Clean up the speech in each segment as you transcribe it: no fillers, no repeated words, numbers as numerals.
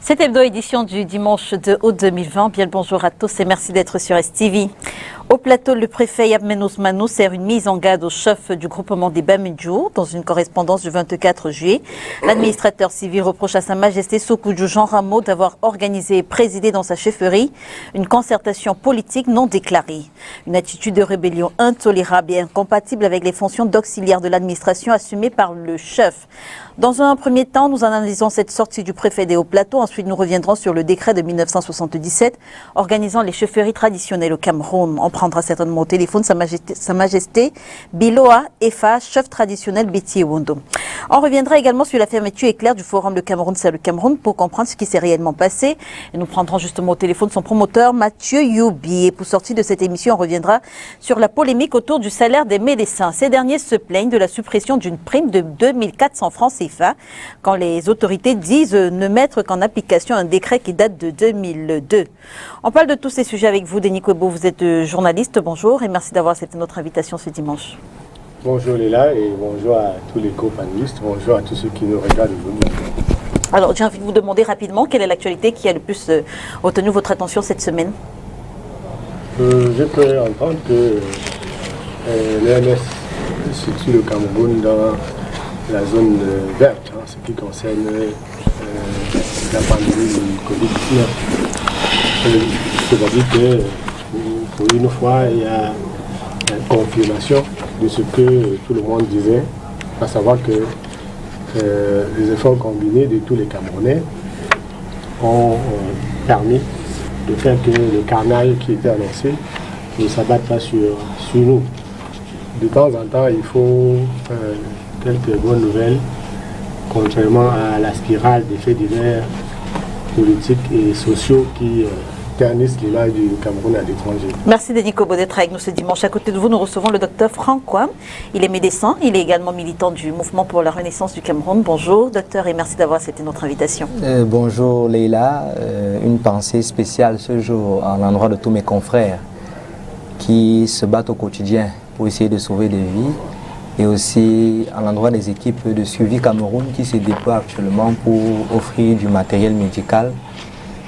Cette hebdo édition du dimanche 2 août 2020. Bien le bonjour à tous et merci d'être sur STV. Au plateau, le préfet Yabmenos Manou sert une mise en garde au chef du groupement des Bamidjou. Dans une correspondance du 24 juillet, l'administrateur civil reproche à Sa Majesté Sokoudjou Jean Rameau d'avoir organisé et présidé dans sa chefferie une concertation politique non déclarée. Une attitude de rébellion intolérable et incompatible avec les fonctions d'auxiliaire de l'administration assumées par le chef. Dans un premier temps, nous analysons cette sortie du préfet des Hauts-Plateaux. Ensuite, nous reviendrons sur le décret de 1977 organisant les chefferies traditionnelles au Cameroun. On prendra certainement au téléphone Sa Majesté Biloa Efa, chef traditionnel Béti Wondo. On reviendra également sur la fermeture éclair du forum Le Cameroun, c'est le Cameroun, pour comprendre ce qui s'est réellement passé. Et nous prendrons justement au téléphone son promoteur Mathieu Youbi. Et pour sortir de cette émission, on reviendra sur la polémique autour du salaire des médecins. Ces derniers se plaignent de la suppression d'une prime de 2400 francs CFA quand les autorités disent ne mettre qu'en application un décret qui date de 2002. On parle de tous ces sujets avec vous, Denis Kwebo. Vous êtes journaliste. Bonjour et merci d'avoir accepté notre invitation ce dimanche. Bonjour Léla et bonjour à tous les co-panélistes, bonjour à tous ceux qui nous regardent aujourd'hui. Alors j'ai envie de vous demander rapidement quelle est l'actualité qui a le plus retenu votre attention cette semaine. Je peux entendre que l'EMS situe le Cameroun dans la zone verte, ce qui concerne la pandémie du Covid-19. C'est-à-dire que pour une fois, il y a une confirmation de ce que tout le monde disait, à savoir que les efforts combinés de tous les Camerounais ont permis de faire que le carnage qui était annoncé ne s'abatte pas sur nous. De temps en temps, il faut quelques bonnes nouvelles, contrairement à la spirale des faits divers politiques et sociaux qui ternissent l'image du Cameroun à l'étranger. Merci Denis Kwebo d'être avec nous ce dimanche. À côté de vous, nous recevons le docteur Franck Kwam. Il est médecin, il est également militant du mouvement pour la renaissance du Cameroun. Bonjour docteur et merci d'avoir accepté notre invitation. Bonjour Leïla, une pensée spéciale ce jour à l'endroit de tous mes confrères qui se battent au quotidien pour essayer de sauver des vies et aussi à l'endroit des équipes de suivi Cameroun qui se déploient actuellement pour offrir du matériel médical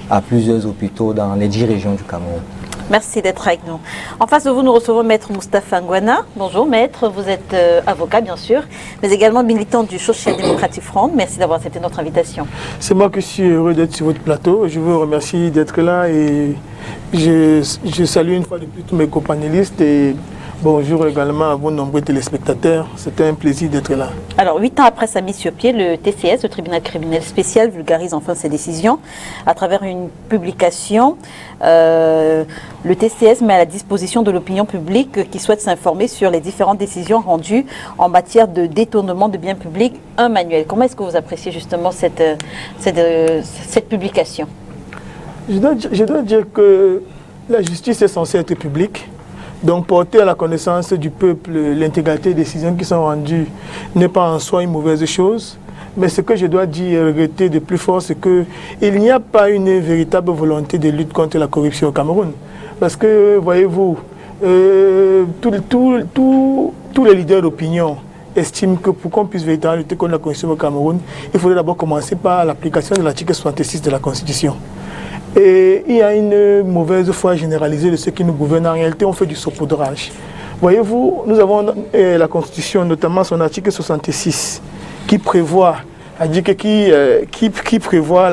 à plusieurs hôpitaux dans les 10 régions du Cameroun. Merci d'être avec nous. En face de vous, nous recevons Maître Moustapha Ngwana. Bonjour Maître, vous êtes avocat bien sûr, mais également militant du Social Democratic Front. Merci d'avoir accepté notre invitation. C'est moi qui suis heureux d'être sur votre plateau. Je vous remercie d'être là et je salue une fois de plus tous mes copanélistes et bonjour également à vos nombreux téléspectateurs. C'était un plaisir d'être là. Alors, 8 ans après sa mise sur pied, le TCS, le tribunal criminel spécial, vulgarise enfin ses décisions. À travers une publication, le TCS met à la disposition de l'opinion publique qui souhaite s'informer sur les différentes décisions rendues en matière de détournement de biens publics un manuel. Comment est-ce que vous appréciez justement cette publication? Je dois dire que la justice est censée être publique. Donc porter à la connaissance du peuple l'intégralité des décisions qui sont rendues n'est pas en soi une mauvaise chose. Mais ce que je dois dire et regretter de plus fort, c'est qu'il n'y a pas une véritable volonté de lutte contre la corruption au Cameroun. Parce que, voyez-vous, tous les leaders d'opinion estiment que pour qu'on puisse véritablement lutter contre la corruption au Cameroun, il faudrait d'abord commencer par l'application de l'article 66 de la Constitution. Et il y a une mauvaise foi généralisée de ceux qui nous gouvernent. En réalité, on fait du saupoudrage. Voyez-vous, nous avons la Constitution, notamment son article 66, qui prévoit la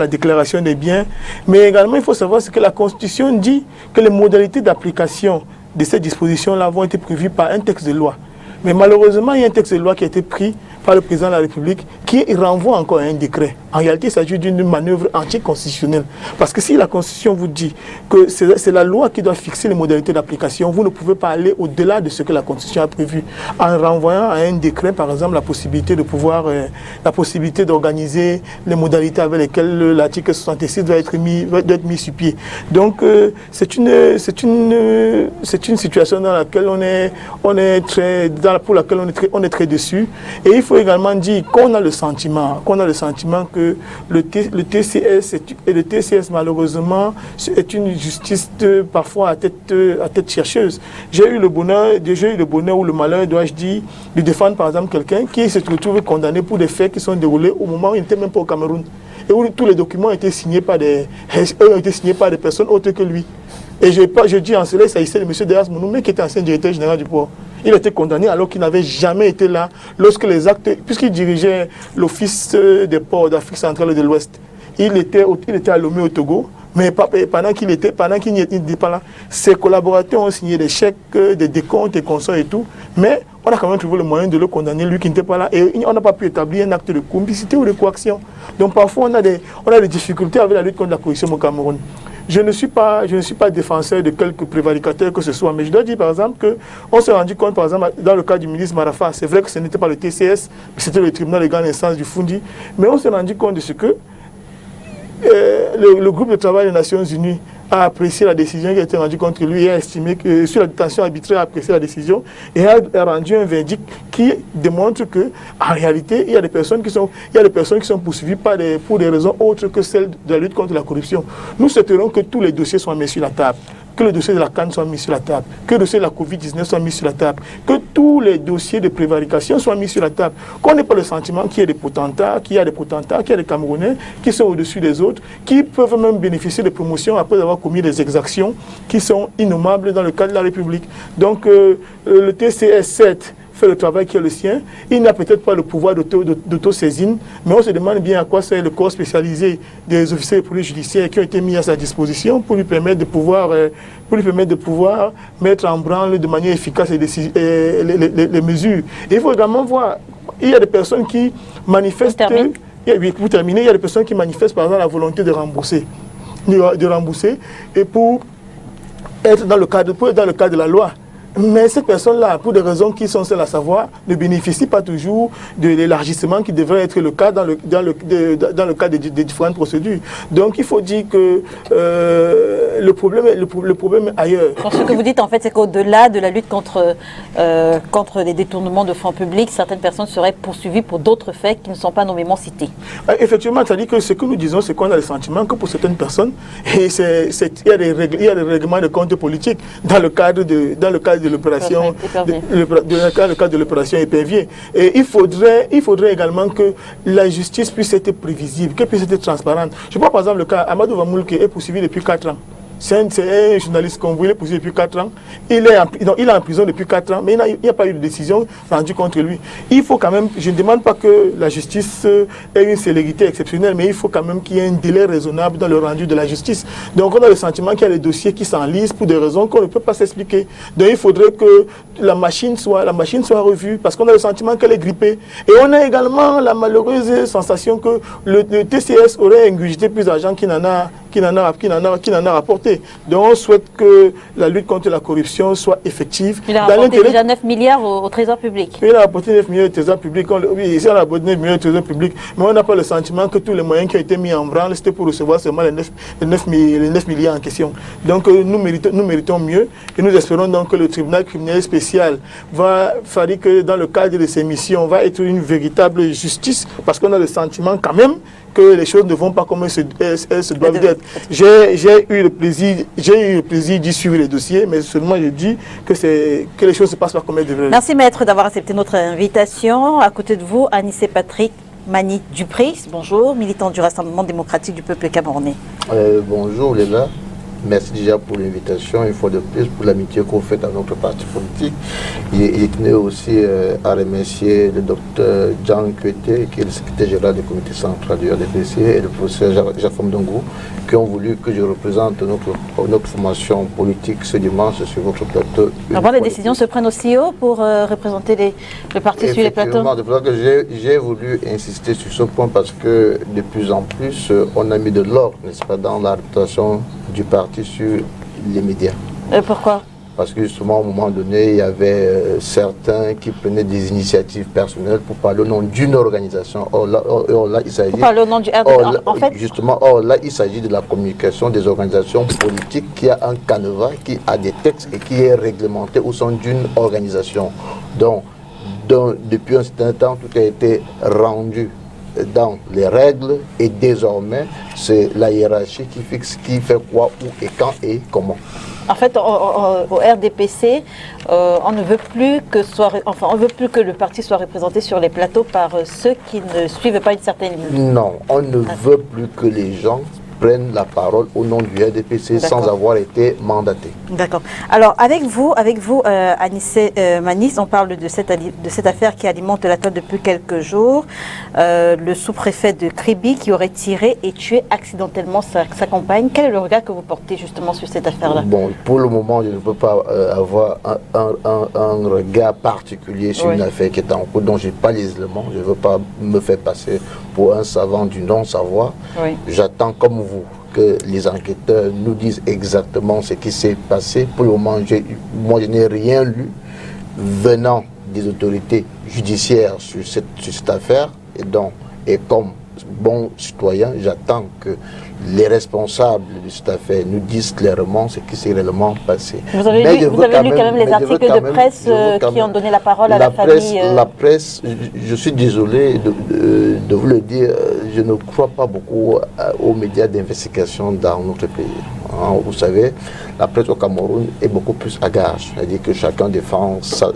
déclaration des biens. Mais également, il faut savoir ce que la Constitution dit, que les modalités d'application de ces dispositions-là vont être prévues par un texte de loi. Mais malheureusement, il y a un texte de loi qui a été pris par le président de la République qui renvoie encore à un décret. En réalité, il s'agit d'une manœuvre anticonstitutionnelle. Parce que si la Constitution vous dit que c'est la loi qui doit fixer les modalités d'application, vous ne pouvez pas aller au-delà de ce que la Constitution a prévu. En renvoyant à un décret, par exemple, la possibilité d'organiser les modalités avec lesquelles l'article 66 doit être mis sur pied. Donc, c'est une situation dans laquelle on est très déçu. Et il faut également dire qu'on a le sentiment que le TCS et le TCS malheureusement est une justice parfois à tête chercheuse. J'ai eu le bonheur ou le malheur, dois-je dire, de défendre par exemple quelqu'un qui se retrouve condamné pour des faits qui sont déroulés au moment où il n'était même pas au Cameroun et où tous les documents ont été signés par des personnes autres que lui. Et je dis en cela, il s'agissait de M. Deas Mounoumé qui était ancien directeur général du port. Il était condamné alors qu'il n'avait jamais été là lorsque les actes, puisqu'il dirigeait l'office des ports d'Afrique centrale et de l'Ouest. Il était à Lomé au Togo, mais pendant qu'il n'était pas là, ses collaborateurs ont signé des chèques, des décomptes et consorts et tout, mais on a quand même trouvé le moyen de le condamner, lui qui n'était pas là, et on n'a pas pu établir un acte de complicité ou de coaction. Donc parfois on a des difficultés avec la lutte contre la corruption au Cameroun. Je ne suis pas défenseur de quelques prévaricateurs que ce soit, mais je dois dire par exemple qu'on s'est rendu compte, par exemple, dans le cas du ministre Marafa, c'est vrai que ce n'était pas le TCS, mais c'était le tribunal de grande instance du Fundi, mais on s'est rendu compte de ce que le groupe de travail des Nations Unies a apprécié la décision qui a été rendue contre lui et a estimé que sur la détention arbitraire a apprécié la décision et a rendu un verdict qui démontre que en réalité il y a des personnes qui sont poursuivies pour des raisons autres que celles de la lutte contre la corruption. Nous souhaiterons que tous les dossiers soient mis sur la table, que le dossier de la CAN soit mis sur la table, que le dossier de la Covid-19 soit mis sur la table, que tous les dossiers de prévarication soient mis sur la table, qu'on n'ait pas le sentiment qu'il y a des potentats, qu'il y a des Camerounais qui sont au-dessus des autres, qui peuvent même bénéficier de promotions après avoir commis des exactions qui sont innommables dans le cadre de la République. Donc le TCS 7 fait le travail qui est le sien. Il n'a peut-être pas le pouvoir d'autosaisine, mais on se demande bien à quoi sert le corps spécialisé des officiers de police judiciaire qui ont été mis à sa disposition pour lui permettre de pouvoir mettre en branle de manière efficace les mesures. Et il faut également voir, il y a des personnes qui manifestent... Pour terminer, il y a des personnes qui manifestent par exemple la volonté de rembourser et pour être dans le cadre de la loi. Mais ces personnes-là, pour des raisons qui sont celles à savoir, ne bénéficient pas toujours de l'élargissement qui devrait être le cas dans le cadre des différentes procédures. Donc il faut dire que le problème est ailleurs. Donc, ce que vous dites en fait, c'est qu'au-delà de la lutte contre les détournements de fonds publics, certaines personnes seraient poursuivies pour d'autres faits qui ne sont pas nommément cités. Effectivement, c'est-à-dire que ce que nous disons, c'est qu'on a le sentiment que pour certaines personnes, il y a des règlements de compte politiques dans le cadre de l'opération Épervier. Et il faudrait également que la justice puisse être prévisible, qu'elle puisse être transparente. Je vois par exemple le cas Amadou Vamoul qui est poursuivi depuis 4 ans. C'est un journaliste qu'on voulait poursuivre depuis 4 ans. Il est en prison depuis 4 ans, mais il n'y a pas eu de décision rendue contre lui. Il faut quand même, je ne demande pas que la justice ait une célérité exceptionnelle, mais il faut quand même qu'il y ait un délai raisonnable dans le rendu de la justice. Donc on a le sentiment qu'il y a des dossiers qui s'enlisent pour des raisons qu'on ne peut pas s'expliquer. Donc il faudrait que la machine soit revue, parce qu'on a le sentiment qu'elle est grippée. Et on a également la malheureuse sensation que le TCS aurait ingurgité plus d'argent qu'il n'en a rapporté. Donc on souhaite que la lutte contre la corruption soit effective. Il a rapporté déjà 9 milliards au Trésor public. Il a rapporté 9 milliards au Trésor public. Oui, ici on a rapporté 9 milliards au Trésor public. Mais on n'a pas le sentiment que tous les moyens qui ont été mis en branle, c'était pour recevoir seulement les 9 milliards en question. Donc nous méritons mieux. Et nous espérons donc que le tribunal criminel spécial va faire que dans le cadre de ses missions, va être une véritable justice, parce qu'on a le sentiment quand même que les choses ne vont pas comme elles se doivent être. J'ai eu le plaisir d'y suivre les dossiers, mais seulement je dis que les choses se passent pas comme elles devraient. Merci maître d'avoir accepté notre invitation. À côté de vous, Anissé Patrick Mani Dupré, bonjour, militant du Rassemblement démocratique du peuple camerounais. Bonjour Léla. Merci déjà pour l'invitation, une fois de plus, pour l'amitié que vous faites à notre parti politique. Il tenait aussi à remercier le docteur Jean Kuete, qui est le secrétaire général du comité central du RDPC, et le professeur Jacques Ndongo, qui ont voulu que je représente notre formation politique ce dimanche sur votre plateau. Avant, les décisions se prennent aussi haut pour représenter le parti sur les plateaux. C'est pour ça que j'ai voulu insister sur ce point, parce que de plus en plus, on a mis de l'ordre, n'est-ce pas, dans la réputation du parti sur les médias. Pourquoi? Parce que justement, à un moment donné, il y avait certains qui prenaient des initiatives personnelles pour parler au nom d'une organisation. Or là, il s'agit... Pour parler au nom du RDP, en fait. Justement, là, il s'agit de la communication des organisations politiques qui a un canevas, qui a des textes et qui est réglementé au sein d'une organisation. Donc, depuis un certain temps, tout a été rendu dans les règles, et désormais c'est la hiérarchie qui fixe qui fait quoi, où et quand et comment. En fait, au RDPC, on ne veut plus que le parti soit représenté sur les plateaux par ceux qui ne suivent pas une certaine ligne. Non, on ne veut plus que les gens prennent la parole au nom du RDPC sans avoir été mandatés. D'accord. Alors, avec vous Anissé Manis, on parle de cette affaire qui alimente la toile depuis quelques jours. Le sous-préfet de Kribi qui aurait tiré et tué accidentellement sa compagne. Quel est le regard que vous portez justement sur cette affaire-là? Bon, pour le moment, je ne peux pas avoir un regard particulier sur une affaire qui est en cours, dont je n'ai pas les éléments. Je ne veux pas me faire passer pour un savant du non-savoir. Oui. J'attends comme vous que les enquêteurs nous disent exactement ce qui s'est passé. Pour le moment, moi je n'ai rien lu venant des autorités judiciaires sur cette affaire, et comme bon citoyen, j'attends que les responsables de cette affaire nous disent clairement ce qui s'est réellement passé. Vous avez lu quand même les articles de presse qui ont donné la parole à la famille La presse, je suis désolé de vous le dire, je ne crois pas beaucoup aux médias d'investigation dans notre pays. Vous savez, la presse au Cameroun est beaucoup plus à gage. C'est-à-dire que chacun défend sa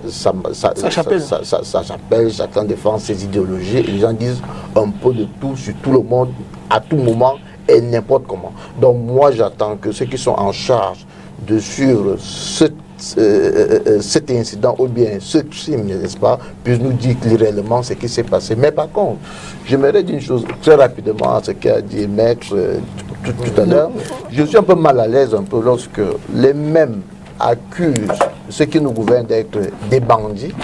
chapelle, chacun défend ses idéologies, et les gens disent un peu de tout sur tout le monde, à tout moment et n'importe comment. Donc moi j'attends que ceux qui sont en charge de suivre cet incident ou bien ce crime, n'est-ce pas, puissent nous dire réellement ce qui s'est passé. Mais par contre, j'aimerais dire une chose très rapidement à ce qu'a dit Maître tout à l'heure. Je suis un peu mal à l'aise lorsque les mêmes accusent ceux qui nous gouvernent d'être des bandits,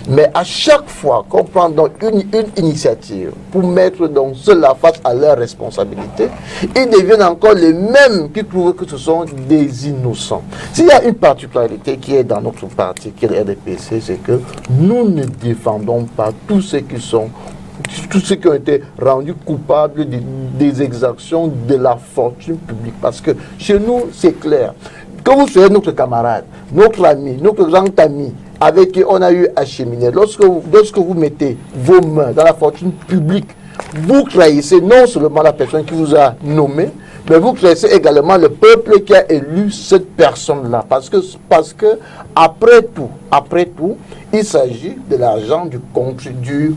mais à chaque fois qu'on prend donc une initiative pour mettre donc cela face à leurs responsabilités, ils deviennent encore les mêmes qui trouvent que ce sont des innocents. S'il y a une particularité qui est dans notre parti, qui est le RDPC, c'est que nous ne défendons pas tous ceux qui ont été rendus coupables des exactions de la fortune publique. Parce que chez nous, c'est clair. Que vous soyez notre camarade, notre ami, notre grand ami, avec qui on a eu à cheminer, lorsque vous mettez vos mains dans la fortune publique, vous trahissez non seulement la personne qui vous a nommé, mais vous trahissez également le peuple qui a élu cette personne-là. Parce que après tout, il s'agit de l'argent du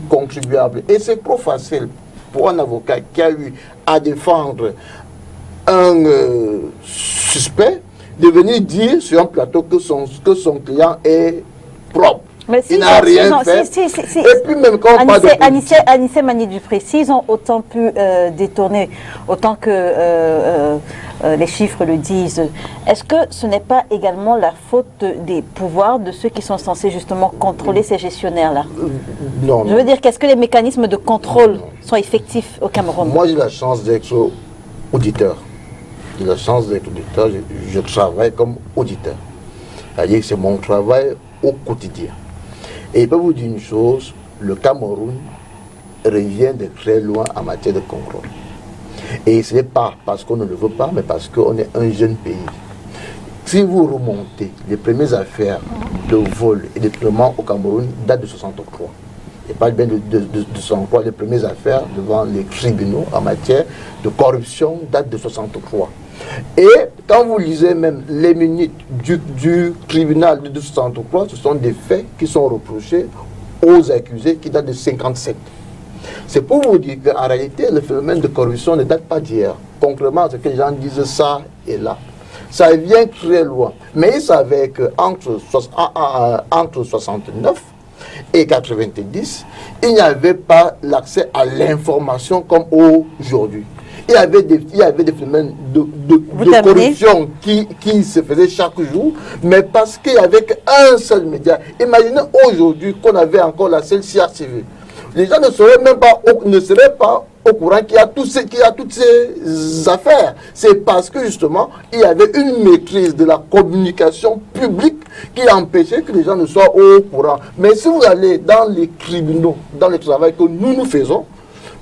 contribuable. Et c'est trop facile pour un avocat qui a eu à défendre un suspect de venir dire sur un plateau que son client est propre. Mais si, il n'a rien fait. Et puis même quand on parle de Anissé Mani-Dupré, s'ils ont autant pu détourner, autant que les chiffres le disent, est-ce que ce n'est pas également la faute des pouvoirs de ceux qui sont censés justement contrôler ces gestionnaires-là? Non. Je veux dire, qu'est-ce que les mécanismes de contrôle sont effectifs au Cameroun? Moi, j'ai la chance d'être auditeur. J'ai la chance d'être auditeur, je travaille comme auditeur. C'est-à-dire que c'est mon travail au quotidien. Et je peux vous dire une chose, le Cameroun revient de très loin en matière de contrôle. Et ce n'est pas parce qu'on ne le veut pas, mais parce qu'on est un jeune pays. Si vous remontez, les premières affaires de vol et de détournement au Cameroun datent de 1963. Je parle bien de 63, les premières affaires devant les tribunaux en matière de corruption datent de 1963. Et quand vous lisez même les minutes du tribunal de 1963, ce sont des faits qui sont reprochés aux accusés qui datent de 1957. C'est pour vous dire qu'en réalité, le phénomène de corruption ne date pas d'hier. Contrairement à ce que les gens disent ça et là. ça vient très loin. Mais il savait qu'entre 69 et 90, il n'y avait pas l'accès à l'information comme aujourd'hui. Il y avait des phénomènes de corruption qui se faisaient chaque jour, mais parce qu'il n'y avait qu'un seul média. Imaginez aujourd'hui qu'on avait encore la seule CRTV. Les gens ne seraient pas au courant qu'il y a toutes ces affaires. C'est parce que justement, il y avait une maîtrise de la communication publique qui empêchait que les gens ne soient au courant. Mais si vous allez dans les tribunaux, dans le travail que nous faisons,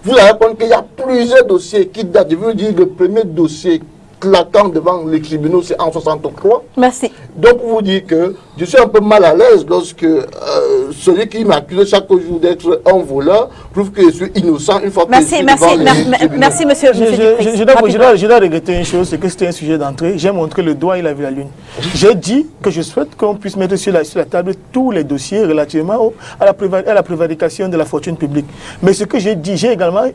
vous allez apprendre qu'il y a plusieurs dossiers qui datent. Je veux dire, le premier dossier claquant devant les tribunaux, c'est en 63. Merci. Donc, vous dites que je suis un peu mal à l'aise lorsque celui qui m'accuse chaque jour d'être un voleur prouve que je suis innocent une fois que je suis devant les tribunaux. Merci, monsieur. Je dois regretter une chose, c'est que c'était un sujet d'entrée. J'ai montré le doigt, il a vu la lune. J'ai dit que je souhaite qu'on puisse mettre sur la table tous les dossiers relativement à la prévarication de la fortune publique. Mais ce que j'ai dit, j'ai également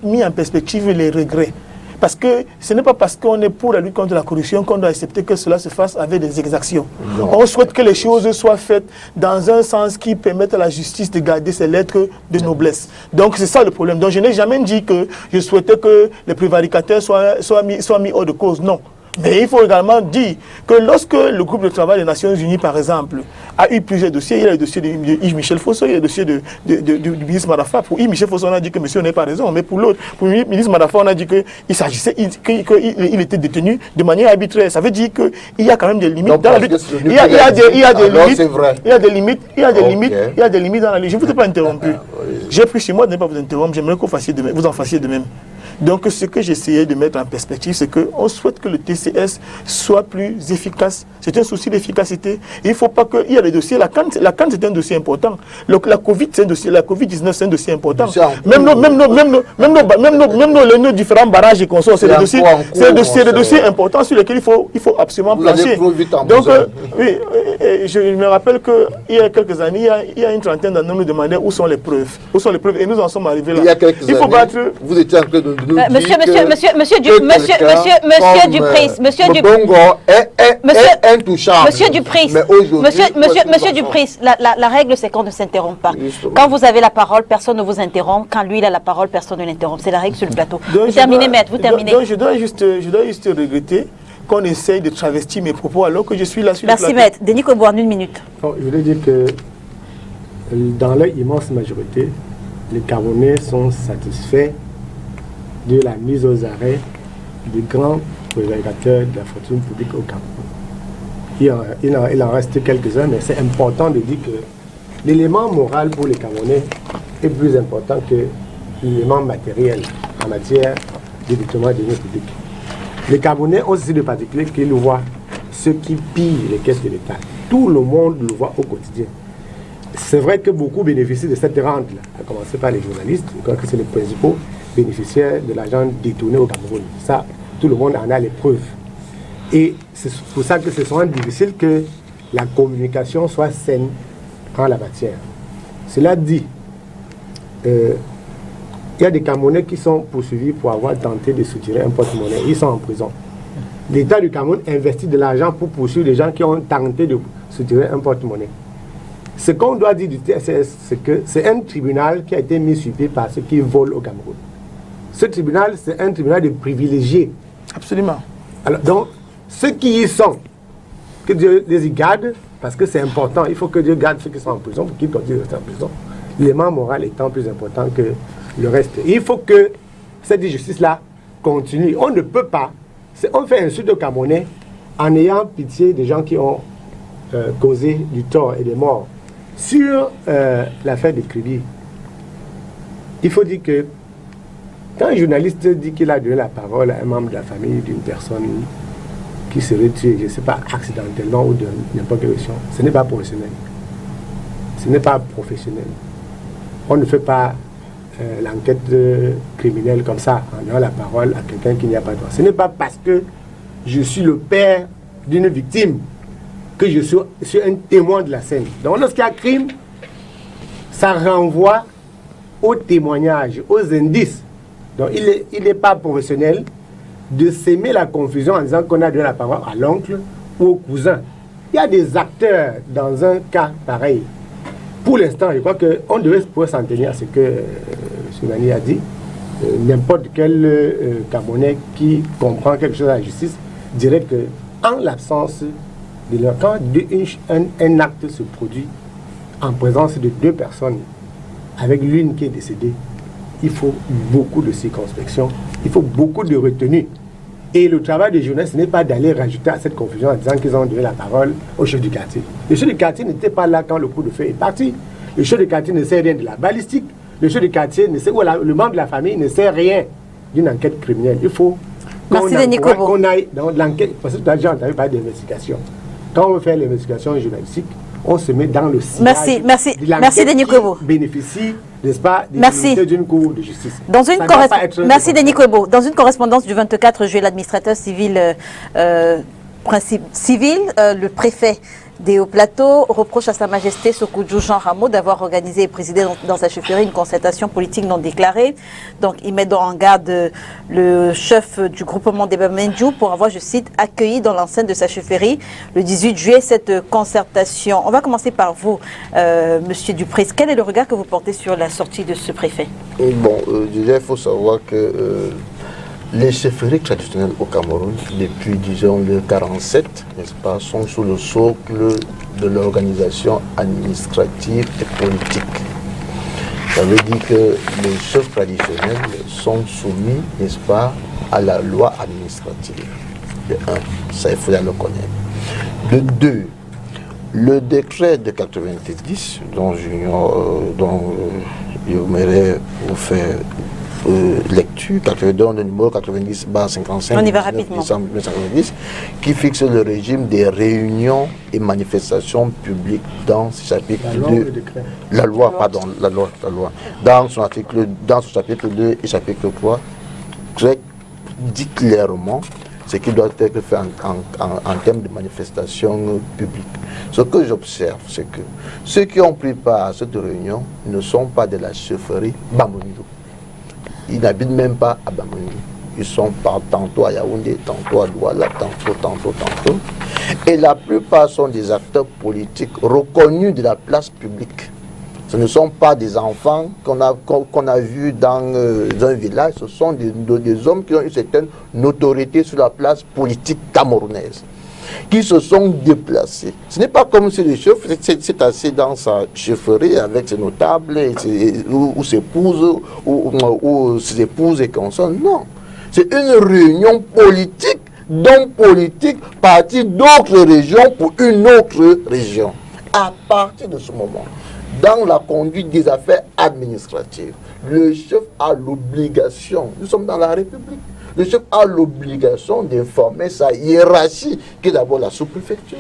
mis en perspective les regrets. Parce que ce n'est pas parce qu'on est pour la lutte contre la corruption qu'on doit accepter que cela se fasse avec des exactions. Non. On souhaite que les choses soient faites dans un sens qui permette à la justice de garder ses lettres de noblesse. Donc c'est ça le problème. Donc je n'ai jamais dit que je souhaitais que les prévaricateurs soient mis hors de cause. Non. Mais il faut également dire que lorsque le groupe de travail des Nations Unies, par exemple, a eu plusieurs dossiers, il y a le dossier de Yves Michel Fosso, il y a le dossier du ministre Madafa. Pour Yves Michel Fosso, on a dit que monsieur n'a pas raison, mais pour l'autre, pour le ministre Madafa, on a dit qu'il s'agissait, qu'il était détenu de manière arbitraire. Ça veut dire qu'il y a quand même des limites dans la lutte. Il y a des limites dans la lutte. Je ne vous ai pas interrompu. J'ai pris sur moi de ne pas vous interrompre. J'aimerais que vous en fassiez de même. Donc, ce que j'essayais de mettre en perspective, c'est qu'on souhaite que le TCS soit plus efficace. C'est un souci d'efficacité. Il ne faut pas qu'il y ait des dossiers. La CAN, c'est un dossier important. La Covid, c'est un dossier. La Covid-19, c'est un dossier important. Même nos différents barrages et consorts, c'est des dossiers importants sur lesquels il faut absolument plancher. Donc, oui, je me rappelle qu'il y a quelques années, il y a une trentaine d'années, on nous demandait où sont les preuves. Où sont les preuves? Et nous en sommes arrivés là. Il y a quelques années, vous étiez en train de Monsieur Dupris, la règle c'est qu'on ne s'interrompt pas. Quand vous avez la parole, personne ne vous interrompt. Quand lui il a la parole, personne ne l'interrompt. C'est la règle sur le plateau. Vous terminez, maître, vous terminez. Donc je dois juste regretter qu'on essaye de travestir mes propos alors que je suis là sur le plateau. Merci, maître. Denis Cobourne, 1 minute. Je voulais dire que dans leur immense majorité, les Camerounais sont satisfaits de la mise aux arrêts des grands prévaricateurs de la fortune publique au Cameroun. Il en reste quelques-uns, mais c'est important de dire que l'élément moral pour les Camerounais est plus important que l'élément matériel en matière de détournement des deniers publics. Les Camerounais ont ceci de particulier qu'ils voient ceux qui pillent les caisses de l'État. Tout le monde le voit au quotidien. C'est vrai que beaucoup bénéficient de cette rente-là, à commencer par les journalistes. Je crois que c'est les principaux bénéficiaires de l'argent détourné au Cameroun. Ça, tout le monde en a les preuves. Et c'est pour ça que ce sera difficile que la communication soit saine en la matière. Cela dit, il y a des Camerounais qui sont poursuivis pour avoir tenté de soutirer un porte-monnaie. Ils sont en prison. L'État du Cameroun investit de l'argent pour poursuivre les gens qui ont tenté de soutirer un porte-monnaie. Ce qu'on doit dire du TCS, c'est que c'est un tribunal qui a été mis sur pied par ceux qui volent au Cameroun. Ce tribunal, c'est un tribunal de privilégiés. Absolument. Alors, donc, ceux qui y sont, que Dieu les y garde, parce que c'est important, il faut que Dieu garde ceux qui sont en prison pour qu'ils continuent de rester en prison. L'élément moral étant plus important que le reste. Et il faut que cette justice-là continue. On ne peut pas, on fait insulte aux Camerounais en ayant pitié des gens qui ont causé du tort et des morts. Sur l'affaire de Kribi, il faut dire que quand un journaliste dit qu'il a donné la parole à un membre de la famille d'une personne qui serait tuée, je ne sais pas, accidentellement ou de n'importe quelle raison, ce n'est pas professionnel. Ce n'est pas professionnel. On ne fait pas l'enquête criminelle comme ça, en donnant la parole à quelqu'un qui n'y a pas droit. Ce n'est pas parce que je suis le père d'une victime que je suis un témoin de la scène. Donc lorsqu'il y a crime, ça renvoie aux témoignages, aux indices. Donc il n'est pas professionnel de s'aimer la confusion en disant qu'on a donné la parole à l'oncle ou au cousin. Il y a des acteurs dans un cas pareil. Pour l'instant, je crois qu'on devait pouvoir s'en tenir à ce que M. Nani a dit. N'importe quel Camerounais qui comprend quelque chose à la justice dirait que, en l'absence de leur, quand un acte se produit en présence de deux personnes, avec l'une qui est décédée, il faut beaucoup de circonspection, il faut beaucoup de retenue. Et le travail des journalistes, ce n'est pas d'aller rajouter à cette confusion en disant qu'ils ont donné la parole au chef du quartier. Le chef du quartier n'était pas là quand le coup de feu est parti. Le chef du quartier ne sait rien de la balistique. Le chef du quartier ne sait, ou le membre de la famille ne sait rien d'une enquête criminelle. Il faut qu'on aille dans l'enquête, parce que tu as déjà entendu parler d'investigation. Quand on veut faire l'investigation journalistique, on se met dans le sillage merci Denis Kobo. Bénéficie, n'est-ce pas, d'une cour de justice. Merci Denis Kobo. Dans une correspondance du 24 juillet, l'administrateur civil, le préfet des Hauts-Plateaux reproche à Sa Majesté Sokudjou Jean Rameau d'avoir organisé et présidé dans sa chefferie une concertation politique non déclarée. Donc, il met en garde le chef du groupement des Bamendjou pour avoir, je cite, accueilli dans l'enceinte de sa chefferie le 18 juillet cette concertation. On va commencer par vous, Monsieur Dupré. Quel est le regard que vous portez sur la sortie de ce préfet? Bon, déjà, il faut savoir que les chefferies traditionnelles au Cameroun, depuis, disons, le 47, n'est-ce pas, sont sous le socle de l'organisation administrative et politique. Ça veut dire que les chefs traditionnels sont soumis, n'est-ce pas, à la loi administrative. De un, ça il faut le connaître. De deux, le décret de 90, dont j'aimerais vous faire lecture, dans le numéro 90/55 on y va rapidement. Décembre 1990, qui fixe le régime des réunions et manifestations publiques dans ce chapitre 2. La loi. Dans son chapitre 2 et chapitre 3, dit clairement ce qui doit être fait en termes de manifestations publiques. Ce que j'observe, c'est que ceux qui ont pris part à cette réunion ne sont pas de la chefferie Bamendjou. Ils n'habitent même pas à Bamendjou. Ils sont tantôt à Yaoundé, tantôt à Douala, tantôt. Et la plupart sont des acteurs politiques reconnus de la place publique. Ce ne sont pas des enfants qu'on a vus dans un village, ce sont des hommes qui ont une certaine notoriété sur la place politique camerounaise, qui se sont déplacés. Ce n'est pas comme si le chef s'est assis dans sa chefferie avec ses notables ou ses épouses ou ses épouses et consorts. Non. C'est une réunion politique d'hommes politiques partis d'autres régions pour une autre région. À partir de ce moment, dans la conduite des affaires administratives, le chef a l'obligation, nous sommes dans la République, le chef a l'obligation d'informer sa hiérarchie, qui est d'abord la sous-préfecture,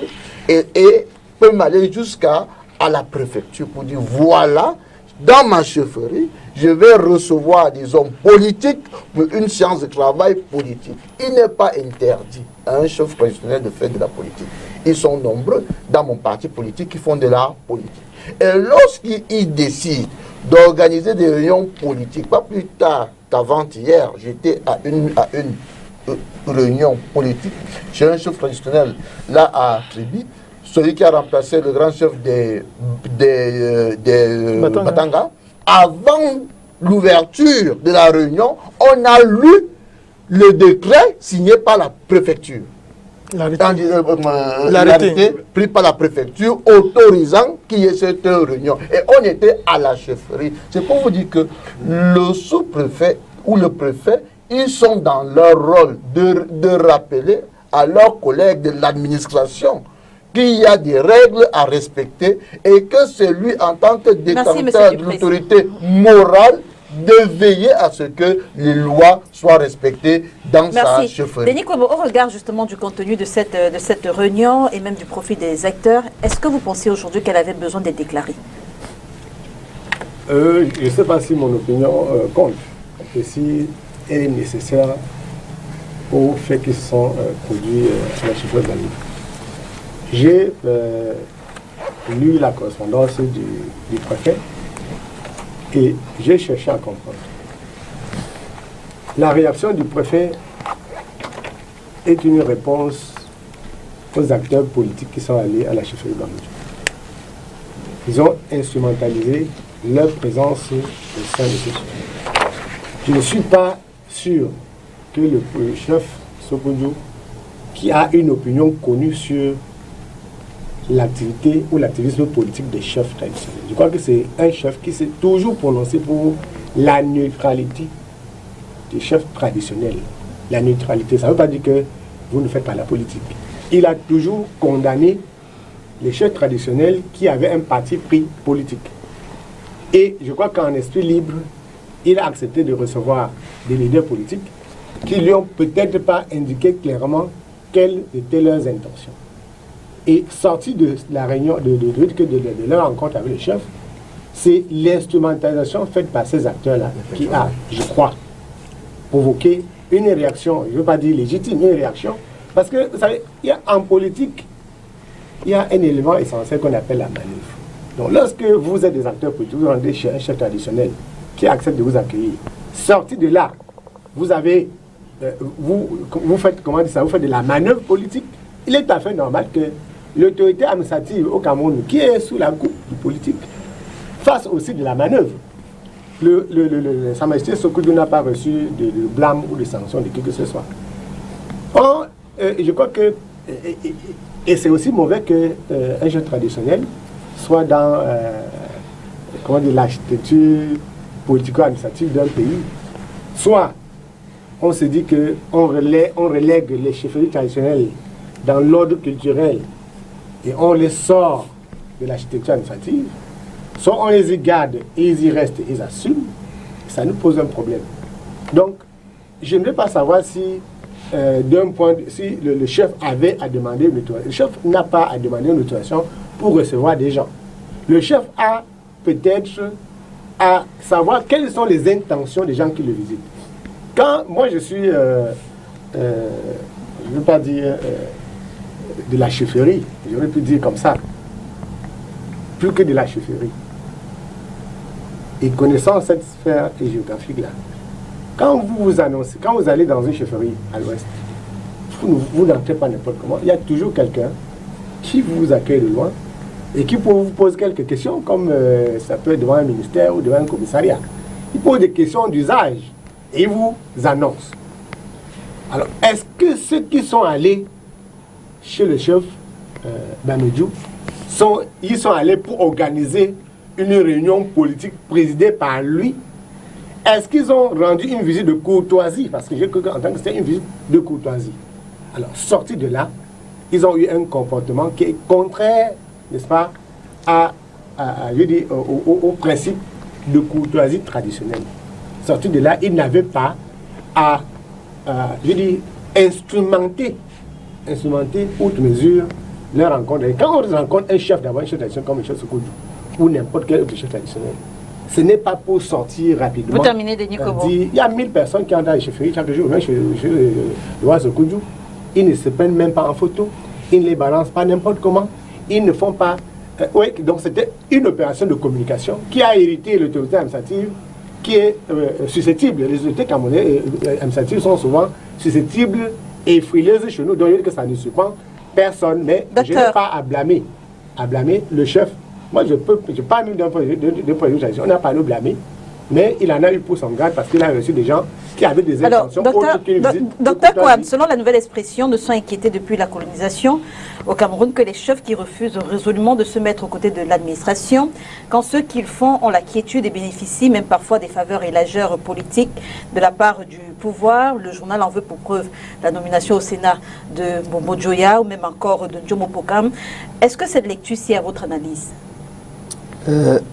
et peut aller jusqu'à la préfecture pour dire voilà, dans ma chefferie, je vais recevoir des hommes politiques pour une séance de travail politique. Il n'est pas interdit à un chef professionnel de faire de la politique. Ils sont nombreux dans mon parti politique qui font de la politique. Et lorsqu'ils décident d'organiser des réunions politiques, pas plus tard qu'avant-hier, j'étais à une réunion politique chez un chef traditionnel là à Tribi, celui qui a remplacé le grand chef des Batanga. Avant l'ouverture de la réunion, on a lu le décret signé par la préfecture. L'arrêté pris par la préfecture autorisant qu'il y ait cette réunion. Et on était à la chefferie. C'est pour vous dire que le sous-préfet ou le préfet, ils sont dans leur rôle de rappeler à leurs collègues de l'administration qu'il y a des règles à respecter et que c'est lui, en tant que détenteur de l'autorité morale, de veiller à ce que les lois soient respectées dans sa chefferie. Denis Kobo, au regard justement du contenu de cette réunion et même du profil des acteurs, est-ce que vous pensez aujourd'hui qu'elle avait besoin d'être déclarée? Je ne sais pas si mon opinion compte et si elle est nécessaire aux faits qui se sont produits à la chefferie d'Ali. J'ai lu la correspondance du préfet et j'ai cherché à comprendre. La réaction du préfet est une réponse aux acteurs politiques qui sont allés à la chefferie Bamidjou. Ils ont instrumentalisé leur présence au sein de ce chef. Je ne suis pas sûr que le chef Sokudjo, qui a une opinion connue sur l'activité ou l'activisme politique des chefs traditionnels. Je crois que c'est un chef qui s'est toujours prononcé pour la neutralité des chefs traditionnels. La neutralité, ça ne veut pas dire que vous ne faites pas la politique. Il a toujours condamné les chefs traditionnels qui avaient un parti pris politique. Et je crois qu'en esprit libre, il a accepté de recevoir des leaders politiques qui lui ont peut-être pas indiqué clairement quelles étaient leurs intentions. Et sorti de la réunion, de leur rencontre avec le chef, c'est l'instrumentalisation faite par ces acteurs-là qui a, je crois, provoqué une réaction, je ne veux pas dire légitime, une réaction, parce que, vous savez, en politique, il y a un élément essentiel qu'on appelle la manœuvre. Donc, lorsque vous êtes des acteurs politiques, vous rendez chez un chef traditionnel qui accepte de vous accueillir, sorti de là, vous avez, vous faites, comment dire ça, vous faites de la manœuvre politique. Il est tout à fait normal que l'autorité administrative au Cameroun, qui est sous la coupe du politique, fasse aussi de la manœuvre. Sa Majesté Sokudjo n'a pas reçu de blâme ou de sanction de qui que ce soit. Or, je crois que, et c'est aussi mauvais qu'un chef traditionnel soit dans comment dire, l'architecture politico-administrative d'un pays. Soit on se dit qu'on relègue les chefferies traditionnelles dans l'ordre culturel et on les sort de l'architecture administrative, soit on les y garde et ils y restent et ils assument, ça nous pose un problème. Donc, je ne veux pas savoir si, si le chef avait à demander une autorisation. Le chef n'a pas à demander une autorisation pour recevoir des gens. Le chef a peut-être à savoir quelles sont les intentions des gens qui le visitent. Quand moi je suis, je ne veux pas dire de la chefferie, j'aurais pu dire comme ça, plus que de la chefferie. Et connaissant cette sphère géographique-là, quand vous vous annoncez, quand vous allez dans une chefferie à l'ouest, vous n'entrez pas n'importe comment, il y a toujours quelqu'un qui vous accueille de loin et qui vous pose quelques questions, comme ça peut être devant un ministère ou devant un commissariat. Il pose des questions d'usage et il vous annonce. Alors, est-ce que ceux qui sont allés chez le chef Bamidjou, ils sont allés pour organiser une réunion politique présidée par lui? Est-ce qu'ils ont rendu une visite de courtoisie? Parce que j'ai cru qu'en tant que c'était une visite de courtoisie. Alors, sorti de là, ils ont eu un comportement qui est contraire, n'est-ce pas, je dis, au principe de courtoisie traditionnelle. Sorti de là, ils n'avaient pas à, je dis, instrumenter outre mesure leur rencontre. Et quand on rencontre un chef d'abord, un chef traditionnel comme le chef Sokudjo, ou n'importe quel autre chef traditionnel, ce n'est pas pour sortir rapidement. Vous terminez, Denis Kobo. Il y a 1000 personnes qui entrent dans les chefferies chaque jour, même chez le roi Sokudjo. Ils ne se prennent même pas en photo, ils ne les balancent pas n'importe comment, ils ne font pas... oui, donc c'était une opération de communication qui a hérité l'autorité administrative qui est susceptible. Les autorités camerounaises administratives sont souvent susceptibles et frileuses chez nous, donc je dis que ça ne surprend personne, mais je n'ai pas à blâmer le chef. Moi, je parle même d'un point de vue, on n'a pas à le blâmer, mais il en a eu pour son grade parce qu'il a reçu des gens qui avaient des intentions autres qu'une visite. Docteur Kouam, selon la nouvelle expression, ne sont inquiétés depuis la colonisation au Cameroun que les chefs qui refusent résolument de se mettre aux côtés de l'administration, quand ceux qu'ils font ont la quiétude et bénéficient même parfois des faveurs et largeurs politiques de la part du pouvoir. Le journal en veut pour preuve la nomination au Sénat de Bombo Djoya ou même encore de Njomo Pokam. Est-ce que cette lecture s'y est à votre analyse?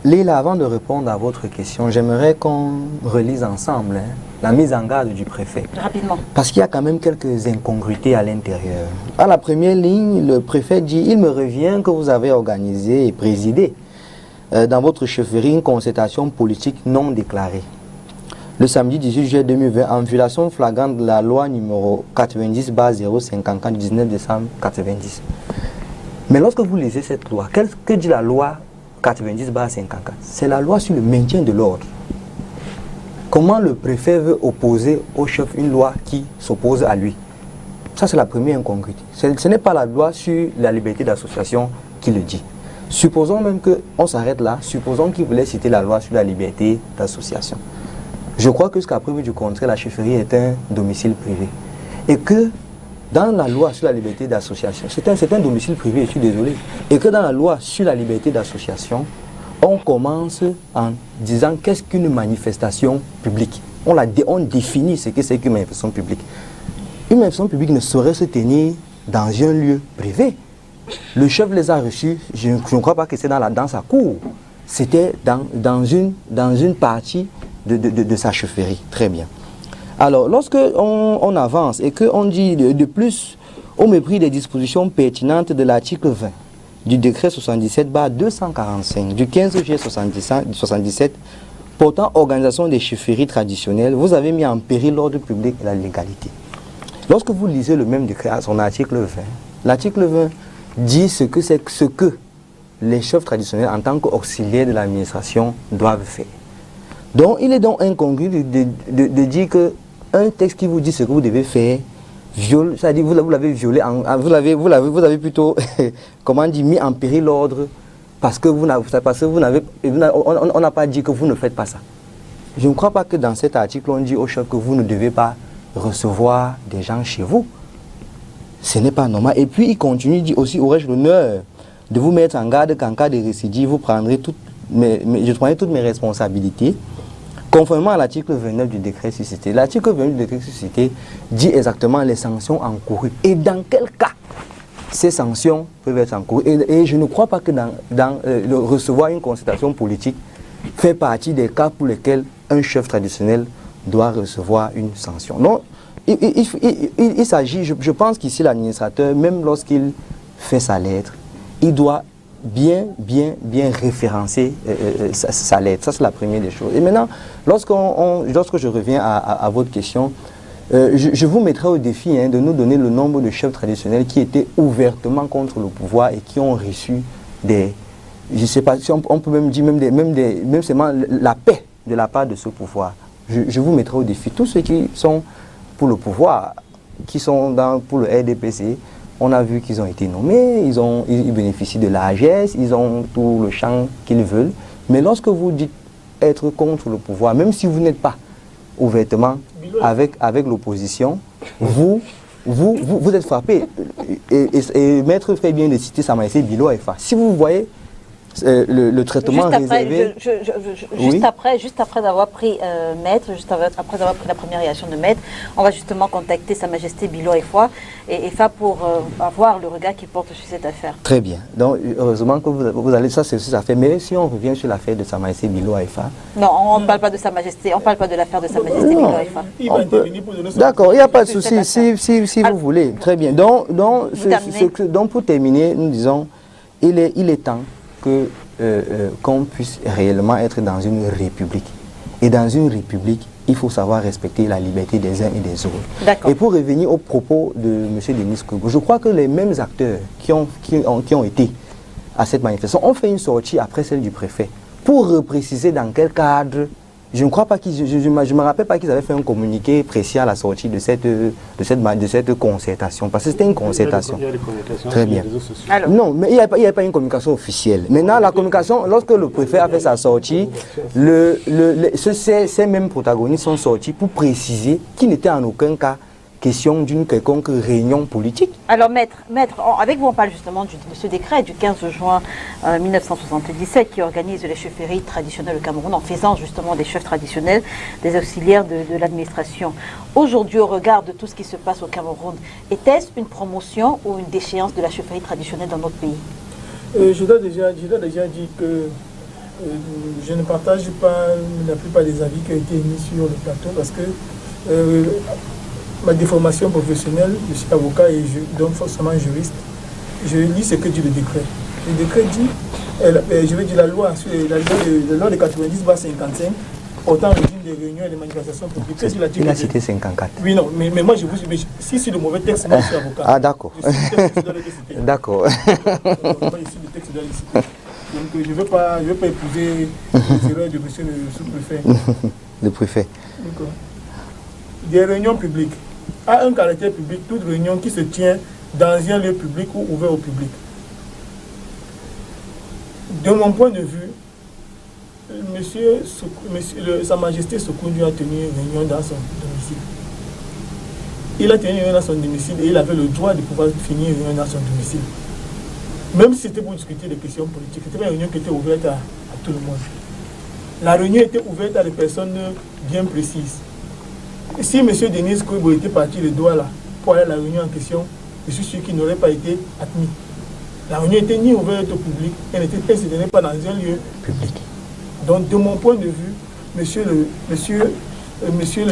Léla, avant de répondre à votre question, j'aimerais qu'on relise ensemble la mise en garde du préfet. Rapidement. Parce qu'il y a quand même quelques incongruités à l'intérieur. À la première ligne, le préfet dit « Il me revient que vous avez organisé et présidé dans votre chefferie une concertation politique non déclarée. Le samedi 18 juillet 2020, en violation flagrante de la loi numéro 90/054 du 19 décembre 90. » Mais lorsque vous lisez cette loi, que dit la loi 90/54? C'est la loi sur le maintien de l'ordre. Comment le préfet veut opposer au chef une loi qui s'oppose à lui? Ça, c'est la première incongruité. Ce n'est pas la loi sur la liberté d'association qui le dit. Supposons même qu'on s'arrête là, supposons qu'il voulait citer la loi sur la liberté d'association. Je crois que jusqu'à preuve du contraire, la chefferie est un domicile privé. Et que dans la loi sur la liberté d'association, c'est un domicile privé, je suis désolé. Et que dans la loi sur la liberté d'association, on commence en disant qu'est-ce qu'une manifestation publique. On définit ce que c'est qu'une manifestation publique. Une manifestation publique ne saurait se tenir dans un lieu privé. Le chef les a reçus, je ne crois pas que c'est dans sa cour. C'était dans une partie de sa chefferie. Très bien. Alors, lorsque on avance et qu'on dit de plus, au mépris des dispositions pertinentes de l'article 20 du décret 77/245 du 15 juillet 1977 portant organisation des chefferies traditionnelles, vous avez mis en péril l'ordre public et la légalité. Lorsque vous lisez le même décret à son article 20, l'article 20 dit ce que les chefs traditionnels en tant qu'auxiliaires de l'administration doivent faire. Donc il est donc incongru de dire qu'un texte qui vous dit ce que vous devez faire viole, c'est-à-dire vous l'avez violé, vous l'avez plutôt comment dire, mis en péril l'ordre parce que on n'a pas dit que vous ne faites pas ça. Je ne crois pas que dans cet article on dit au chef que vous ne devez pas recevoir des gens chez vous. Ce n'est pas normal. Et puis il continue, il dit aussi, aurais-je l'honneur de vous mettre en garde qu'en cas de récidive, je prendrai toutes mes responsabilités, conformément à l'article 29 du décret suscité. L'article 29 du décret suscité dit exactement les sanctions encourues. Et dans quel cas ces sanctions peuvent être encourues. Et je ne crois pas que recevoir une consultation politique fait partie des cas pour lesquels un chef traditionnel doit recevoir une sanction. Non, il s'agit, je pense qu'ici l'administrateur, même lorsqu'il fait sa lettre, il doit bien référencer sa lettre. Ça, c'est la première des choses. Et maintenant, lorsque je reviens à votre question, je vous mettrai au défi de nous donner le nombre de chefs traditionnels qui étaient ouvertement contre le pouvoir et qui ont reçu des... Je ne sais pas si on peut même dire même seulement la paix de la part de ce pouvoir. Je vous mettrai au défi. Tous ceux qui sont pour le pouvoir, qui sont pour le RDPC, on a vu qu'ils ont été nommés, ils bénéficient de la largesse, ils ont tout le champ qu'ils veulent. Mais lorsque vous dites être contre le pouvoir, même si vous n'êtes pas ouvertement avec l'opposition, vous êtes frappé. Et Maître fait bien de citer Samaïsé Bilo Efa. Si vous voyez le traitement réservé... Juste après avoir pris Maître, après avoir pris la première réaction de Maître, on va justement contacter Sa Majesté Bilo Efa pour avoir le regard qu'il porte sur cette affaire. Très bien. Donc, heureusement que vous allez... Ça, c'est aussi l'affaire. Mais si on revient sur l'affaire de Sa Majesté Bilo Efa... Non, on ne parle pas de Sa Majesté. On ne parle pas de l'affaire de Sa Majesté Bilo Efa. D'accord, il n'y a pas de souci. Si vous voulez. Très bien. Donc, pour terminer, nous disons, il est temps qu'on puisse réellement être dans une république. Et dans une république, il faut savoir respecter la liberté des uns et des autres. Et pour revenir aux propos de M. Denis Kogo, je crois que les mêmes acteurs qui ont été à cette manifestation ont fait une sortie après celle du préfet pour repréciser dans quel cadre. Je ne crois pas je me rappelle pas qu'ils avaient fait un communiqué précis à la sortie de cette concertation, parce que c'était une concertation. Très bien. Alors. Non, mais il n'y a pas une communication officielle. Maintenant, la communication, lorsque le préfet a fait sa sortie, ces mêmes protagonistes sont sortis pour préciser qu'il n'était en aucun cas question d'une quelconque réunion politique. Alors, Maître, avec vous, on parle justement de ce décret du 15 juin 1977 qui organise les chefferies traditionnelles au Cameroun en faisant justement des chefs traditionnels, des auxiliaires de l'administration. Aujourd'hui, au regard de tout ce qui se passe au Cameroun, était-ce une promotion ou une déchéance de la chefferie traditionnelle dans notre pays? Je dois déjà dire que je ne partage pas la plupart des avis qui ont été émis sur le plateau parce que ma déformation professionnelle, je suis avocat et donc forcément juriste. Je lis ce que dit le décret. Le décret dit, je veux dire la loi de 90/55 portant régime des réunions et des manifestations publiques. Il a cité 54. Oui, non, mais moi je vous dis, si c'est le mauvais texte, moi je suis avocat. Ah d'accord. D'accord. Donc je ne veux pas épouser les erreurs de monsieur le sous-préfet. Le préfet. Des réunions publiques. a un caractère public, toute réunion qui se tient dans un lieu public ou ouvert au public. De mon point de vue, Sa Majesté Sokoundou a tenu une réunion dans son domicile. Il a tenu une réunion dans son domicile et il avait le droit de pouvoir finir une réunion dans son domicile. Même si c'était pour discuter des questions politiques, c'était une réunion qui était ouverte à tout le monde. La réunion était ouverte à des personnes bien précises. Et si M. Denis Kouibo était parti le doigt là pour aller à la réunion en question, je suis sûr qu'il n'aurait pas été admis. La réunion n'était ni ouverte au public, elle ne se tenait pas dans un lieu public. Donc de mon point de vue, monsieur le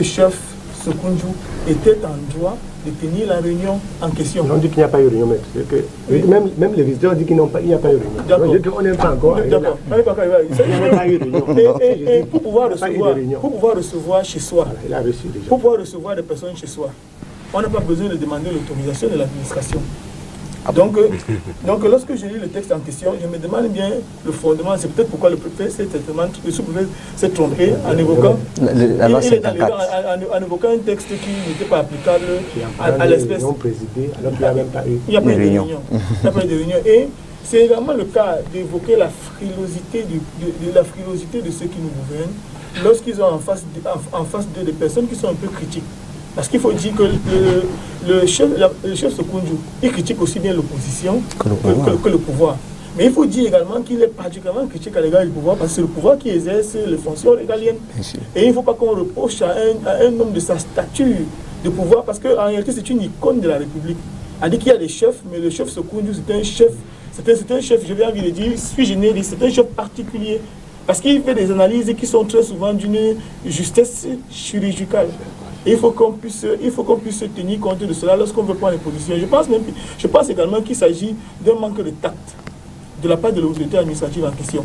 chef Sokoundou était en droit de tenir la réunion en question. On dit qu'il n'y a pas eu de réunion, mais oui. même les visiteurs disent qu'il n'y a pas eu de réunion. On n'est pas encore. D'accord. Il n'y a pas eu de réunion. Et pour pouvoir recevoir chez soi, pour pouvoir recevoir des personnes chez soi, on n'a pas besoin de demander l'autorisation de l'administration. Donc, lorsque j'ai lu le texte en question, je me demande bien le fondement. C'est peut-être pourquoi le sous-préfet s'est trompé en évoquant un texte qui n'était pas applicable à l'espèce. Il n'y a pas eu de réunion. Et c'est également le cas d'évoquer la frilosité de ceux qui nous gouvernent lorsqu'ils ont en face d'eux des personnes qui sont un peu critiques. Parce qu'il faut dire que le chef Sokoundou, il critique aussi bien l'opposition que le pouvoir. Mais il faut dire également qu'il est particulièrement critique à l'égard du pouvoir parce que c'est le pouvoir qui exerce les fonctions régaliennes. Et il ne faut pas qu'on reproche à un homme de sa stature de pouvoir parce qu'en réalité c'est une icône de la République. On dit qu'il y a des chefs, mais le chef Sokoundou c'est un chef, je vais envie de dire, sui generis, c'est un chef particulier. Parce qu'il fait des analyses qui sont très souvent d'une justesse chirurgicale. Et il faut qu'on puisse tenir compte de cela lorsqu'on veut prendre les positions. Je pense également qu'il s'agit d'un manque de tact de la part de l'autorité administrative en question.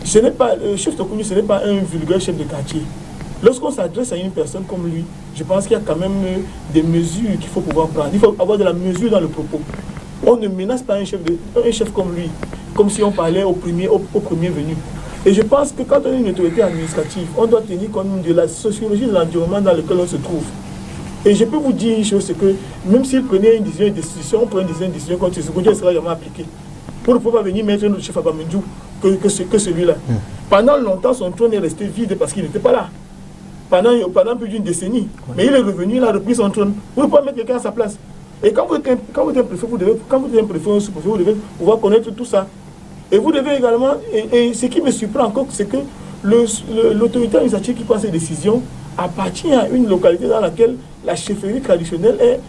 Le chef Sokoundou, ce n'est pas un vulgaire chef de quartier. Lorsqu'on s'adresse à une personne comme lui, je pense qu'il y a quand même des mesures qu'il faut pouvoir prendre. Il faut avoir de la mesure dans le propos. On ne menace pas un chef comme lui, comme si on parlait au premier venu. Et je pense que quand on est une autorité administrative, on doit tenir compte de la sociologie de l'environnement dans lequel on se trouve. Et je peux vous dire une chose, c'est que même s'il prenait une décision, on prend une décision contre ce Sokoundou, elle sera jamais appliquée. Pour ne pas venir mettre notre chef à Bamendjou que celui-là. Pendant longtemps, son trône est resté vide parce qu'il n'était pas là. Pendant plus d'une décennie. Mais il est revenu, il a repris son trône. Vous ne pouvez pas mettre quelqu'un à sa place. Et quand vous êtes un préfet, vous devez pouvoir connaître tout ça. Et vous devez également, et ce qui me surprend encore, c'est que l'autorité administrative qui prend ces décisions appartient à une localité dans laquelle la chefferie traditionnelle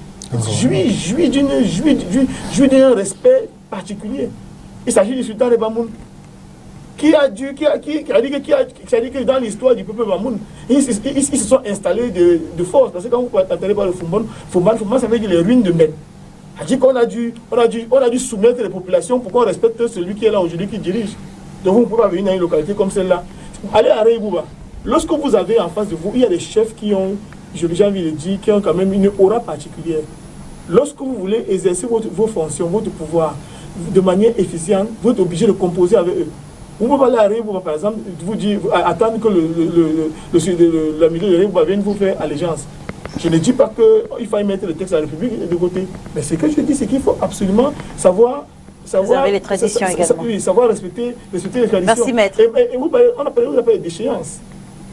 jouit d'un respect particulier. Il s'agit du sultan de Bamoun, qui a dit que dans l'histoire du peuple Bamoun, ils se sont installés de force. Parce que quand vous attendez par le Fumban, ça veut dire les ruines de Med. On a dit qu'on a dû soumettre les populations pour qu'on respecte celui qui est là aujourd'hui, qui dirige. Donc vous ne pouvez pas venir dans une localité comme celle-là. Allez à Reibouba. Lorsque vous avez en face de vous, il y a des chefs qui ont, j'ai envie de dire, qui ont quand même une aura particulière. Lorsque vous voulez exercer vos fonctions, votre pouvoir de manière efficiente, vous êtes obligé de composer avec eux. Vous ne pouvez pas aller à Reibouba, par exemple, vous dire, attendre que la milieu de Reibouba vienne vous faire allégeance. Je ne dis pas qu'il faut mettre le texte de la République de côté. Mais ce que je dis, c'est qu'il faut absolument savoir les traditions également. Oui, savoir respecter les traditions. Merci, maître. Et on a parlé d'échéance.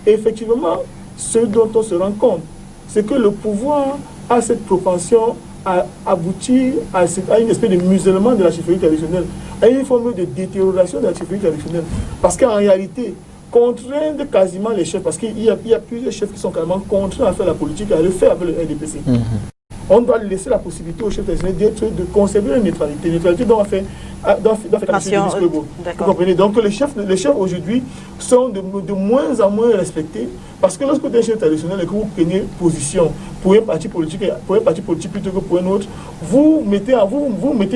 Et effectivement, ce dont on se rend compte, c'est que le pouvoir a cette propension à aboutir à une espèce de musellement de la chefferie traditionnelle, à une forme de détérioration de la chefferie traditionnelle. Parce qu'en réalité, contraindre quasiment les chefs, parce qu'il y a plusieurs chefs qui sont carrément contraints à faire la politique et à le faire avec le RDPC. On doit laisser la possibilité aux chefs traditionnels de conserver la neutralité. La neutralité doit faire vous comprenez? Donc les chefs aujourd'hui sont de moins en moins respectés parce que lorsque vous êtes un chef traditionnel et que vous prenez position pour un parti politique plutôt que pour un autre, vous mettez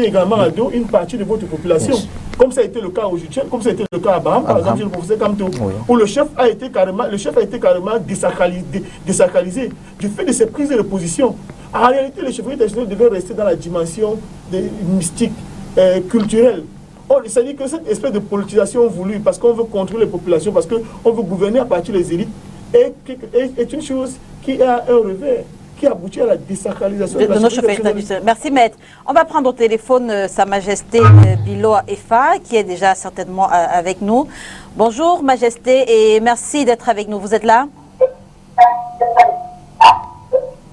également à dos une partie de votre population. Comme ça a été le cas aujourd'hui, comme ça a été le cas à Baham, par exemple, chez le professeur Kamto, où le chef a été carrément désacralisé du fait de ses prises de position. En réalité, les chefferies traditionnelles devaient rester dans la dimension mystique, culturelle. C'est-à-dire que cette espèce de politisation voulue, parce qu'on veut contrôler les populations, parce qu'on veut gouverner à partir des élites, est une chose qui a un revers, qui aboutit à la désacralisation de nos chauffeurs traditionnels. Merci, maître. On va prendre au téléphone Sa Majesté Biloa Efa, qui est déjà certainement avec nous. Bonjour, Majesté, et merci d'être avec nous. Vous êtes là?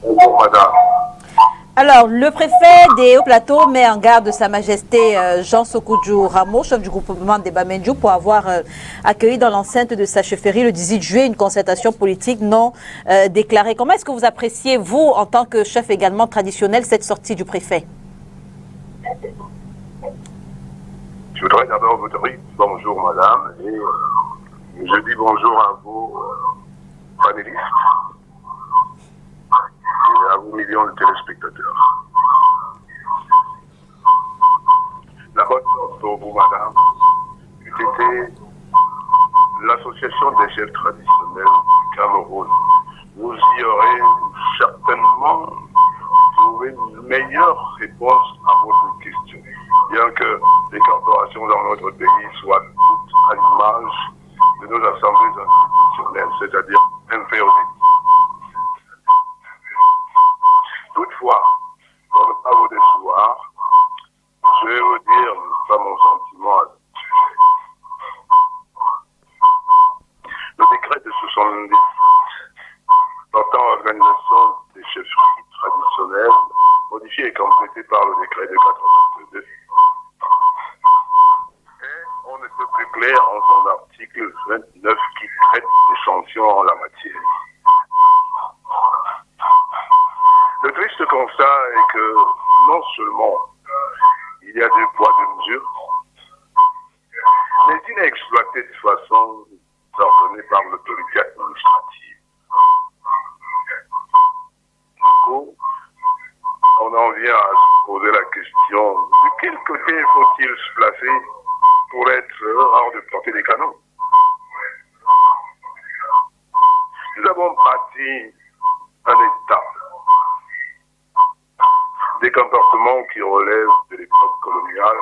Bonjour, madame. Alors, le préfet des Hauts-Plateaux met en garde Sa Majesté Jean Sokoudjou Rameau, chef du groupement des Bamendjou, pour avoir accueilli dans l'enceinte de sa chefferie le 18 juillet une concertation politique non déclarée. Comment est-ce que vous appréciez, vous, en tant que chef également traditionnel, cette sortie du préfet? Je voudrais d'abord vous dire bonjour, madame, et je dis bonjour à vous, panélistes, et à vous, millions de téléspectateurs. La bonne note pour vous, madame, eût été l'association des chefs traditionnels du Cameroun. Vous y aurez certainement trouvé une meilleure réponse à votre question. Bien que les corporations dans notre pays soient toutes à l'image de nos assemblées institutionnelles, c'est-à-dire inféodées. Toutefois, pour ne pas vous décevoir, je vais vous dire pas mon sentiment à ce sujet. Le décret de 77 portant organisation des chefferies traditionnelles, modifié et complété par le décret de 82, et on ne peut plus clair en son article 29 qui traite des sanctions en la matière. Le triste constat est que non seulement il y a des poids, des mesures, mais il est exploité de façon ordonnée par l'autorité administrative. Du coup, on en vient à se poser la question de quel côté faut-il se placer pour être hors de portée des canons. Nous avons bâti un État, des comportements qui relèvent de l'époque coloniale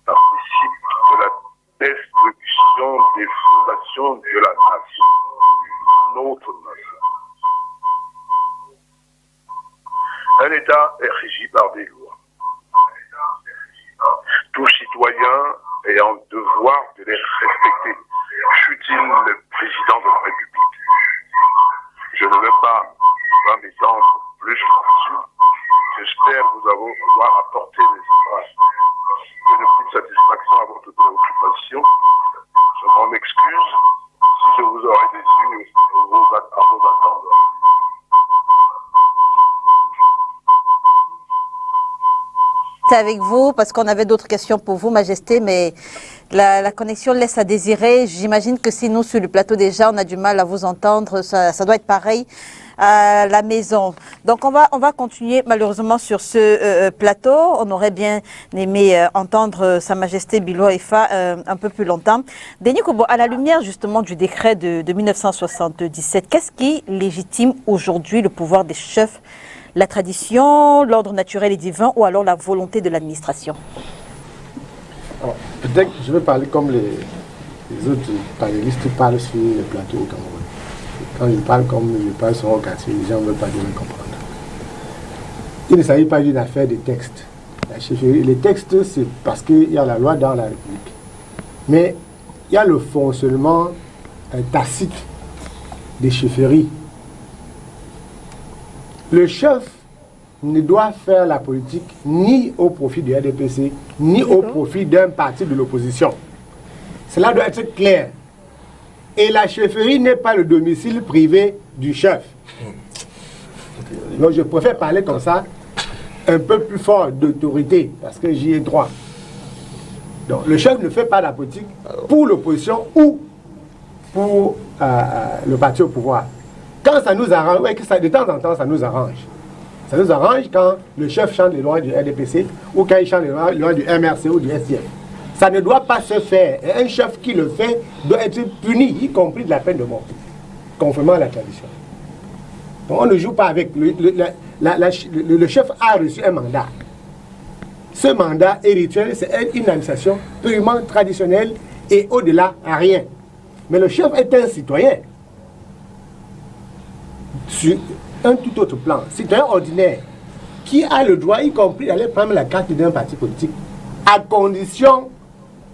participent de la destruction des fondations de la nation, notre nation. Un État est régi par des lois. Tout citoyen est en devoir de les respecter, fût-il le président de la République. Je ne veux pas m'étendre plus là-dessus. J'espère vous avoir apporté une petite satisfaction à votre préoccupation. Je m'en excuse si je vous aurai déçu à vos attentes. Avec vous, parce qu'on avait d'autres questions pour vous, Majesté, mais la connexion laisse à désirer. J'imagine que si nous, sur le plateau déjà, on a du mal à vous entendre, ça doit être pareil à la maison. Donc, on va continuer malheureusement sur ce plateau. On aurait bien aimé entendre Sa Majesté Biloa Efa un peu plus longtemps. Denis Kobo, à la lumière justement du décret de 1977, qu'est-ce qui légitime aujourd'hui le pouvoir des chefs? La tradition, l'ordre naturel et divin, ou alors la volonté de l'administration? Peut-être que je vais parler comme les autres panélistes parlent sur le plateau au Cameroun. Quand je parle comme je parle sur un quartier, les gens ne veulent pas bien me comprendre. Il ne s'agit pas d'une affaire de texte. La chefferie, les textes, c'est parce qu'il y a la loi dans la République. Mais il y a le fonctionnement tacite des chefferies. Le chef ne doit faire la politique ni au profit du RDPC, ni au profit d'un parti de l'opposition. Cela doit être clair. Et la chefferie n'est pas le domicile privé du chef. Donc je préfère parler comme ça, un peu plus fort d'autorité, parce que j'y ai droit. Donc le chef ne fait pas la politique pour l'opposition ou pour le parti au pouvoir. Quand ça nous arrange, ouais, de temps en temps, ça nous arrange. Ça nous arrange quand le chef chante les lois du RDPC ou quand il chante les lois du MRC ou du STF. Ça ne doit pas se faire. Et un chef qui le fait doit être puni, y compris de la peine de mort, conformément à la tradition. Donc on ne joue pas avec. Le chef a reçu un mandat. Ce mandat est rituel, c'est une administration purement traditionnelle et au-delà, à rien. Mais le chef est un citoyen. sur un tout autre plan. Citoyen ordinaire qui a le droit, y compris d'aller prendre la carte d'un parti politique, à condition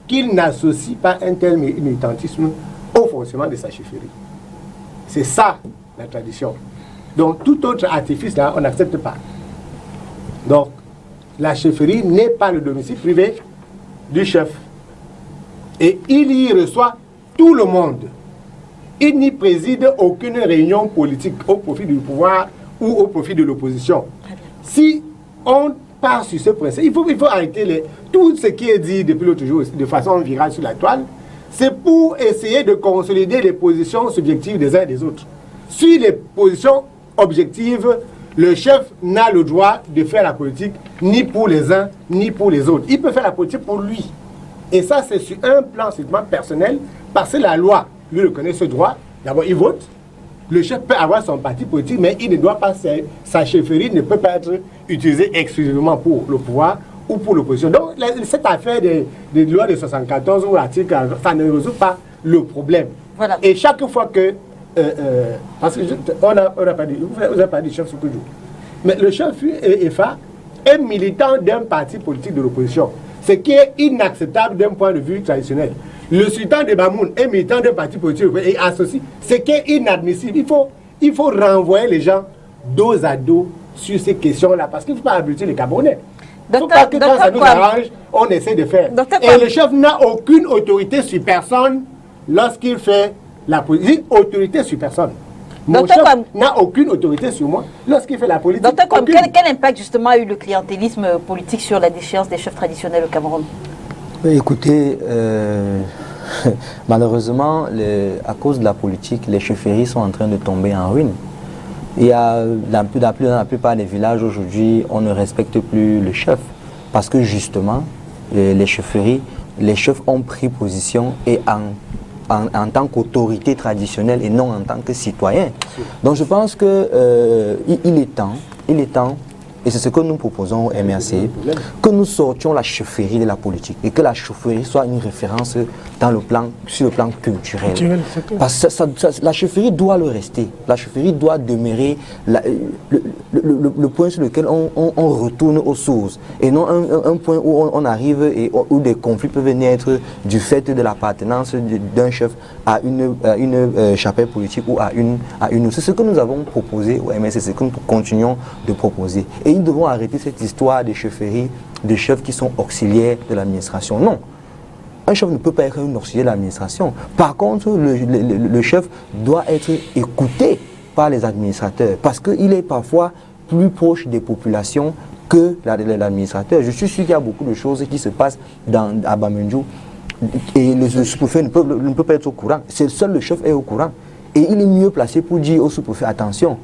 qu'il n'associe pas un tel militantisme au fonctionnement de sa chefferie. C'est ça la tradition. Donc tout autre artifice là, on n'accepte pas. Donc la chefferie n'est pas le domicile privé du chef. Et il y reçoit tout le monde. Il n'y préside aucune réunion politique au profit du pouvoir ou au profit de l'opposition. Si on part sur ce principe, il faut arrêter tout ce qui est dit depuis l'autre jour de façon virale sur la toile. C'est pour essayer de consolider les positions subjectives des uns et des autres. Sur les positions objectives, le chef n'a le droit de faire la politique ni pour les uns ni pour les autres. Il peut faire la politique pour lui. Et ça, c'est sur un plan strictement personnel, parce que la loi lui reconnaît ce droit. D'abord, il vote. Le chef peut avoir son parti politique, mais il ne doit pas, sa chefferie ne peut pas être utilisée exclusivement pour le pouvoir ou pour l'opposition. Donc, cette affaire des lois de 74 ou article, ça ne résout pas le problème. Voilà. Et chaque fois que... parce que on n'a pas dit, vous n'avez pas dit chef sur toujours. Mais le chef FA est militant d'un parti politique de l'opposition. Ce qui est inacceptable d'un point de vue traditionnel. Le sultan de Bamoun est militant d'un parti politique et associé. Ce qui est inadmissible. Il faut renvoyer les gens dos à dos sur ces questions-là parce qu'il ne faut pas abuser les Camerounais. Il ne faut pas que quand ça nous arrange, on essaie de faire. Et le chef n'a aucune autorité sur personne lorsqu'il fait la politique. Autorité sur personne. Mon chef n'a aucune autorité sur moi lorsqu'il fait la politique. Docteur, quel impact justement a eu le clientélisme politique sur la déchéance des chefs traditionnels au Cameroun? Écoutez, malheureusement, à cause de la politique, les chefferies sont en train de tomber en ruine. Il y a dans la plupart des villages aujourd'hui, on ne respecte plus le chef parce que justement, les chefferies, les chefs ont pris position et en tant qu'autorité traditionnelle et non en tant que citoyen. Donc je pense que il est temps, et c'est ce que nous proposons au MRC, que nous sortions la chefferie de la politique et que la chefferie soit une référence sur le plan culturel. Parce que la chefferie doit le rester. La chefferie doit demeurer le point sur lequel on retourne aux sources et non un point où on arrive et où des conflits peuvent naître du fait de l'appartenance d'un chef à une chapelle politique ou à une. C'est ce que nous avons proposé au MRC, c'est ce que nous continuons de proposer. Et ils devront arrêter cette histoire de chefferie, de chefs qui sont auxiliaires de l'administration. Non. Un chef ne peut pas être un auxiliaire de l'administration. Par contre, le chef doit être écouté par les administrateurs parce qu'il est parfois plus proche des populations que l'administrateur. Je suis sûr qu'il y a beaucoup de choses qui se passent à Bamendjou et le sous-préfet ne peut pas être au courant. Seul le chef est au courant. Et il est mieux placé pour dire au sous-préfet, attention,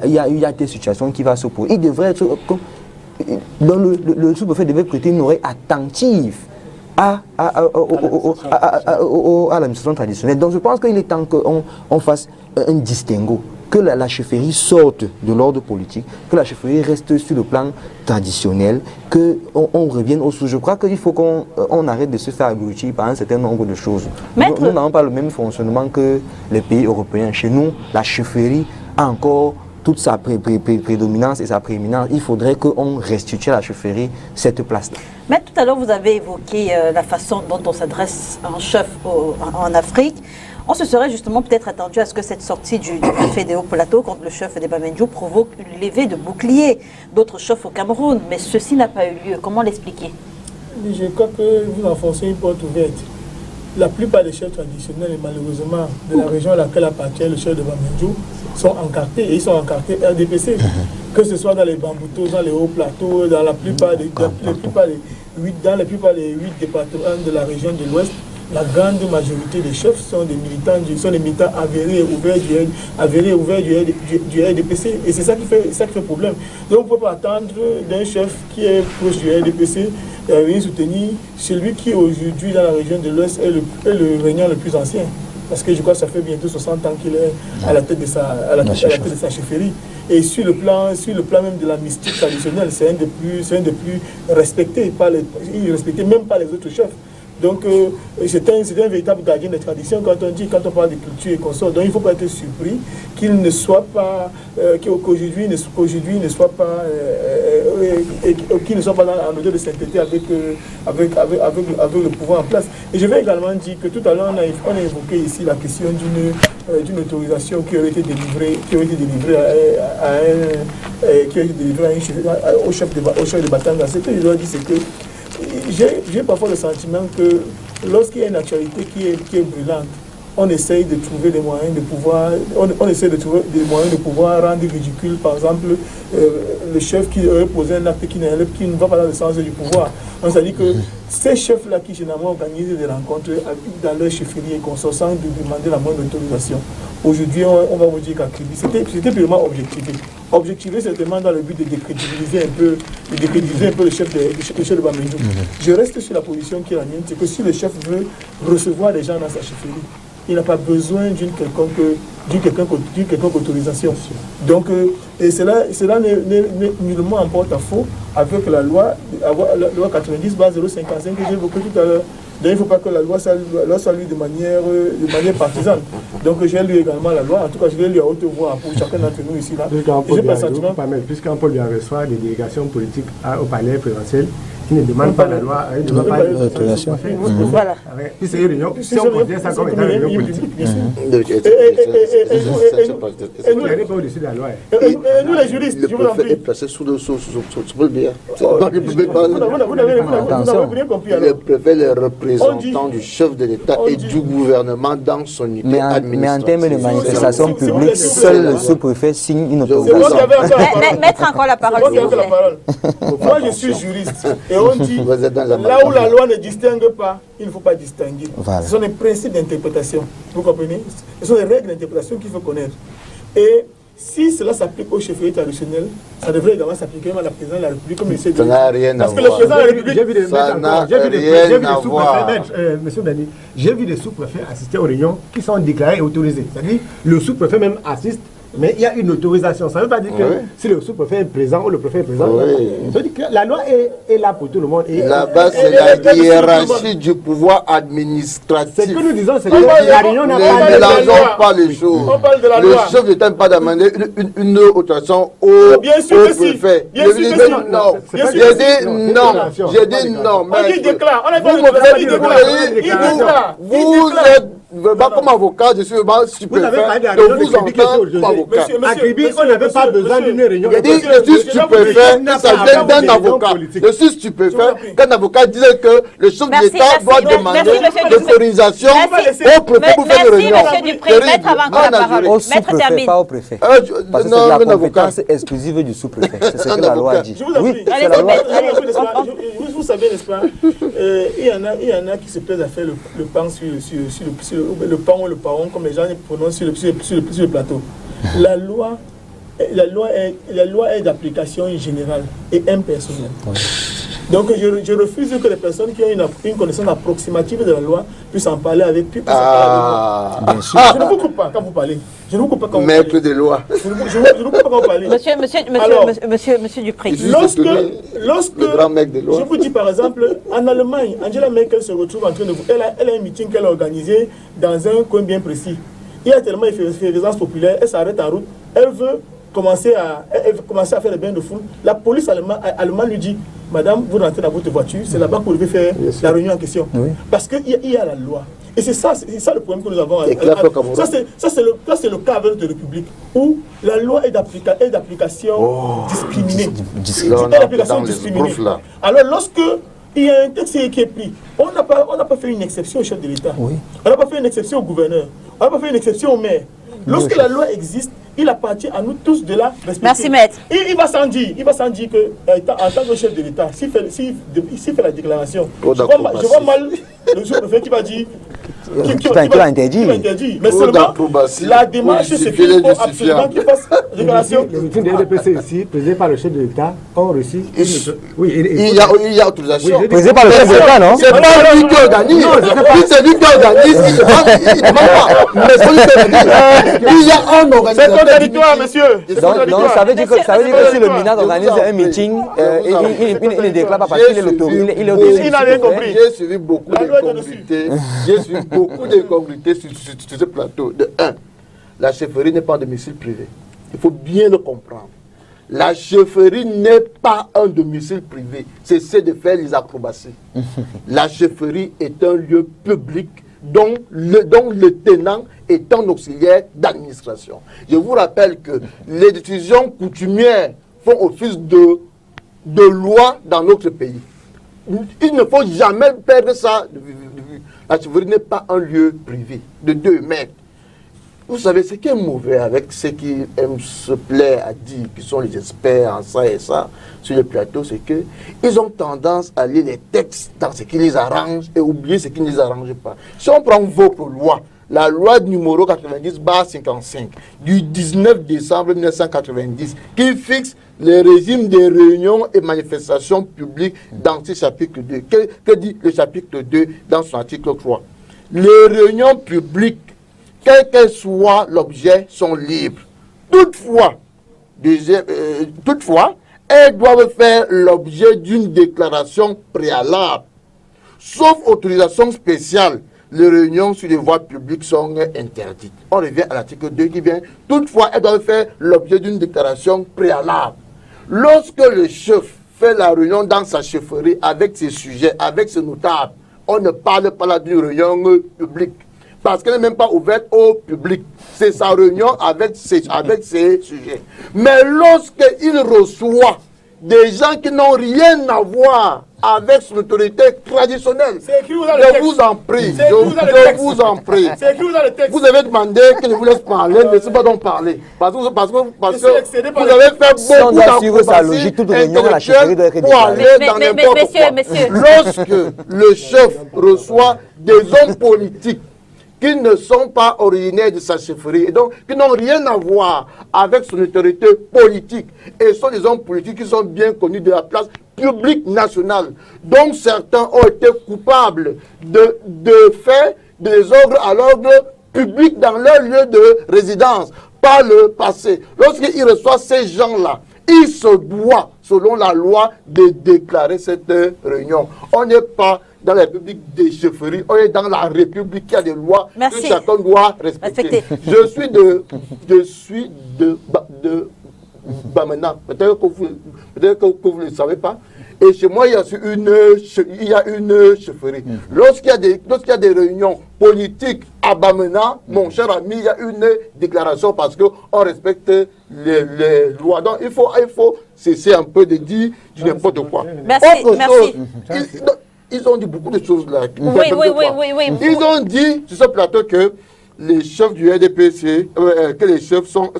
il y a des situations qui vont se poser. Il devrait être le sous-préfet devait prêter une oreille attentive à l'administration traditionnelle. Donc je pense qu'il est temps qu'on fasse un distinguo, que la chefferie sorte de l'ordre politique, que la chefferie reste sur le plan traditionnel, qu'on revienne aux sources. Je crois qu'il faut qu'on arrête de se faire abrutir par un certain nombre de choses. Nous n'avons pas le même fonctionnement que les pays européens. Chez nous, la chefferie a encore toute sa prédominance et sa prééminence. Il faudrait qu'on restitue à la chefferie cette place-là. Mais tout à l'heure, vous avez évoqué la façon dont on s'adresse à un chef en Afrique. On se serait justement peut-être attendu à ce que cette sortie du préfet des Hauts-Plateaux contre le chef des Bamendjou provoque une levée de boucliers d'autres chefs au Cameroun. Mais ceci n'a pas eu lieu. Comment l'expliquer? Je crois que vous enfoncez une porte ouverte. La plupart des chefs traditionnels, et malheureusement, de la région à laquelle appartient le chef de Bamendjou, sont encartés, et ils sont encartés RDPC. Que ce soit dans les Bamboutos, dans les Hauts-Plateaux, dans la plupart des 8 départements de la région de l'Ouest, la grande majorité des chefs sont des militants avérés, ouverts du RDPC. Et c'est ça qui fait problème. Donc on ne peut pas attendre d'un chef qui est proche du RDPC venir soutenir celui qui aujourd'hui dans la région de l'Ouest est le régnant le plus ancien. Parce que je crois que ça fait bientôt 60 ans qu'il est à la tête de sa chefferie. Et sur le plan même de la mystique traditionnelle, c'est un des plus respectés, il est respecté même par les autres chefs. Donc, c'est un véritable gardien de tradition quand on parle de culture et consorts. Donc, il ne faut pas être surpris qu'il ne soit pas, qu'aujourd'hui ne soit pas, qu'il ne soit pas en odeur de sainteté avec le pouvoir en place. Et je vais également dire que tout à l'heure, on a évoqué ici la question d'une autorisation qui aurait été délivrée au chef de Batanga. Ce que je dois dire, c'est que j'ai parfois le sentiment que lorsqu'il y a une actualité qui est brûlante, on essaye de trouver des moyens de pouvoir, rendre ridicule, par exemple, le chef qui aurait posé un acte qui ne va pas dans le sens du pouvoir. Donc, ça dit que ces chefs-là qui généralement organisent des rencontres dans leur chefferie et consorts sans demander la moindre autorisation. Aujourd'hui, on va vous dire qu'à Kribi, c'était purement objectivé. Objectivé certainement dans le but de décrédibiliser un peu le chef de Bamendou. Je reste sur la position qui est la mienne, c'est que si le chef veut recevoir des gens dans sa chefferie, il n'a pas besoin d'une quelconque autorisation. Donc, et cela n'est nullement en porte-à-faux avec la loi 90/055 que j'ai évoquée tout à l'heure. Donc, il ne faut pas que la loi soit lue de manière partisane. Donc, j'ai lu également la loi. En tout cas, je l'ai lu à haute voix pour chacun d'entre nous ici. Puisqu'un Paul lui reçoit des délégations politiques au palais présidentiel, qui ne demande pas la loi, il ne demande pas l'autorisation. Voilà. Puis c'est une réunion, si on considère ça comme étant une réunion politique. Et nous, n'est pas au-dessus de la loi. Et nous, les juristes, je vous en prie. Le préfet est placé sous le biais. Vous n'avez rien compris alors. Le préfet est le représentant du chef de l'État et du gouvernement dans son unité administrative. Mais en termes de manifestation publique, seul le sous-préfet signe une autorisation. Mettre encore la parole. Moi, je suis juriste. Et on dit, là où la loi ne distingue pas, il ne faut pas distinguer. Voilà. Ce sont des principes d'interprétation. Vous comprenez? Ce sont des règles d'interprétation qu'il faut connaître. Et si cela s'applique au chefferie traditionnel, ça devrait également s'appliquer à la présidence de la République comme il s'est dit. Ça n'a rien à voir. Parce que le président de la République... Ça n'a rien à voir. Monsieur Dani, j'ai vu des sous-préfets assister aux réunions qui sont déclarées et autorisées. C'est-à-dire, le sous-préfet même assiste, mais il y a une autorisation. Ça ne veut pas dire que si le sous-préfet est présent ou le préfet est présent. Ça veut dire que la loi est là pour tout le monde. Là-bas, c'est la hiérarchie du pouvoir administratif. Ce que nous disons, c'est que la réunion n'a pas Ne mélangeons pas les choses. Le chef d'État n'a pas demandé une autorisation au préfet. J'ai dit non. J'ai dit non. J'ai dit non. Il déclare. Il déclare. Vous êtes comme avocat, je suis stupéfait de vous entendre comme avocat. À Kribi, on n'avait pas besoin d'une réunion. Je dis, je suis stupéfait, ça vient d'un avocat. Je suis stupéfait qu'un avocat disait que le chef d'État doit demander l'autorisation au préfet pour faire une réunion. Merci, M. Dupré. Maître, avant encore la parole. Au sous-préfet, pas au préfet. Parce que c'est la compétence exclusive du sous-préfet. C'est ce que la loi dit. Oui, c'est la loi. Vous savez, n'est-ce pas, il y en a qui se plaisent à faire le pan sur le pan ou le paon, comme les gens prononcent sur le plateau. La loi est d'application générale et impersonnelle. Donc je refuse que les personnes qui ont une connaissance approximative de la loi puissent en parler avec puis puissent en parler avec moi. Je ne vous coupe pas quand vous parlez. Je ne vous coupe pas quand vous parlez. Maître de loi. Je ne vous coupe pas quand vous parlez. Monsieur Dupré. Lorsque je vous dis par exemple, en Allemagne, Angela Merkel se retrouve en train de... Elle a un meeting qu'elle a organisé dans un coin bien précis. Il y a tellement d'effervescence populaire, elle s'arrête en route, elle veut commencer à faire le bain de foule. La police allemande lui dit, madame, vous rentrez dans votre voiture, c'est là-bas que vous devez faire la réunion en question. Oui. Parce qu'il y a la loi. Et c'est ça le problème que nous avons. Ça, c'est le cas avec la République, où la loi est d'application discriminée. Alors, lorsque il y a un texte qui est pris, on n'a pas fait une exception au chef de l'État. Oui. On n'a pas fait une exception au gouverneur. On n'a pas fait une exception au maire. Lorsque la loi existe, il appartient à nous tous de la respecter. Merci, maître. Il va sans dire que, en tant que chef de l'État, s'il fait la déclaration, je vois mal le sous-préfet qui va dire qui va interdire. Mais seulement, la démarche, c'est qu'il faut absolument qu'il fasse déclaration. Les meetings de RDPC ici, présidés par le chef de l'État, ont reçu... Il y a autorisation. Présidé par le chef de l'État, non? C'est pas lui qui organise. C'est lui qui organise, il ne demande pas. Mais c'est lui qui organise. Il y a un organisateur. C'est contradictoire, monsieur. Donc ça veut dire que si le MINAD organise un meeting, il ne déclare pas parce qu'il est autorisé. Il n'a rien compris. J'ai suivi beaucoup d'incongruités. J'ai suivi beaucoup d'incongruités sur ce plateau. De 1, la chefferie n'est pas un domicile privé. Il faut bien le comprendre. La chefferie n'est pas un domicile privé. Cessez de faire les acrobaties. La chefferie est un lieu public dont le tenant est un auxiliaire d'administration. Je vous rappelle que les décisions coutumières font office de loi dans notre pays. Il ne faut jamais perdre ça de vue. La chefferie n'est pas un lieu privé de 2 mètres. Vous savez, ce qui est mauvais avec ceux qui aiment se plaire à dire, qui sont les experts en ça et ça, sur le plateau, c'est qu'ils ont tendance à lire les textes dans ce qui les arrange et oublier ce qui ne les arrange pas. Si on prend votre loi, la loi numéro 90/55 du 19 décembre 1990, qui fixe le régime des réunions et manifestations publiques dans ce chapitre 2. Que dit le chapitre 2 dans son article 3? Les réunions publiques, quel que soit l'objet, sont libres. Toutefois, elles doivent faire l'objet d'une déclaration préalable. Sauf autorisation spéciale, les réunions sur les voies publiques sont interdites. On revient à l'article 2 qui vient. Toutefois, elles doivent faire l'objet d'une déclaration préalable. Lorsque le chef fait la réunion dans sa chefferie avec ses sujets, avec ses notables, on ne parle pas là d'une réunion publique. Parce qu'elle n'est même pas ouverte au public. C'est sa réunion avec ses sujets. Mais lorsqu'il reçoit des gens qui n'ont rien à voir avec son autorité traditionnelle, je vous en prie, je vous en prie. Vous avez demandé que je vous laisse parler, ne laissez pas donc parler. Parce que vous avez fait beaucoup d'acrobaties intellectuelles pour aller dans n'importe quoi. Lorsque le chef reçoit des hommes politiques qui ne sont pas originaires de sa chefferie, et donc qui n'ont rien à voir avec son autorité politique, et sont des hommes politiques qui sont bien connus de la place publique nationale, dont certains ont été coupables de faits, de désordre à l'ordre public dans leur lieu de résidence par le passé. Lorsqu'il reçoit ces gens-là, il se doit, selon la loi, de déclarer cette réunion. On n'est pas dans la République des chefferies, on est dans la République qui a des lois que chacun doit respecter. Je suis de Bamena. Peut-être que vous ne le savez pas. Et chez moi, il y a une chefferie. Lorsqu'il y a des réunions politiques à Bamena, mon cher ami, il y a une déclaration parce qu'on respecte les lois. Donc, il faut cesser un peu de dire du n'importe quoi. Merci. Ils ont dit beaucoup de choses là. Oui. Ils ont dit sur ce plateau que les chefs du RDPC, que les chefs sont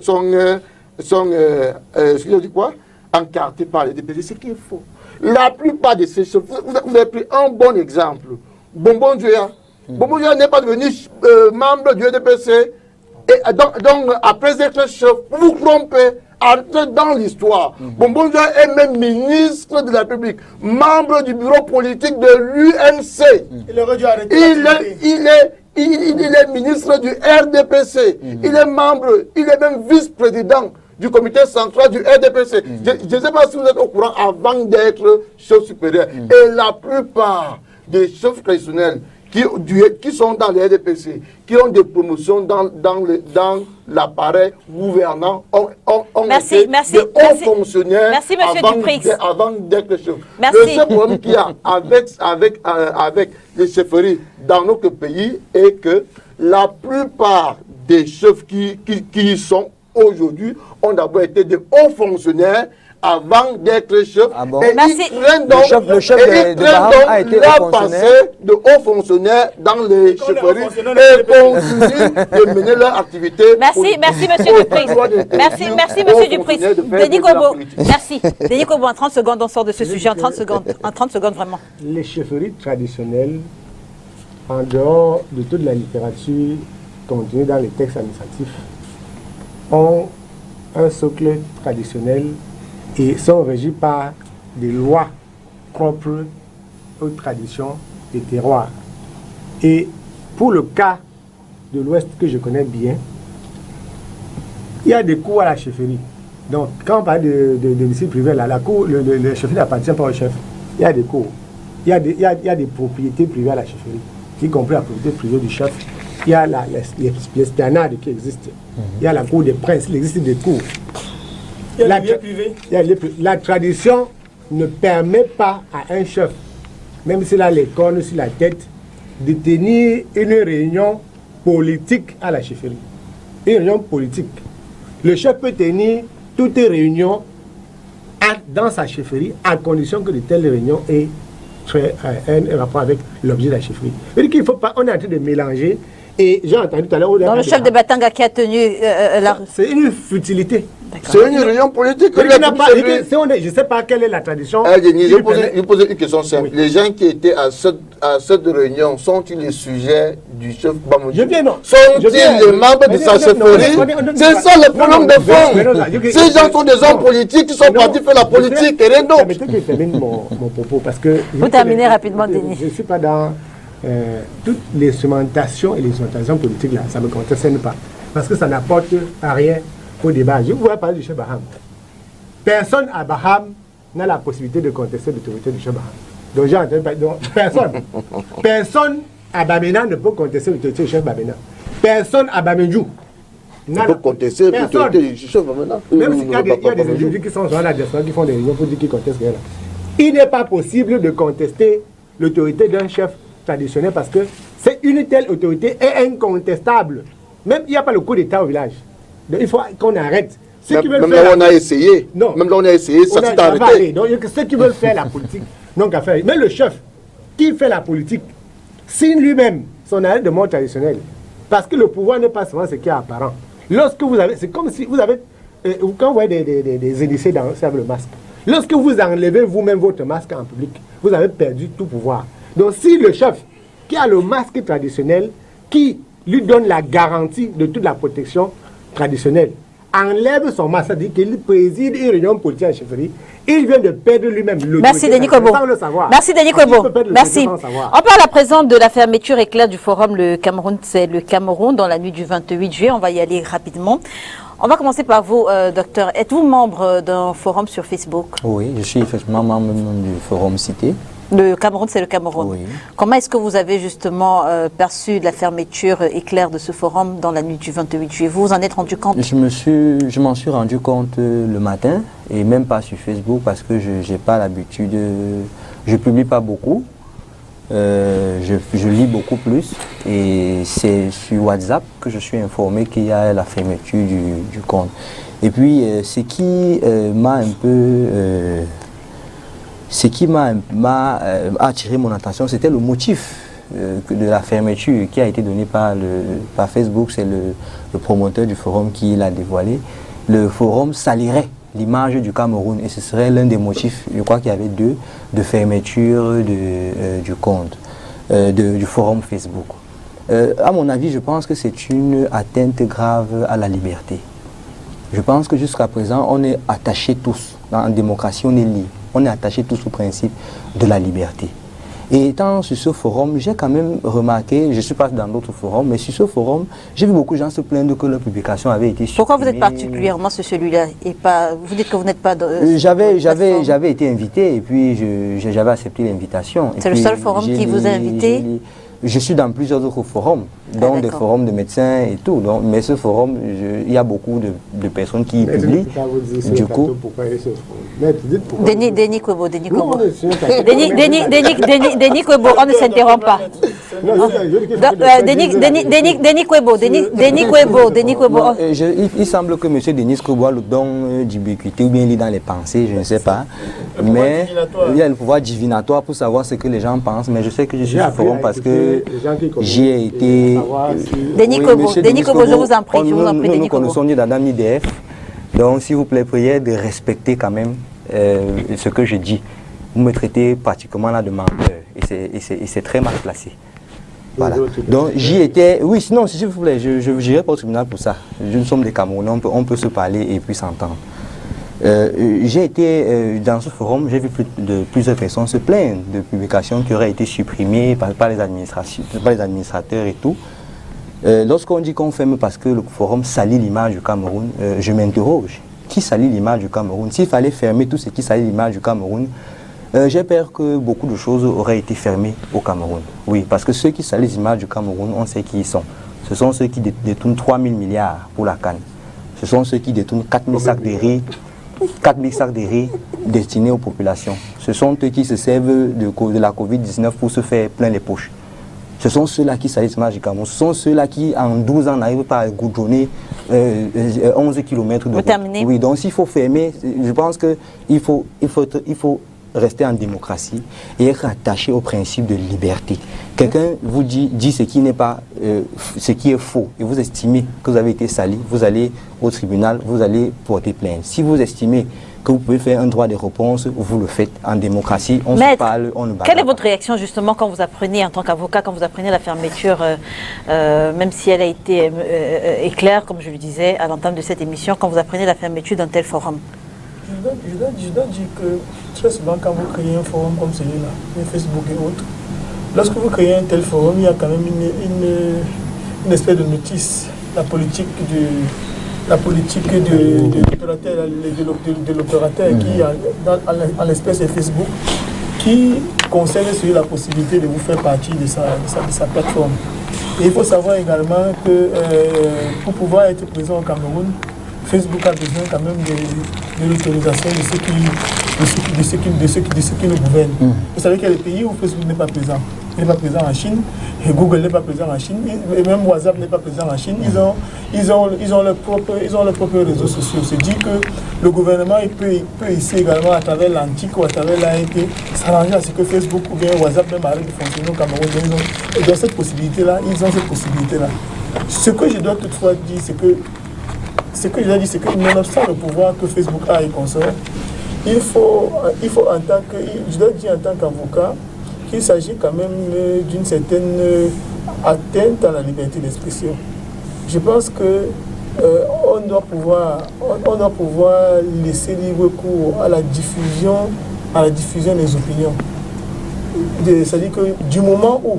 encartés par les DPC. C'est qu'il faut. La plupart de ces chefs, vous avez pris un bon exemple. Bonbon Djoya. Bonbon Djoya n'est pas devenu membre du RDPC. Et donc, après être chef, vous vous trompez. Dans l'histoire, Bonbon Djoya est même ministre de la République, membre du bureau politique de l'UNC. Il est ministre du RDPC. Il est même vice-président du comité central du RDPC. Je ne sais pas si vous êtes au courant avant d'être chef supérieur. Et la plupart des chefs traditionnels qui sont dans les RDPC, qui ont des promotions dans l'appareil gouvernant, ont été des hauts fonctionnaires avant d'être chef. Le seul problème qu'il y a avec les chefferies dans notre pays est que la plupart des chefs qui y sont aujourd'hui ont d'abord été des hauts fonctionnaires avant d'être chef. Et le chef de Baham a été haut fonctionnaire. De hauts fonctionnaires dans les chefferies et continuent de mener leur activité. Merci, monsieur Dupris. Merci, monsieur Dupris. Denis Kobo, merci. Denis Kobo, en 30 secondes, on sort de ce sujet. En 30 secondes vraiment. Les chefferies traditionnelles en dehors de toute la littérature contenue dans les textes administratifs, ont un socle traditionnel et sont régis par des lois propres aux traditions des terroirs. Et pour le cas de l'Ouest que je connais bien, il y a des cours à la chefferie. Donc, quand on parle de domicile privé, là, la cour, le chefferie n'appartient pas au chef. Il y a des cours. Il y a des propriétés privées à la chefferie, y compris la propriété privée du chef. Il y a l'esplanade qui existe. Il y a la cour des princes, il existe des cours. Il y a les lieux privés. La tradition ne permet pas à un chef, même s'il a les cornes sur la tête, de tenir une réunion politique à la chefferie. Une réunion politique. Le chef peut tenir toute réunion dans sa chefferie à condition que de telles réunions aient un rapport avec l'objet de la chefferie. C'est-à-dire qu'il faut pas, on est en train de mélanger, et j'ai entendu tout à l'heure... Dans le chef de Batanga qui a tenu la... C'est une futilité. C'est une réunion politique. Je ne sais pas quelle est la tradition. Je pose une question simple. Oui. Les gens qui étaient à cette réunion, sont-ils les sujets du chef Bamouji? Sont-ils les membres de sa chefferie? C'est ça le problème de fond. Ces gens sont des hommes politiques qui sont partis faire la politique et rien d'autre. Permettez que je termine mon propos parce que... Vous terminez rapidement, Denis. Je ne suis pas dans toutes les cimentations et les cimentations politiques là. Ça ne me concerne pas. Parce que ça n'apporte à rien au débat. Je vous vois parler du chef Baham. Personne à Baham n'a la possibilité de contester l'autorité du chef Baham. Donc j'ai entendu personne à Bamena ne peut contester l'autorité du chef Bamena. Personne à Bamendjou ne peut contester l'autorité du chef Bamena. Même s'il y a des individus qui sont dans la diaspora qui font des réunions pour dire qu'ils contestent rien. Il n'est pas possible de contester l'autorité d'un chef traditionnel parce que c'est une telle autorité est incontestable. Même il n'y a pas le coup d'État au village. Donc il faut qu'on arrête. Même là on a essayé. Non. Même là on a essayé, ça s'est arrêté. Donc ceux qui veulent faire la politique n'ont qu'à faire. Mais le chef qui fait la politique signe lui-même son arrêt de mort traditionnel. Parce que le pouvoir n'est pas seulement ce qui est apparent. Lorsque vous avez, c'est comme si vous avez, quand vous voyez des initiés dans le masque, lorsque vous enlevez vous-même votre masque en public, vous avez perdu tout pouvoir. Donc si le chef qui a le masque traditionnel, qui lui donne la garantie de toute la protection traditionnelle, enlève son masque, c'est-à-dire qu'il préside une réunion politique à la chefferie, il vient de perdre lui-même l'autorité. Merci Denis Kwebo. Merci Denis Kwebo. Merci. On parle à présent de la fermeture éclair du forum Le Cameroun, c'est le Cameroun, dans la nuit du 28 juillet. On va y aller rapidement. On va commencer par vous, docteur. Êtes-vous membre d'un forum sur Facebook? Oui, je suis effectivement membre du forum cité. Le Cameroun, c'est le Cameroun. Oui. Comment est-ce que vous avez justement perçu la fermeture éclair de ce forum dans la nuit du 28 juillet? Vous vous en êtes rendu compte? Je m'en suis rendu compte le matin, et même pas sur Facebook, parce que je n'ai pas l'habitude, je ne publie pas beaucoup, je lis beaucoup plus, et c'est sur WhatsApp que je suis informé qu'il y a la fermeture du compte. Et puis, ce qui m'a un peu... Ce qui m'a attiré mon attention, c'était le motif de la fermeture qui a été donné par Facebook. C'est le promoteur du forum qui l'a dévoilé. Le forum salirait l'image du Cameroun et ce serait l'un des motifs, je crois qu'il y avait deux, de fermeture du compte, du forum Facebook. À mon avis, je pense que c'est une atteinte grave à la liberté. Je pense que jusqu'à présent, on est attachés tous. En démocratie, on est liés. On est attachés tous au principe de la liberté. Et étant sur ce forum, j'ai quand même remarqué, je ne suis pas dans d'autres forums, mais sur ce forum, j'ai vu beaucoup de gens se plaindre que leur publication avait été supprimée. Pourquoi vous êtes particulièrement sur celui-là et pas, vous dites que vous n'êtes pas... J'avais été invité et puis j'avais accepté l'invitation. C'est le seul forum qui vous a invité? Je suis dans plusieurs autres forums, dont des forums de médecins et tout. Donc, mais ce forum, il y a beaucoup de personnes qui y publient. Du coup... Denis Kwebo, Denis Kwebo. Denis Kwebo, on ne s'interrompt pas. Denis Kwebo. Il semble que M. Denis Kwebo a le don d'ubiquité ou bien il lit dans les pensées, je ne sais pas. Mais il y a le pouvoir divinatoire pour savoir ce que les gens pensent. Mais je sais que je suis sur le forum parce que j'y ai été... Denis Kwebo, je vous en prie. Nous nous connaissons ni d'Adam ni d'Ève. Donc, s'il vous plaît, priez de respecter quand même ce que je dis. Vous me traitez pratiquement là de menteur et c'est très mal placé. Voilà. Donc j'y étais, oui, sinon, s'il vous plaît, je n'irai pas au tribunal pour ça. Nous sommes des Camerounais, on peut se parler et puis s'entendre. J'ai été dans ce forum, j'ai vu plusieurs personnes se plaindre de publications qui auraient été supprimées par les administrateurs et tout. Lorsqu'on dit qu'on ferme parce que le forum salit l'image du Cameroun, je m'interroge. Qui salit l'image du Cameroun? S'il fallait fermer tout ce qui salit l'image du Cameroun, j'ai peur que beaucoup de choses auraient été fermées au Cameroun. Oui, parce que ceux qui salissent l'image du Cameroun, on sait qui ils sont. Ce sont ceux qui détournent 3 000 milliards pour la canne. Ce sont ceux qui détournent 4 000 sacs de riz. 4 000 sacs de riz destinés aux populations. Ce sont eux qui se servent de la Covid-19 pour se faire plein les poches. Ce sont ceux-là qui salissent l'image du Cameroun. Ce sont ceux-là qui, en 12 ans, n'arrivent pas à goudronner 11 km de route. Terminez. Oui, donc s'il faut fermer, je pense qu'il faut rester en démocratie et être attaché au principe de liberté. Quelqu'un vous dit ce qui n'est pas, ce qui est faux, et vous estimez que vous avez été sali, vous allez au tribunal, vous allez porter plainte. Si vous estimez que vous pouvez faire un droit de réponse, vous le faites en démocratie, on se parle, on ne bagarre. Quelle est votre réaction justement quand vous apprenez, en tant qu'avocat, quand vous apprenez la fermeture, même si elle a été éclair, comme je le disais à l'entame de cette émission, quand vous apprenez la fermeture d'un tel forum? Je dois dire que très souvent quand vous créez un forum comme celui-là, Facebook et autres, lorsque vous créez un tel forum, il y a quand même une espèce de notice, la politique de l'opérateur qui, en l'espèce de Facebook, qui concerne sur la possibilité de vous faire partie de sa plateforme. Et il faut savoir également que pour pouvoir être présent au Cameroun, Facebook a besoin quand même de l'autorisation de ceux qui nous gouvernent. Vous savez qu'il y a des pays où Facebook n'est pas présent. Il n'est pas présent en Chine, et Google n'est pas présent en Chine, et même WhatsApp n'est pas présent en Chine. Ils ont leurs propres réseaux sociaux. C'est dit que le gouvernement il peut ici également, à travers l'antique ou à travers l'ANT, s'arranger à ce que Facebook ou bien WhatsApp même arrête de fonctionner au Cameroun. Et dans cette possibilité-là, ils ont cette possibilité-là. Ce que je dois toutefois dire, c'est que nonobstant le pouvoir que Facebook a et consort, il faut en tant que, je dois dire en tant qu'avocat, qu'il s'agit quand même d'une certaine atteinte à la liberté d'expression. Je pense que on doit pouvoir laisser libre cours à la diffusion des opinions. C'est-à-dire que du moment où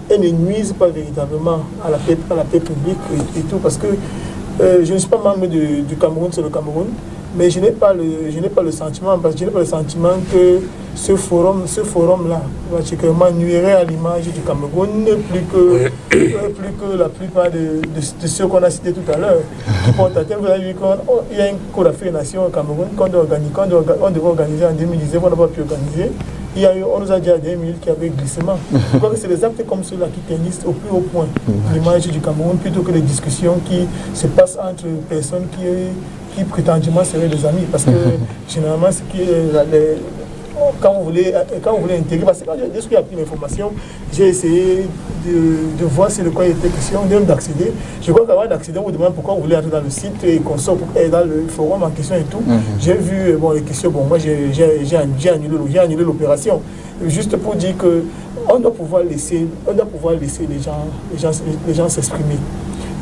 elles ne nuisent pas véritablement à la paix publique et tout, parce que je ne suis pas membre du Cameroun, c'est le Cameroun, mais je n'ai pas le sentiment que ce forum-là particulièrement nuirait à l'image du Cameroun, plus que la plupart de ceux qu'on a cités tout à l'heure, qui portent à terme. Vous avez vu qu'il y a une Cour d'Affaires des Nations au Cameroun qu'on devait organiser en 2019, on n'a pas pu organiser. On nous a dit à 2000 qu'il y avait glissement. Je crois que c'est des actes comme ceux-là qui tennissent au plus haut point l'image du Cameroun, plutôt que les discussions qui se passent entre personnes qui prétendument seraient des amis. Parce que généralement, quand vous voulez intégrer, parce que quand j'ai appris l'information, j'ai essayé de voir c'est de quoi il était question, même d'accéder. Je crois qu'avant d'accéder, on vous demande pourquoi vous voulez entrer dans le site et qu'on sort dans le forum en question et tout. J'ai vu les questions, moi j'ai annulé l'opération. Juste pour dire qu'on doit pouvoir laisser les gens s'exprimer.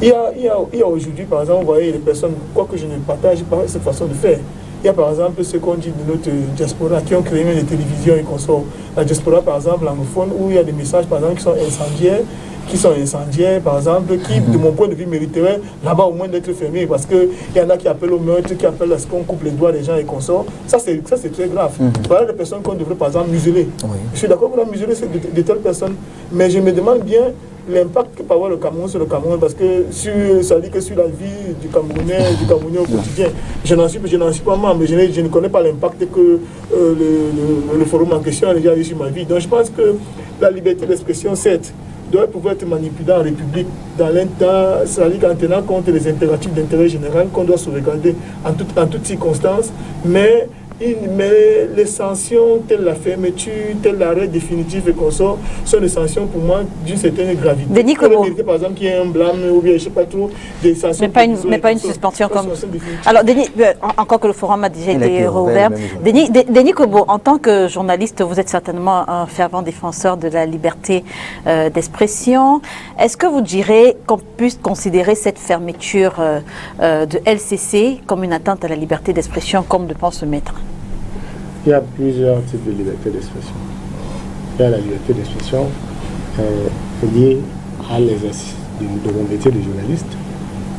Il y a aujourd'hui, par exemple, vous voyez les personnes, quoique je ne partage pas cette façon de faire. Il y a par exemple ce qu'on dit de notre diaspora qui ont créé des télévisions et consorts. La diaspora par exemple anglophone où il y a des messages par exemple qui sont incendiaires par exemple, qui de mon point de vue mériteraient là-bas au moins d'être fermés parce qu'il y en a qui appellent au meurtre, qui appellent à ce qu'on coupe les doigts des gens et consorts. Ça c'est très grave. Voilà des personnes qu'on devrait par exemple museler. Je suis d'accord pour la museler de telles personnes, mais je me demande bien l'impact que peut avoir le Cameroun sur le Cameroun, parce que ça dit que sur la vie du Camerounais au quotidien, je n'en suis pas membre, mais je ne connais pas l'impact que le forum en question a déjà eu sur ma vie. Donc je pense que la liberté d'expression, certes, doit pouvoir être manipulée en République dans l'inter, c'est-à-dire en tenant compte des impératifs d'intérêt général qu'on doit sauvegarder en toutes circonstances, mais mais les sanctions, telles la fermeture, telles l'arrêt définitif et consort, sont des sanctions pour moi d'une certaine gravité. Denis Kobo. Par exemple, qu'il y ait un blâme ou bien, je ne sais pas trop, des sanctions. Mais pas une suspension comme... Alors, Denis, encore que le forum a déjà été rouvert. Denis Kobo, en tant que journaliste, vous êtes certainement un fervent défenseur de la liberté d'expression. Est-ce que vous direz qu'on puisse considérer cette fermeture de LCC comme une atteinte à la liberté d'expression, comme le pense le maître? Il y a plusieurs types de liberté d'expression. Il y a la liberté d'expression liée à l'exercice de mon métier de journaliste.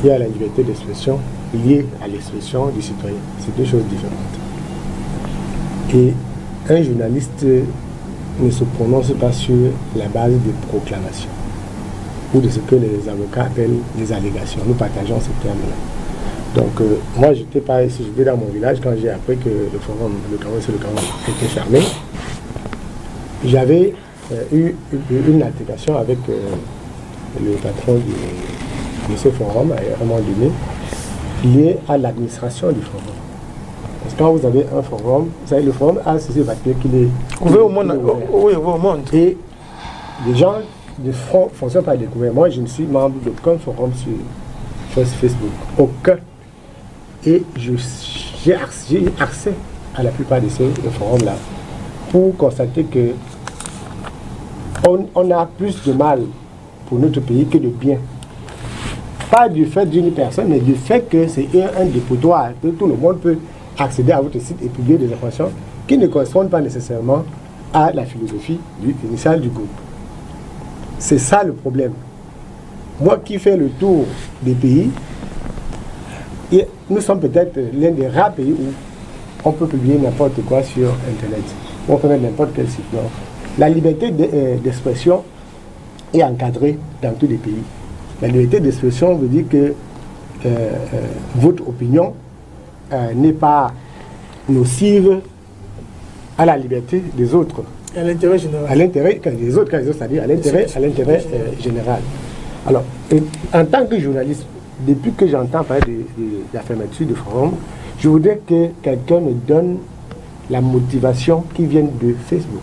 Il y a la liberté d'expression liée à l'expression du citoyen. C'est deux choses différentes. Et un journaliste ne se prononce pas sur la base de proclamations ou de ce que les avocats appellent des allégations. Nous partageons ce terme-là. Donc, moi, j'étais dans mon village quand j'ai appris que le forum, le Cameroun était fermé. J'avais eu une altercation avec le patron de ce forum, à un moment donné, lié à l'administration du forum. Parce que quand vous avez un forum, vous savez, le forum a ceci papier qu'il est ouvert au monde. Oui, ouvert au monde. Et les gens ne fonctionnent pas découvrir. Moi, je ne suis membre d'aucun forum sur Facebook. Aucun. Et j'ai accès à la plupart de ces forums-là pour constater que on a plus de mal pour notre pays que de bien. Pas du fait d'une personne, mais du fait que c'est un dépotoir, que tout le monde peut accéder à votre site et publier des informations qui ne correspondent pas nécessairement à la philosophie initiale du groupe. C'est ça le problème. Moi qui fais le tour des pays, et nous sommes peut-être l'un des rares pays où on peut publier n'importe quoi sur Internet. On peut mettre n'importe quel site. Non. La liberté d'expression est encadrée dans tous les pays. La liberté d'expression veut dire que votre opinion n'est pas nocive à la liberté des autres. À l'intérêt général. À l'intérêt des autres, c'est-à-dire à l'intérêt général. Alors, en tant que journaliste, depuis que j'entends parler de la fermeture du forum, je voudrais que quelqu'un me donne la motivation qui vient de Facebook.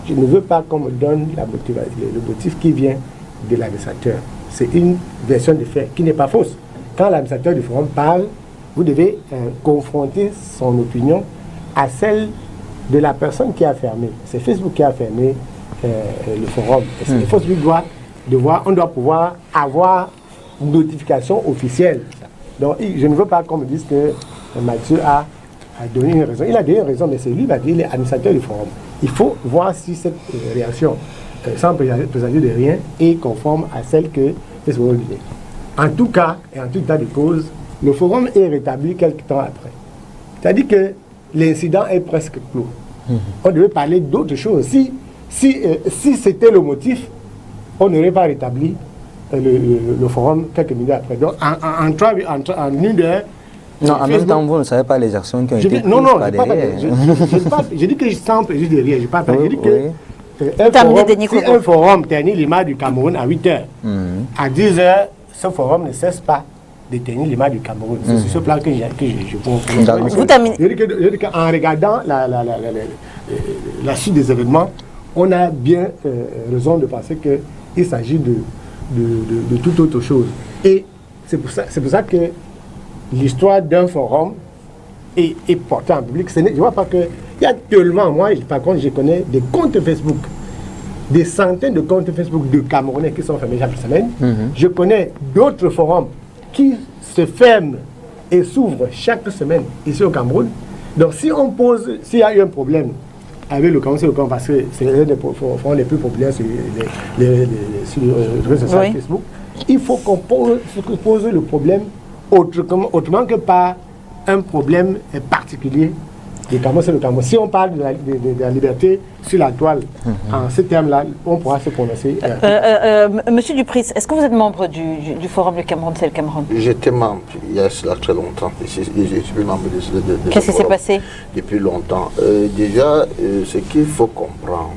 Je ne veux pas qu'on me donne le motif qui vient de l'administrateur. C'est une version de fait qui n'est pas fausse. Quand l'administrateur du forum parle, vous devez confronter son opinion à celle de la personne qui a fermé. C'est Facebook qui a fermé le forum. Facebook on doit pouvoir avoir une notification officielle. Donc, je ne veux pas qu'on me dise que Mathieu a donné une raison. Il a donné une raison, mais c'est lui qui est administrateur du forum. Il faut voir si cette réaction, sans présager de rien, est conforme à celle que Facebook dit. En tout cas, et en tout état de cause, le forum est rétabli quelques temps après. C'est-à-dire que l'incident est presque clos. On devait parler d'autres choses. Si c'était le motif, on n'aurait pas rétabli le forum quelques minutes après. Donc, en une heure... Non, en même temps, vous ne savez pas les actions qui ont été prises par derrière. Je dis que je sens préjudice de rien. Je pas je dis que si un forum ternit l'image du Cameroun à 8 heures, à 10 heures, ce forum ne cesse pas de ternir l'image du Cameroun. C'est sur ce plan que je pense. Vous terminez. Je dis qu'en regardant la suite des événements, on a bien raison de penser qu'il s'agit de toute autre chose. Et c'est pour ça que l'histoire d'un forum est portée en public. Je ne vois pas que... Il y a tellement, moi, par contre, je connais des comptes Facebook, des centaines de comptes Facebook de Camerounais qui sont fermés chaque semaine. Je connais d'autres forums qui se ferment et s'ouvrent chaque semaine ici au Cameroun. Donc, s'il y a eu un problème avec le Cameroun, parce que c'est l'un des forums les plus populaires sur les réseaux sociaux Facebook, il faut qu'on pose le problème autrement que par un problème particulier. C'est le Cameroun. Si on parle de la liberté sur la toile, en ces termes-là, on pourra se prononcer. Monsieur Dupris, est-ce que vous êtes membre du Forum Le Cameroun, c'est le Cameroun? J'étais membre il y a cela très longtemps. Je suis membre de Qu'est-ce qui s'est passé? Depuis longtemps. Déjà, ce qu'il faut comprendre,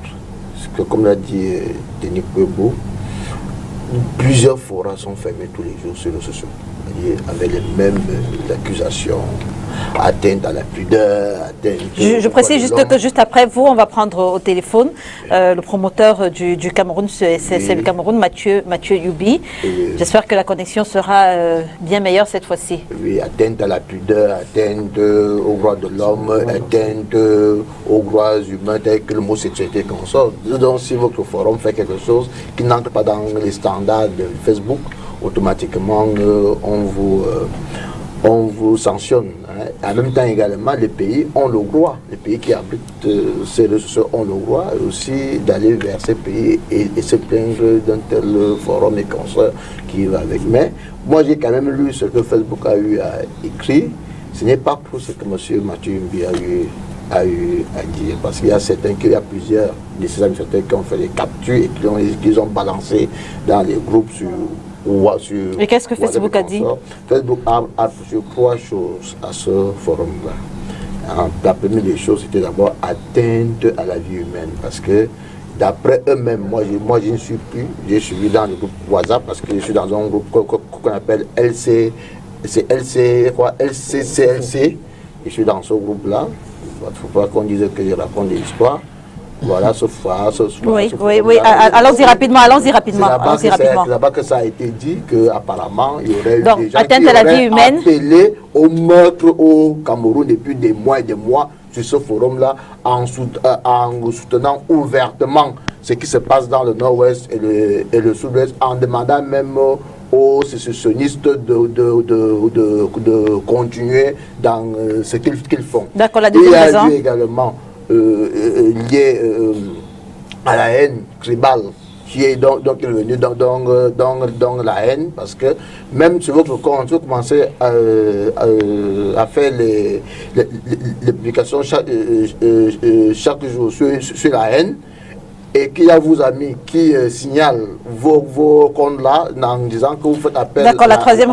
c'est que comme l'a dit Denis Kobo, plusieurs forums sont fermés tous les jours sur les sociaux, avec les mêmes accusations. atteinte à la pudeur, atteinte... Je précise juste que juste après vous, on va prendre au téléphone le promoteur du Cameroun, c'est le Cameroun, Mathieu Youbi. J'espère que la connexion sera bien meilleure cette fois-ci. Oui, atteinte à la pudeur, atteinte aux droits de l'homme, atteinte aux droits humains tels que l'homosexualité qu'on sort. Donc si votre forum fait quelque chose qui n'entre pas dans les standards de Facebook, automatiquement on vous sanctionne. Hein. En même temps également, les pays ont le droit, les pays qui abritent ces ressources ont le droit aussi d'aller vers ces pays et se plaindre d'un tel forum et consorts qui va avec. Mais moi j'ai quand même lu ce que Facebook a eu à écrire. Ce n'est pas pour ce que M. Mathieu Youbi a eu à dire, parce qu'il y a certains, qu'il y a plusieurs de ces amis qui ont fait des captures et qui ont balancé dans les groupes sur... Et qu'est-ce que Facebook a dit? Facebook a sur 3 choses à ce forum-là. La première des choses, c'était d'abord atteinte à la vie humaine, parce que d'après eux-mêmes, moi je ne suis plus, je suis dans le groupe WhatsApp, parce que je suis dans un groupe qu'on appelle LCCLC, et je suis dans ce groupe-là. Il ne faut pas qu'on dise que je raconte des histoires. Voilà, ce fois. Oui, allons-y rapidement. C'est là-bas que ça a été dit qu'apparemment, il y aurait eu des gens qui auraient appelé au meurtre au Cameroun depuis des mois et des mois sur ce forum-là, en soutenant ouvertement ce qui se passe dans le nord-ouest et le sud-ouest, en demandant même aux sécessionnistes de continuer dans ce qu'ils font. D'accord, la deuxième raison. Il y a eu également lié à la haine tribale qui est donc revenu dans la haine, parce que même sur votre compte, vous commencez à faire les publications chaque jour sur la haine, et qu'il y a vos amis qui signalent vos comptes là en disant que vous faites appel. D'accord, la troisième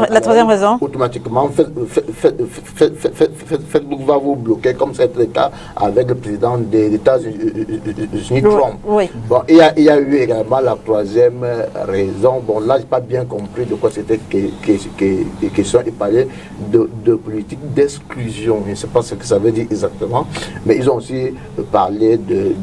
raison. Automatiquement, Facebook va vous bloquer, comme c'est le cas avec le président des États-Unis, Trump. Oui. Bon, il y a eu également la troisième raison. Bon, là, je n'ai pas bien compris de quoi c'était question. Il parlait de politique d'exclusion. Je ne sais pas ce que ça veut dire exactement, mais ils ont aussi parlé de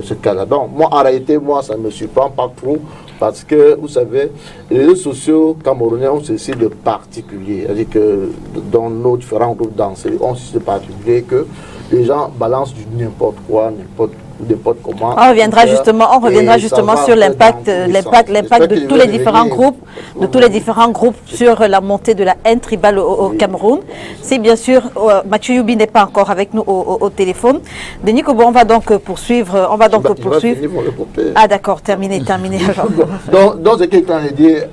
ce cas-là. Donc, moi, en réalité, ça ne me surprend pas trop, parce que, vous savez, les réseaux sociaux camerounais ont ceci de particulier. C'est-à-dire que dans nos différents groupes dansés, ont ceci de particulier que les gens balancent du n'importe quoi, n'importe comment. On reviendra justement sur l'impact de tous les différents groupes, sur la montée de la haine tribale au Cameroun. Si bien sûr Mathieu Youbi n'est pas encore avec nous au téléphone. Denis Kobo, on va donc poursuivre. Ah d'accord, terminé. Donc ce qu'il est en train de dire,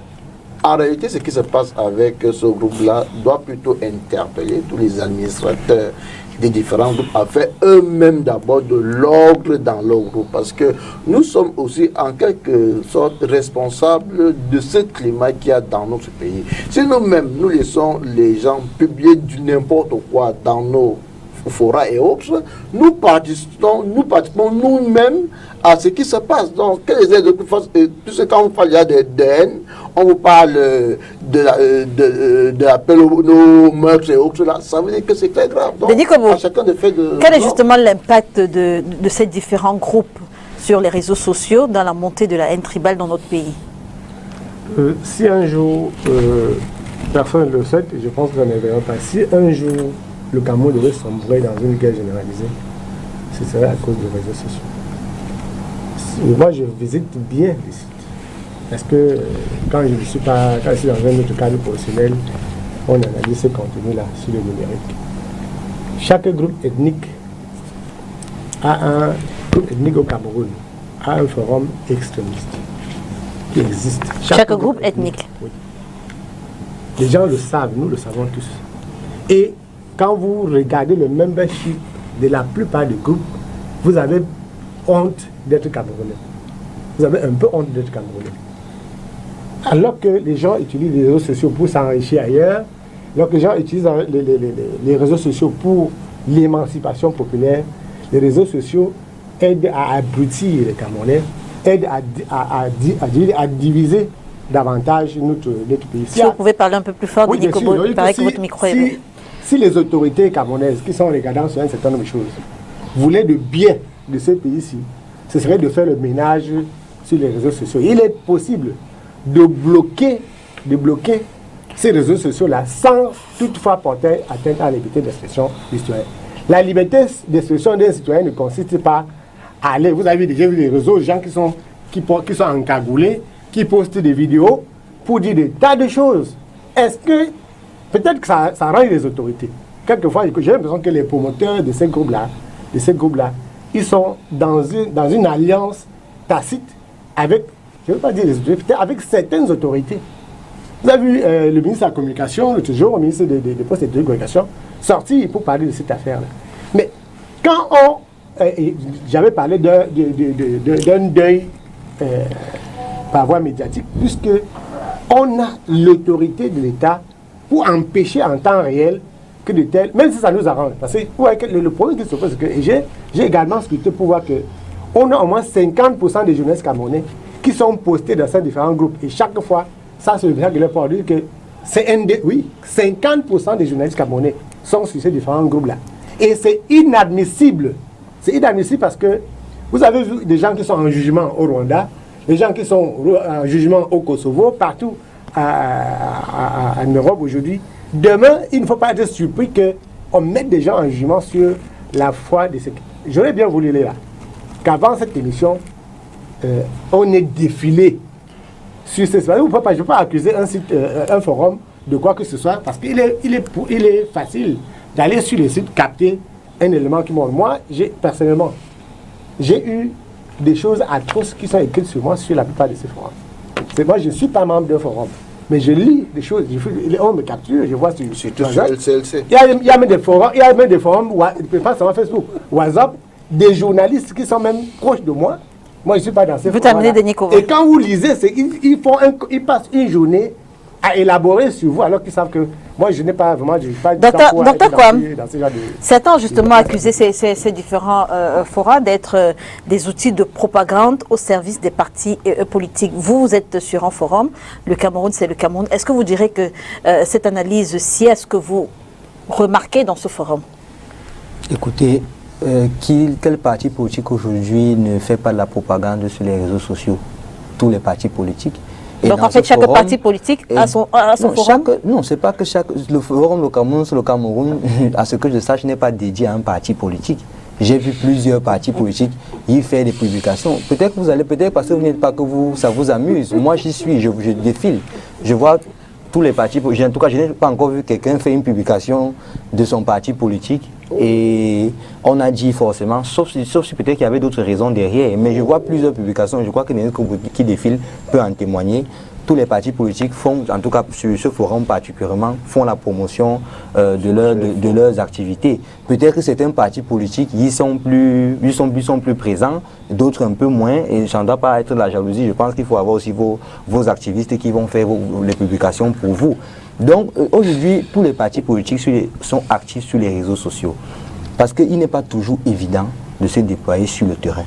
en réalité, ce qui se passe avec ce groupe-là doit plutôt interpeller tous les administrateurs des différents groupes à faire eux-mêmes d'abord de l'ordre dans leur groupe, parce que nous sommes aussi en quelque sorte responsables de ce climat qu'il y a dans notre pays. Si nous-mêmes nous laissons les gens publier du n'importe quoi dans nos forats et autres, nous participons nous-mêmes à ce qui se passe. Donc, tout ce quand on parle de haine, on vous parle de l'appel aux meurtres et autres, là, ça veut dire que c'est très grave. Donc, à chacun de fait quel est justement l'impact de ces différents groupes sur les réseaux sociaux dans la montée de la haine tribale dans notre pays? Si un jour, personne ne le souhaite, je pense qu'on ne verra pas, si un jour le Cameroun devait sombrer dans une guerre généralisée, ce serait à cause des réseaux sociaux. Moi, je visite bien les sites. Parce que quand je suis dans un autre cadre professionnel, on analyse ce contenu-là sur le numérique. Chaque groupe ethnique au Cameroun a un forum extrémiste qui existe. Chaque groupe ethnique. Oui. Les gens le savent, nous le savons tous. Et quand vous regardez le membership de la plupart des groupes, vous avez honte d'être Camerounais. Vous avez un peu honte d'être Camerounais. Alors que les gens utilisent les réseaux sociaux pour s'enrichir ailleurs, alors que les gens utilisent les réseaux sociaux pour l'émancipation populaire, les réseaux sociaux aident à abrutir les Camerounais, aident à diviser davantage notre pays. Si vous pouvez parler un peu plus fort, Denis Kobo, il paraît que votre micro est... si les autorités camerounaises qui sont regardant sur un certain nombre de choses voulaient le bien de ce pays-ci, ce serait de faire le ménage sur les réseaux sociaux. Il est possible de bloquer ces réseaux sociaux-là sans toutefois porter atteinte à la liberté d'expression du citoyen. La liberté d'expression d'un citoyen ne consiste pas à aller. Vous avez déjà vu les réseaux, les gens qui sont encagoulés, qui postent des vidéos pour dire des tas de choses. Est-ce que peut-être que ça rend les autorités. Quelquefois, j'ai l'impression que les promoteurs de ces groupes-là, ils sont dans une alliance tacite avec, je ne veux pas dire les autorités, peut-être avec certaines autorités. Vous avez vu le ministre de la Communication, toujours le ministre des Postes et de la Communication, sorti pour parler de cette affaire-là. Mais quand j'avais parlé d'un deuil par voie médiatique, puisque on a l'autorité de l'État pour empêcher en temps réel que de tels, même si ça nous arrange. Parce que le problème qui se pose, c'est que j'ai également scruté pour voir qu'on a au moins 50% des journalistes camerounais qui sont postés dans ces différents groupes. Et chaque fois, ça c'est le message que leur pour dire que oui, 50% des journalistes camerounais sont sur ces différents groupes-là. Et c'est inadmissible. C'est inadmissible parce que vous avez vu des gens qui sont en jugement au Rwanda, des gens qui sont en jugement au Kosovo, partout en Europe aujourd'hui. Demain, il ne faut pas être surpris qu'on mette des gens en jugement sur la foi de ce... J'aurais bien voulu là qu'avant cette émission, on ait défilé sur ces... Je ne vais pas accuser un forum de quoi que ce soit, parce qu'il est facile d'aller sur les sites, capter un élément qui montre. Moi, personnellement, j'ai eu des choses atroces qui sont écrites sur moi sur la plupart de ces forums. Moi, je ne suis pas membre d'un forum, mais je lis des choses, on me capture, je vois sur LCLC. Il y a même des forums, pas seulement Facebook, WhatsApp, des journalistes qui sont même proches de moi. Moi, je ne suis pas dans ces forums. Et quand vous lisez, ils passent une journée à élaborer sur vous, alors qu'ils savent que moi, je n'ai pas vraiment... Docteur Kwam, certains ont justement accusé ces différents forums d'être des outils de propagande au service des partis politiques. Vous êtes sur un forum, le Cameroun, c'est le Cameroun. Est-ce que vous direz que cette analyse-ci, est-ce que vous remarquez dans ce forum? Écoutez, quel parti politique aujourd'hui ne fait pas de la propagande sur les réseaux sociaux? Tous les partis politiques. Et donc en fait, chaque parti politique a son forum? Non, c'est pas que le forum, le Cameroun, à ce que je sache, n'est pas dédié à un parti politique. J'ai vu plusieurs partis politiques y faire des publications. Peut-être que vous allez, parce que vous n'êtes pas que ça vous amuse. Moi, j'y suis, je défile. Je vois tous les partis politiques. En tout cas, je n'ai pas encore vu quelqu'un faire une publication de son parti politique. Et on a dit forcément, sauf si peut-être qu'il y avait d'autres raisons derrière, mais je vois plusieurs publications, je crois que les qui défilent peuvent en témoigner. Tous les partis politiques font, en tout cas sur ce forum particulièrement, font la promotion de leurs activités. Peut-être que certains partis politiques ils sont plus présents, d'autres un peu moins, et ça ne doit pas être de la jalousie. Je pense qu'il faut avoir aussi vos activistes qui vont faire les publications pour vous. Donc aujourd'hui, tous les partis politiques sont actifs sur les réseaux sociaux parce qu'il n'est pas toujours évident de se déployer sur le terrain.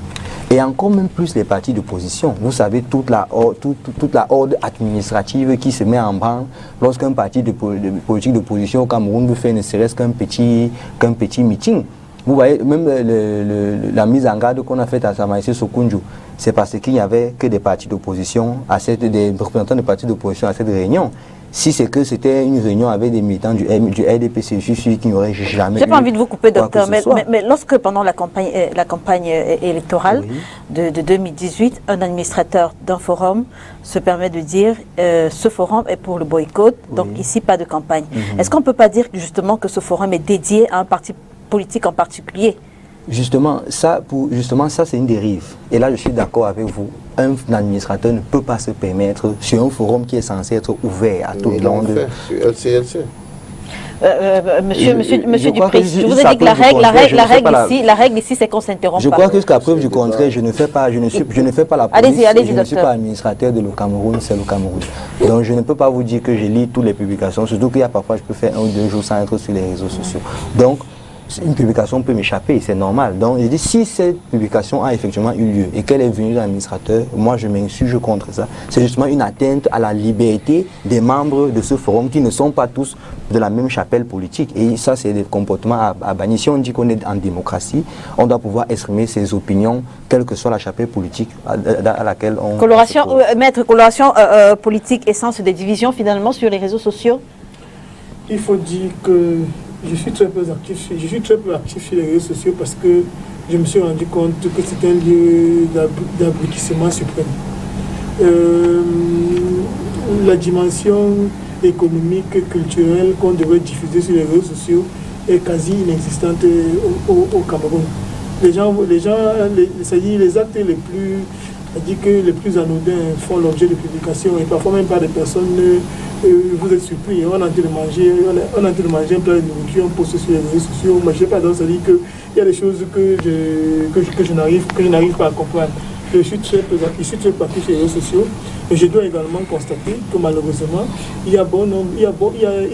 Et encore même plus les partis d'opposition. Vous savez, toute la horde administrative qui se met en branle lorsqu'un parti politique d'opposition au Cameroun veut faire ne serait-ce qu'un petit meeting. Vous voyez, même la mise en garde qu'on a faite à Sa Majesté Sokunju, c'est parce qu'il n'y avait que des partis d'opposition, des représentants des partis d'opposition à cette réunion. Si c'est que c'était une réunion avec des militants du RDPC, je suis sûr qu'il n'y aurait jamais... J'ai pas envie de vous couper, docteur, mais lorsque pendant la campagne électorale de 2018, un administrateur d'un forum se permet de dire ce forum est pour le boycott, donc ici pas de campagne. Est-ce qu'on ne peut pas dire justement que ce forum est dédié à un parti politique en particulier? Justement, ça c'est une dérive. Et là, je suis d'accord avec vous. Un administrateur ne peut pas se permettre, sur un forum qui est censé être ouvert à tout le monde. Monsieur Dupris, je vous ai dit que la règle ici, c'est qu'on s'interrompt. Je crois que jusqu'à preuve du contraire, je ne fais pas la police. Allez-y, je ne suis pas administrateur de le Cameroun, c'est le Cameroun. Donc je ne peux pas vous dire que je lis toutes les publications, surtout qu'il y a parfois, je peux faire 1 ou 2 jours sans être sur les réseaux sociaux. Donc, une publication peut m'échapper, c'est normal. Donc, je dis, si cette publication a effectivement eu lieu et qu'elle est venue de l'administrateur, moi, je m'insurge contre ça. C'est justement une atteinte à la liberté des membres de ce forum qui ne sont pas tous de la même chapelle politique. Et ça, c'est des comportements à bannir. Si on dit qu'on est en démocratie, on doit pouvoir exprimer ses opinions, quelle que soit la chapelle politique à laquelle on... Maître, coloration politique, essence des divisions finalement sur les réseaux sociaux? Il faut dire que je suis très peu actif sur les réseaux sociaux parce que je me suis rendu compte que c'est un lieu d'abrutissement suprême. La dimension économique, culturelle qu'on devrait diffuser sur les réseaux sociaux est quasi inexistante au Cameroun. C'est-à-dire les actes les plus anodins font l'objet de publications et parfois même par des personnes. Vous êtes surpris, on est en train de manger un plat de nourriture, on poste sur les réseaux sociaux. Moi, je n'ai pas dans dire qu'il y a des choses que je n'arrive pas à comprendre. Je suis très actif sur les réseaux sociaux et je dois également constater que malheureusement, ils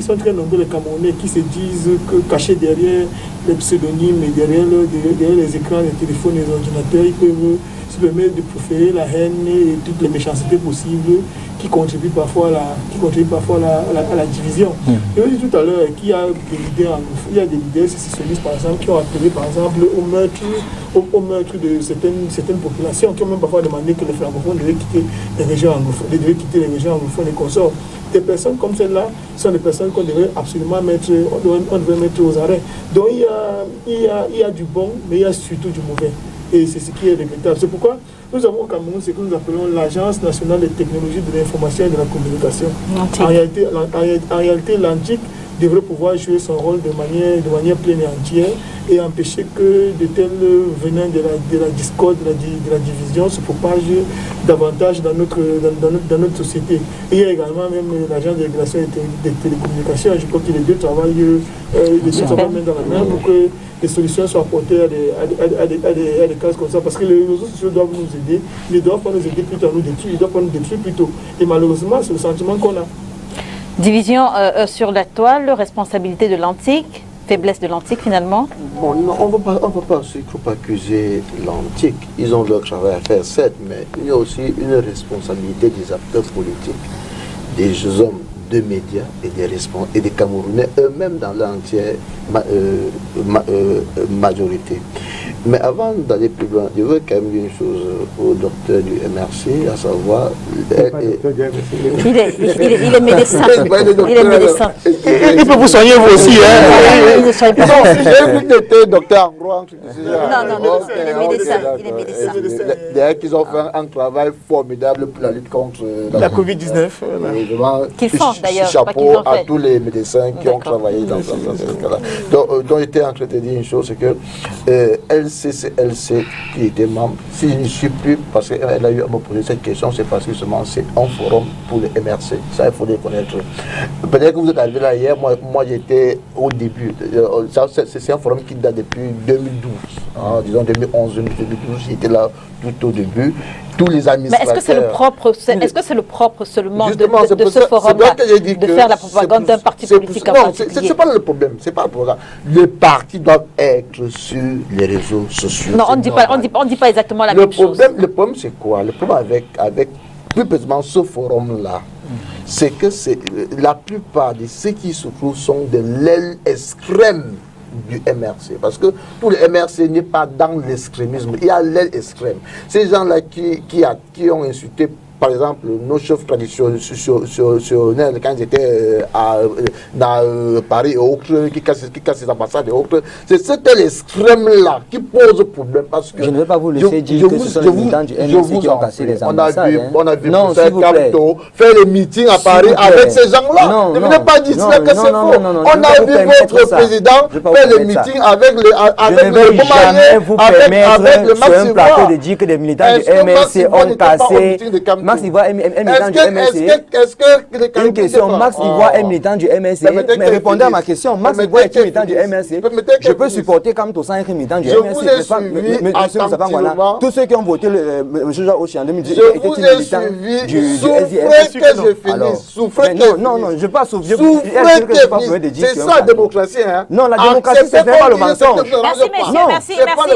sont très nombreux les Camerounais qui se disent que cachés derrière les pseudonymes et derrière les écrans, les téléphones, les ordinateurs, ils peuvent se permettre de proférer la haine et toutes les méchancetés possibles qui contribuent parfois à la division. Et on dit tout à l'heure qu'il y a des leaders sécessionnistes par exemple qui ont appelé par exemple au meurtre de certaines populations, qui ont même parfois demandé que les francophones devaient quitter les régions anglophones et consorts. Des personnes comme celles-là sont des personnes qu'on devrait absolument mettre aux arrêts. Donc il y a du bon, mais il y a surtout du mauvais. Et c'est ce qui est regrettable. C'est pourquoi nous avons au Cameroun ce que nous appelons l'Agence nationale des technologies de l'information et de la communication. En réalité, l'ANTIC devrait pouvoir jouer son rôle de manière pleine et entière et empêcher que de tels venants de la discorde, de la division se propagent davantage dans notre société. Et il y a également même l'Agence de régulation des télécommunications. Je crois que les deux travaillent main dans la main pour que les solutions soient apportées à des cas comme ça. Parce que les réseaux sociaux doivent nous aider. Ils ne doivent pas nous aider plutôt à nous détruire. Ils doivent pas nous détruire plutôt. Et malheureusement, c'est le sentiment qu'on a. Division sur la toile, responsabilité de l'antique, faiblesse de l'antique finalement. Bon, non, on ne peut pas accuser l'antique. Ils ont leur travail à faire, certes, mais il y a aussi une responsabilité des acteurs politiques, des hommes de médias et des Camerounais eux-mêmes dans l'entière majorité. Mais avant d'aller plus loin, je veux quand même dire une chose au docteur du MRC, à savoir... Il est médecin. Il est médecin. Il peut vous soigner vous aussi. Il ne soigne pas. J'ai vu que tu étais docteur Ambroise. Non, il est médecin. D'ailleurs, qu'ils ont fait un travail formidable pour la lutte contre la Covid-19. Qu'ils font d'ailleurs. Chapeau à tous les médecins qui ont travaillé dans ce cas-là. Donc, j'étais en train de te dire une chose, c'est que LCCLC, qui était membre, si je ne suis plus, parce qu'elle a eu à me poser cette question, c'est parce que justement c'est un forum pour le MRC. Ça, il faut le connaître. Peut-être que vous êtes arrivé là hier, moi j'étais au début. C'est un forum qui date depuis 2012. Hein, disons 2011, 2012, j'étais là tout au début. Tous les administrateurs. Mais est-ce que c'est le propre seulement de ce forum-là de faire la propagande d'un parti politique en particulier? Non, c'est pas le problème. C'est pas le problème. Les partis doivent être sur les réseaux sociaux. Non, on ne dit pas exactement la même chose. Le problème, c'est quoi? Le problème avec plus précisément ce forum-là, c'est que la plupart de ceux qui se trouvent sont de l'aile extrême du MRC, parce que tout le MRC n'est pas dans l'extrémisme, il y a l'aile extrême. Ces gens-là qui ont insulté par exemple nos chefs traditionnels quand ils étaient dans Paris et autres, qui cassent les ambassades et autres, c'est cet extrême-là qui pose problème, parce que je ne vais pas vous laisser dire que ce sont les militants du MRC qui ont cassé les ambassades. On a vu faire les meetings à Paris avec ces gens-là. Ne venez pas dire que c'est faux. On a vu votre président faire les meetings avec le jamais vous permettre sur un plateau de dire que les militants du MRC ont cassé. Max Ivoire est militant du MLC. Est-ce que les Une question, Max Ivoire est militant du MLC. Mais répondez à ma question, Max Ivoire est militant du MLC. Je peux supporter comme Toussaint est militant du MLC. Monsieur Moussa Fangwana, tous ceux qui ont voté M. Jacques Ochi en 2018 étaient militants du SDF. Souffrez que non, je ne veux pas souffrir. C'est ça la démocratie. Non, la démocratie, c'est pas le mensonge.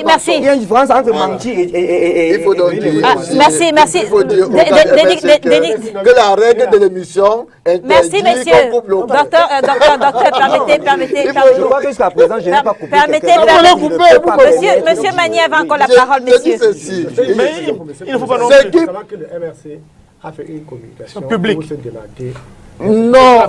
Merci. Il y a une différence entre mentir et... Il faut donc dire... Merci. Il faut dire que la règle de l'émission merci, messieurs. Docteur, permettez. Je crois que jusqu'à présent, je n'ai pas coupé. Monsieur Magny avait encore la parole, messieurs. Il ne faut pas non plus savoir que le MRC a fait une communication publique. pour se démarquer. Non,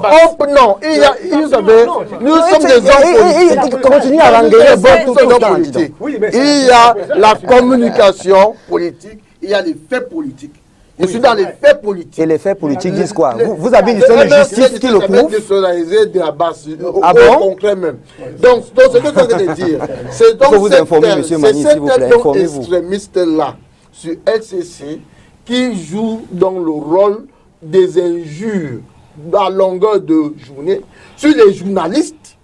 nous sommes des hommes politiques. Continue à languer tout le politique. Il y a la communication politique, il y a les faits politiques. Je suis dans les faits politiques. Et les faits politiques disent quoi? Vous avez une histoire de justice qui le prouve? De la base, ah bon? concret même. Donc, ce que je veux dire, c'est donc vous informer, monsieur Magny, s'il vous plaît, informez-vous. Extrémistes-là, sur LCC, qui jouent dans le rôle des injures à longueur de journée sur les journalistes.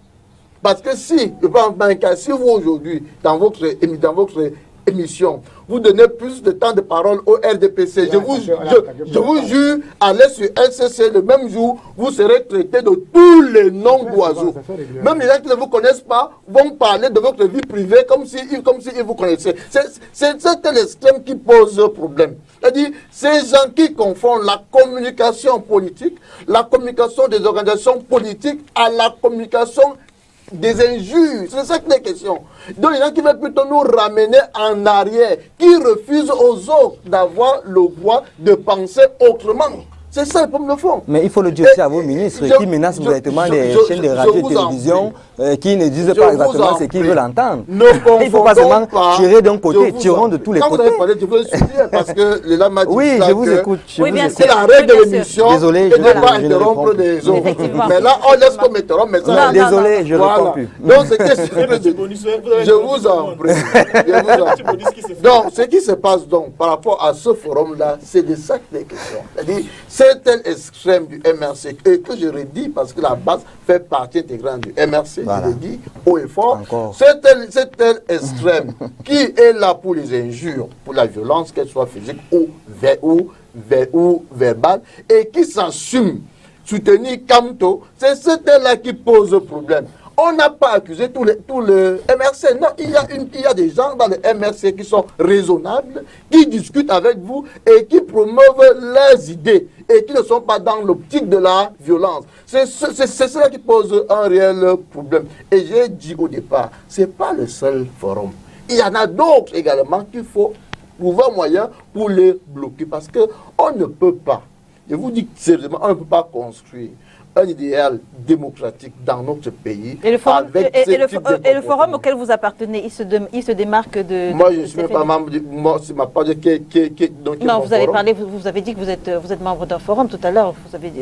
Parce que si vous aujourd'hui, dans votre émission, vous donnez plus de temps de parole au RDPC, je vous jure, allez sur LCC le même jour, vous serez traité de tous les noms d'oiseaux. Même les gens qui ne vous connaissent pas vont parler de votre vie privée comme si ils vous connaissaient. C'est l'extrême qui pose problème. C'est-à-dire, ces gens qui confondent la communication politique, la communication des organisations politiques à la communication des injures. C'est ça qui est question. Donc, il y en a qui veulent plutôt nous ramener en arrière, qui refusent aux autres d'avoir le droit de penser autrement. C'est ça le problème de fond. Mais il faut le dire aussi à vos ministres qui menacent directement les chaînes de radio et de télévision qui ne disent pas exactement ce qu'ils veulent entendre. Il ne faut pas seulement tirer d'un côté, tirons de tous les côtés. Je veux suivre parce que les dames oui, je vous écoute. C'est la règle de l'émission. Désolé, je ne vais pas interrompre les autres. Mais là, on laisse qu'on m'interrompe. Désolé, je ne réponds plus. Donc, je vous en prie. Donc, ce qui se passe donc par rapport à ce forum-là, c'est de ça qu'il est question. C'est-à-dire, c'est tel extrême du MRC que je redis parce que la base fait partie intégrante du MRC, je le dis haut et fort. C'est tel extrême qui est là pour les injures, pour la violence, qu'elle soit physique ou verbale, et qui s'assume soutenir Kamto, c'est ce tel-là qui pose problème. On n'a pas accusé tout le MRC. Non, il y a des gens dans le MRC qui sont raisonnables, qui discutent avec vous et qui promeuvent leurs idées et qui ne sont pas dans l'optique de la violence. C'est cela qui pose un réel problème. Et j'ai dit au départ, ce n'est pas le seul forum. Il y en a d'autres également qu'il faut trouver un moyen pour les bloquer parce qu'on ne peut pas, je vous dis sérieusement, on ne peut pas construire un idéal démocratique dans notre pays. Et le forum auquel vous appartenez, il se démarque de... Moi, je ne suis même pas membre du... Moi, c'est ma part de... Non, vous avez parlé, vous avez dit que vous êtes membre d'un forum tout à l'heure. Vous avez dit...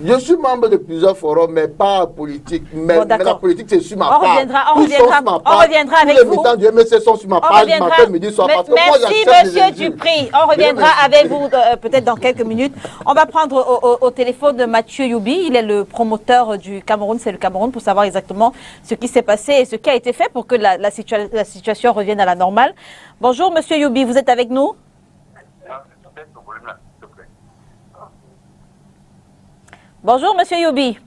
Je suis membre de plusieurs forums, mais pas politique. Mais la politique, c'est sur ma page. On reviendra avec vous. Tous les militants du MSC sont sur ma page, matin, midi, soir. Merci, monsieur Dupri. On reviendra avec vous peut-être dans quelques minutes. On va prendre au téléphone de Mathieu Youbi. Il est le promoteur du Cameroun. C'est le Cameroun pour savoir exactement ce qui s'est passé et ce qui a été fait pour que la situation revienne à la normale. Bonjour, monsieur Youbi. Vous êtes avec nous? Bonjour, monsieur Youbi.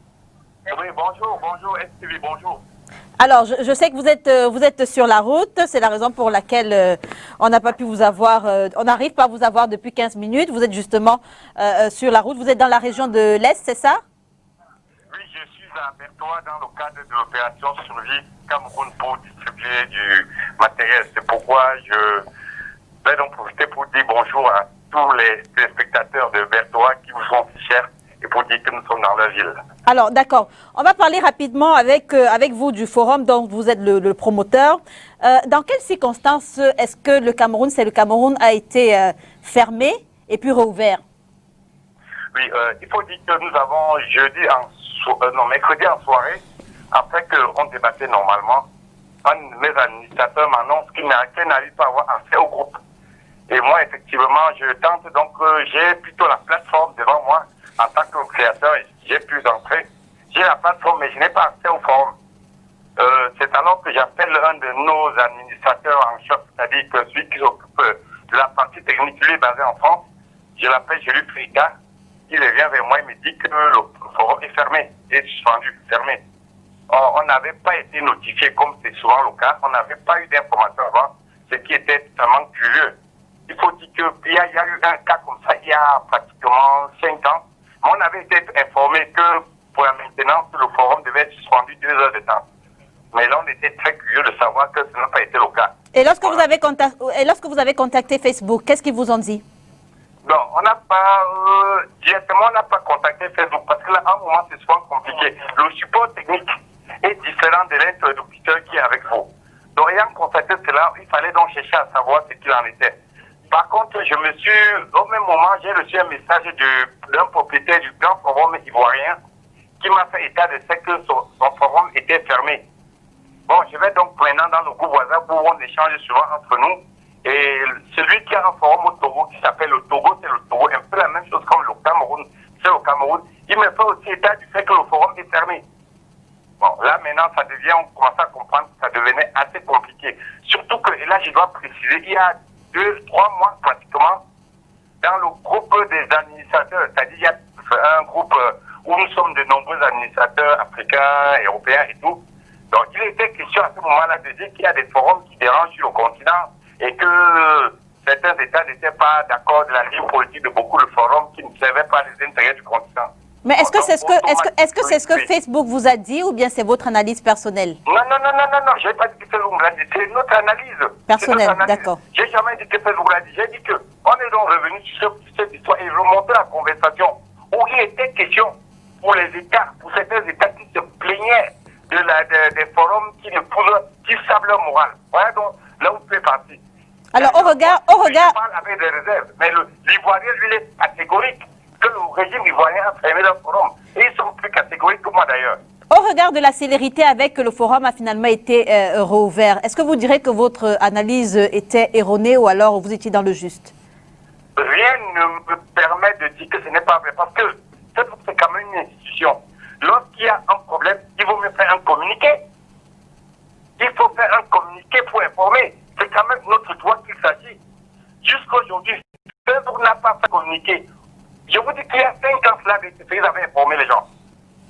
Oui, bonjour, STV, bonjour. Alors, je sais que vous êtes sur la route. C'est la raison pour laquelle on n'a pas pu vous avoir, on n'arrive pas à vous avoir depuis 15 minutes. Vous êtes justement sur la route. Vous êtes dans la région de l'Est, c'est ça? Oui, je suis à Bertois dans le cadre de l'opération Survie Cameroun pour distribuer du matériel. C'est pourquoi je vais donc profiter pour dire bonjour à tous les téléspectateurs de Bertois qui vous sont si chers. Et pour dire que nous sommes dans la ville. Alors, d'accord. On va parler rapidement avec vous du forum dont vous êtes le promoteur. Dans quelles circonstances est-ce que le Cameroun a été fermé et puis rouvert? Oui, il faut dire que nous avons mercredi en soirée, après qu'on débattait normalement, un de mes administrateurs m'annonce qu'il n'arrive pas à avoir accès au groupe. Et moi, effectivement, je tente, donc j'ai plutôt la plateforme devant moi en tant que créateur. J'ai pu entrer. J'ai la plateforme, mais je n'ai pas accès au forum. C'est alors que j'appelle un de nos administrateurs en chef, c'est-à-dire que celui qui s'occupe de la partie technique, lui est basé en France. Je l'appelle, je lui prie gars. Il vient vers moi, il me dit que le forum est fermé, est suspendu, fermé. Or, on n'avait pas été notifié comme c'est souvent le cas. On n'avait pas eu d'informations avant, ce qui était totalement curieux. Il faut dire qu'il y a eu un cas comme ça il y a pratiquement 5 ans. On avait été informé que pour la maintenance, le forum devait être suspendu 2 heures de temps. Mais là, on était très curieux de savoir que ce n'a pas été le cas. Et lorsque, vous avez contacté Facebook, qu'est-ce qu'ils vous ont dit? Non, on n'a pas, directement, on n'a pas contacté Facebook parce que là, à un moment, c'est souvent compliqué. Le support technique est différent de l'interlocuteur qui est avec vous. Donc, ayant constaté cela, il fallait donc chercher à savoir ce qu'il en était. Par contre, au même moment, j'ai reçu un message d'un propriétaire du grand forum ivoirien qui m'a fait état de ce que son forum était fermé. Bon, je vais donc maintenant dans le groupe voisin où on échange souvent entre nous. Et celui qui a un forum au Togo qui s'appelle le Togo, c'est le Togo, un peu la même chose comme le Cameroun, c'est le Cameroun. Il me fait aussi état du fait que le forum est fermé. Bon, là maintenant, on commence à comprendre que ça devenait assez compliqué. Surtout que, et là je dois préciser, il y a 2-3 mois pratiquement, dans le groupe des administrateurs, c'est-à-dire il y a un groupe où nous sommes de nombreux administrateurs africains, européens et tout. Donc il était question à ce moment-là de dire qu'il y a des forums qui dérangent sur le continent et que certains États n'étaient pas d'accord de la ligne politique de beaucoup de forums qui ne servaient pas les intérêts du continent. Mais est-ce que c'est ce que Facebook vous a dit ou bien c'est votre analyse personnelle? Non, je n'ai pas dit que Facebook l'a dit, c'est notre analyse. Personnelle, d'accord. J'ai jamais dit que Facebook l'a dit, j'ai dit qu'on est donc revenu sur cette histoire et remonter la conversation où il était question pour les États, pour certains États qui se plaignaient des forums qui savent leur morale. Voilà donc là où tu es parti. Alors, au regard... Je parle avec des réserves, mais l'Ivoirien, lui, il est catégorique que le régime ivoirien a fermé leur forum. Et ils sont plus catégoriques que moi d'ailleurs. Au regard de la célérité avec que le forum a finalement été rouvert, est-ce que vous direz que votre analyse était erronée ou alors vous étiez dans le juste? Rien ne me permet de dire que ce n'est pas vrai, parce que c'est quand même une institution. Lorsqu'il y a un problème, il vaut mieux faire un communiqué. Il faut faire un communiqué pour informer. C'est quand même notre droit qu'il s'agit. Jusqu'aujourd'hui, Facebook n'a pas fait communiquer. Je vous dis qu'il y a 5 ans, cela, ils avaient informé les gens.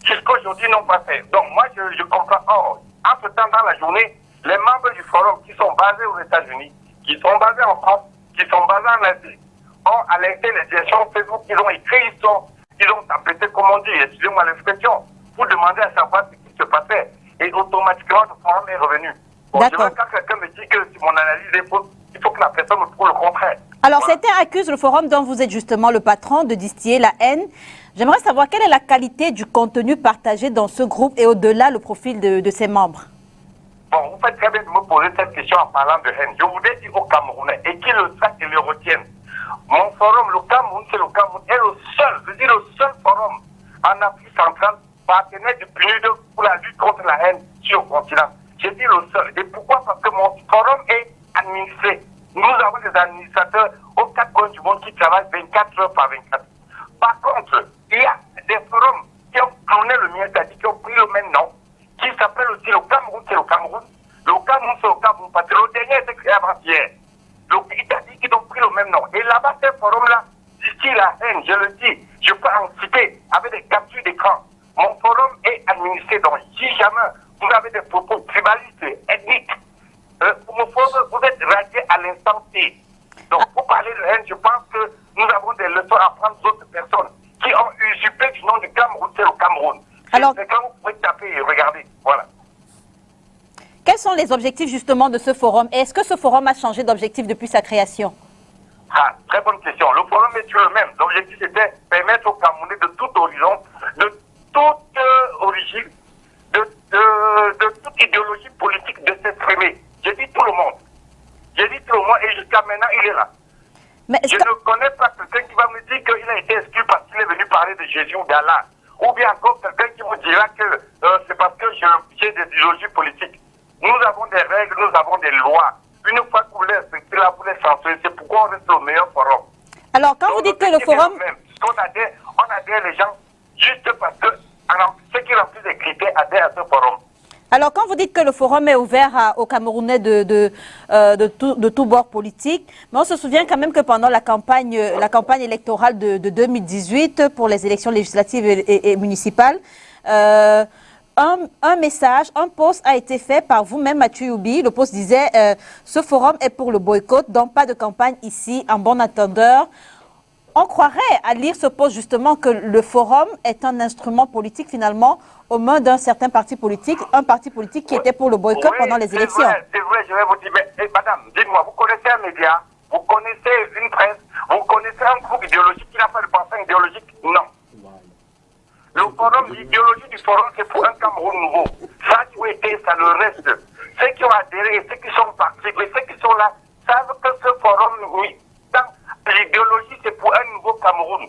Jusqu'aujourd'hui, ils n'ont pas fait. Donc moi, je comprends. Or, entre-temps, dans la journée, les membres du forum qui sont basés aux États-Unis, qui sont basés en France, qui sont basés en Asie, ont alerté les directions Facebook. Ils ont écrit, ils ont tapé, comme on dit, excusez-moi l'expression, pour demander à savoir ce qui se passait. Et automatiquement, le forum est revenu. Bon, je veux quand quelqu'un me dit que si mon analyse est fausse, il faut que la personne me prouve le contraire. Alors, voilà. Certains accusent le forum dont vous êtes justement le patron de distiller la haine. J'aimerais savoir quelle est la qualité du contenu partagé dans ce groupe et au-delà le profil de ses membres. Bon, vous faites très bien de me poser cette question en parlant de haine. Je voudrais dire aux Camerounais, et qu'ils le sachent et le retiennent. Mon forum, le Cameroun, c'est le Cameroun, est le seul, je dis le seul forum en Afrique centrale partenaire du PNUD pour la lutte contre la haine sur le continent. J'ai dit le seul. Et pourquoi? Parce que mon forum est administré. Nous avons des administrateurs aux 4 coins du monde qui travaillent 24 heures par 24. Par contre, il y a des forums qui ont cloné le mien, c'est-à-dire qui ont pris le même nom, qui s'appelle aussi le Cameroun, c'est le Cameroun. Le Cameroun, c'est le Cameroun, parce que le dernier était créé avant-hier. Donc, c'est-à-dire qu'ils ont pris le même nom. Et là-bas, ces forums-là, d'ici la haine, je le dis, je peux en citer avec des captures d'écran. Mon forum est administré, donc si jamais vous avez des propos tribalistes, ethniques, homophobes, vous êtes radiés à l'instant T. Donc, pour parler de haine, je pense que nous avons des leçons à prendre d'autres personnes qui ont usurpé du nom du Cameroun, c'est le Cameroun. Alors, c'est quand vous pouvez taper et regarder, voilà. Quels sont les objectifs justement de ce forum? Et est-ce que ce forum a changé d'objectif depuis sa création? Ah, très bonne question. Le forum est toujours le même. L'objectif était permettre aux Camerounais de tout horizon, de toute origine, de toute idéologie politique de s'exprimer. J'ai dit tout le monde. J'ai dit tout le monde et jusqu'à maintenant, il est là. Mais je ne connais pas quelqu'un qui va me dire qu'il a été exclu parce qu'il est venu parler de Jésus ou d'Allah. Ou bien encore quelqu'un qui vous dira que c'est parce que j'ai des idéologies politiques. Nous avons des règles, nous avons des lois. Une une fois que vous les respectez là, vous les censurez, c'est pourquoi on reste au meilleur forum. Alors, quand vous dites que le forum... On adhère les gens juste parce que alors, ceux qui remplissent les critères adhèrent à ce forum. Alors, quand vous dites que le forum est ouvert aux Camerounais de tout bord politique, mais on se souvient quand même que pendant la campagne électorale de 2018, pour les élections législatives et municipales, un message, un post a été fait par vous-même, Mathieu Youbi. Le post disait ce forum est pour le boycott, donc pas de campagne ici, en bon entendeur. On croirait à lire ce post justement que le forum est un instrument politique finalement aux mains d'un certain parti politique, un parti politique qui était pour le boycott pendant les élections. C'est vrai, je vais vous dire, mais madame, dites-moi, vous connaissez un média, vous connaissez une presse, vous connaissez un groupe idéologique qui n'a pas de pensée idéologique? Non. Le forum, l'idéologie du forum, c'est pour un Cameroun nouveau. Ça qui a été, ça le reste. Ceux qui ont adhéré, ceux qui sont partis, mais ceux qui sont là, savent que ce forum, oui, l'idéologie, c'est pour un nouveau Cameroun.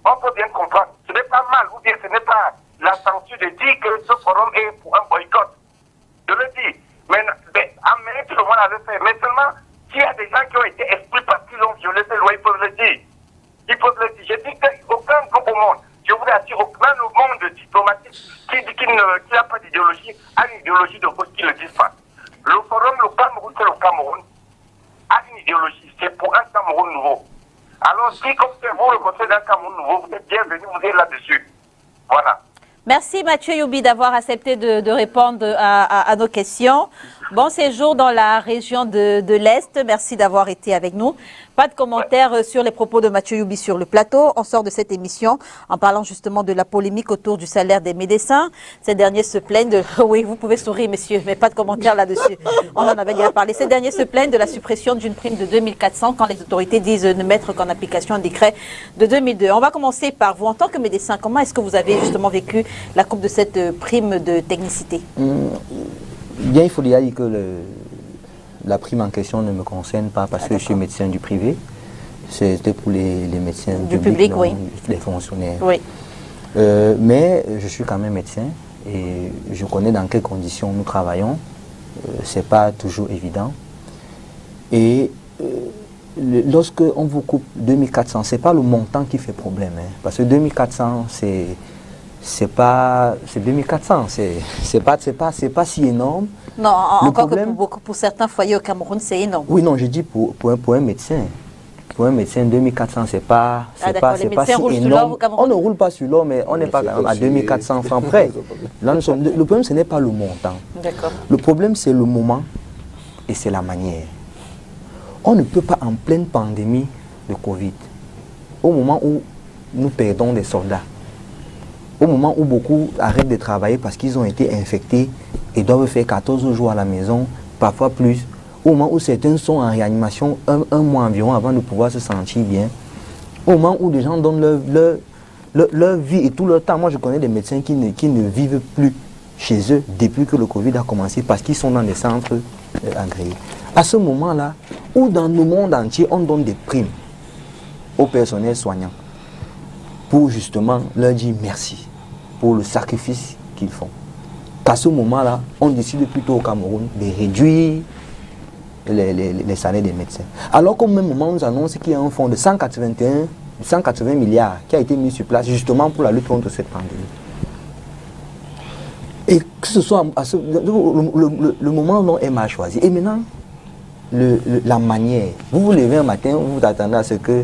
On peut bien comprendre. Ce n'est pas mal, ou bien ce n'est pas la censure de dire que ce forum est pour un boycott. Je le dis. Mais amener tout le monde à le faire. Mais seulement, s'il y a des gens qui ont été exclus parce qu'ils ont violé ces lois, ils peuvent le dire. Ils peuvent le dire. Je dis qu'aucun groupe au monde, je vous assure, aucun monde diplomatique qui n'a pas d'idéologie a une idéologie de gauche qui ne le disent pas. Le forum, le Cameroun, c'est le Cameroun, a une idéologie. C'est pour un Cameroun nouveau. Alors, si comme c'est vous, le conseil d'un Cameroun nouveau, vous êtes bienvenus, vous êtes là-dessus. Voilà. Merci Mathieu Youbi d'avoir accepté de répondre à nos questions. Bon séjour dans la région de l'Est. Merci d'avoir été avec nous. Pas de commentaires sur les propos de Mathieu Youbi sur le plateau. On sort de cette émission en parlant justement de la polémique autour du salaire des médecins. Ces derniers se plaignent de... Oui, vous pouvez sourire, messieurs, mais pas de commentaires là-dessus. On en avait déjà parlé. Ces derniers se plaignent de la suppression d'une prime de 2400 quand les autorités disent ne mettre qu'en application un décret de 2002. On va commencer par vous. En tant que médecin, comment est-ce que vous avez justement vécu la coupe de cette prime de technicité? Bien, il faut dire que la prime en question ne me concerne pas parce que je suis médecin du privé. C'était pour les médecins du public, oui. Les fonctionnaires. Oui. Mais je suis quand même médecin et je connais dans quelles conditions nous travaillons. C'est pas toujours évident. Et lorsque on vous coupe 2400, c'est pas le montant qui fait problème, hein, parce que 2400 c'est 2400, c'est pas si énorme. Non, encore que pour certains foyers au Cameroun, c'est énorme. Oui, non, je dis pour un médecin. Pour un médecin, 2400, c'est pas si énorme. On ne roule pas sur l'or, mais on n'est pas à 2400 francs près. Là, le problème, ce n'est pas le montant. Le problème, c'est le moment et c'est la manière. On ne peut pas, en pleine pandémie de Covid, au moment où nous perdons des soldats, au moment où beaucoup arrêtent de travailler parce qu'ils ont été infectés et doivent faire 14 jours à la maison, parfois plus, au moment où certains sont en réanimation un mois environ avant de pouvoir se sentir bien, au moment où des gens donnent leur vie et tout leur temps. Moi, je connais des médecins qui ne vivent plus chez eux depuis que le Covid a commencé parce qu'ils sont dans des centres agréés. À ce moment-là, où dans le monde entier, on donne des primes au personnel soignant pour justement leur dire merci pour le sacrifice qu'ils font. À ce moment-là, on décide plutôt au Cameroun de réduire les salaires des médecins. Alors qu'au même moment, on nous annonce qu'il y a un fonds de 180 milliards qui a été mis sur place justement pour la lutte contre cette pandémie. Et que ce soit le moment dont est mal choisi. Et maintenant, la manière. Vous vous levez un matin, vous vous attendez à ce que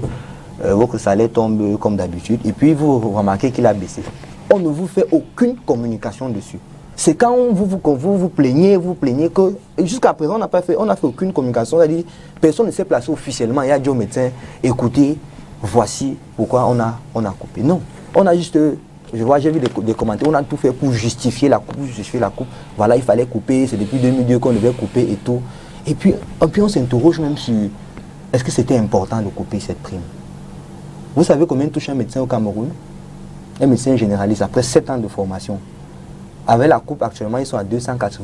votre salaire tombe comme d'habitude, et puis vous remarquez qu'il a baissé. On ne vous fait aucune communication dessus. C'est quand vous plaignez que jusqu'à présent on n'a fait aucune communication. C'est-à-dire, personne ne s'est placé officiellement et a dit au médecin, écoutez, voici pourquoi on a coupé. Non, on a juste, j'ai vu des commentaires, on a tout fait pour justifier la coupe. Voilà, il fallait couper, c'est depuis 2002 qu'on devait couper et tout. Et puis on s'interroge même sur, est-ce que c'était important de couper cette prime? Vous savez combien touche un médecin au Cameroun? Un médecin généraliste, après 7 ans de formation. Avec la coupe actuellement, ils sont à 240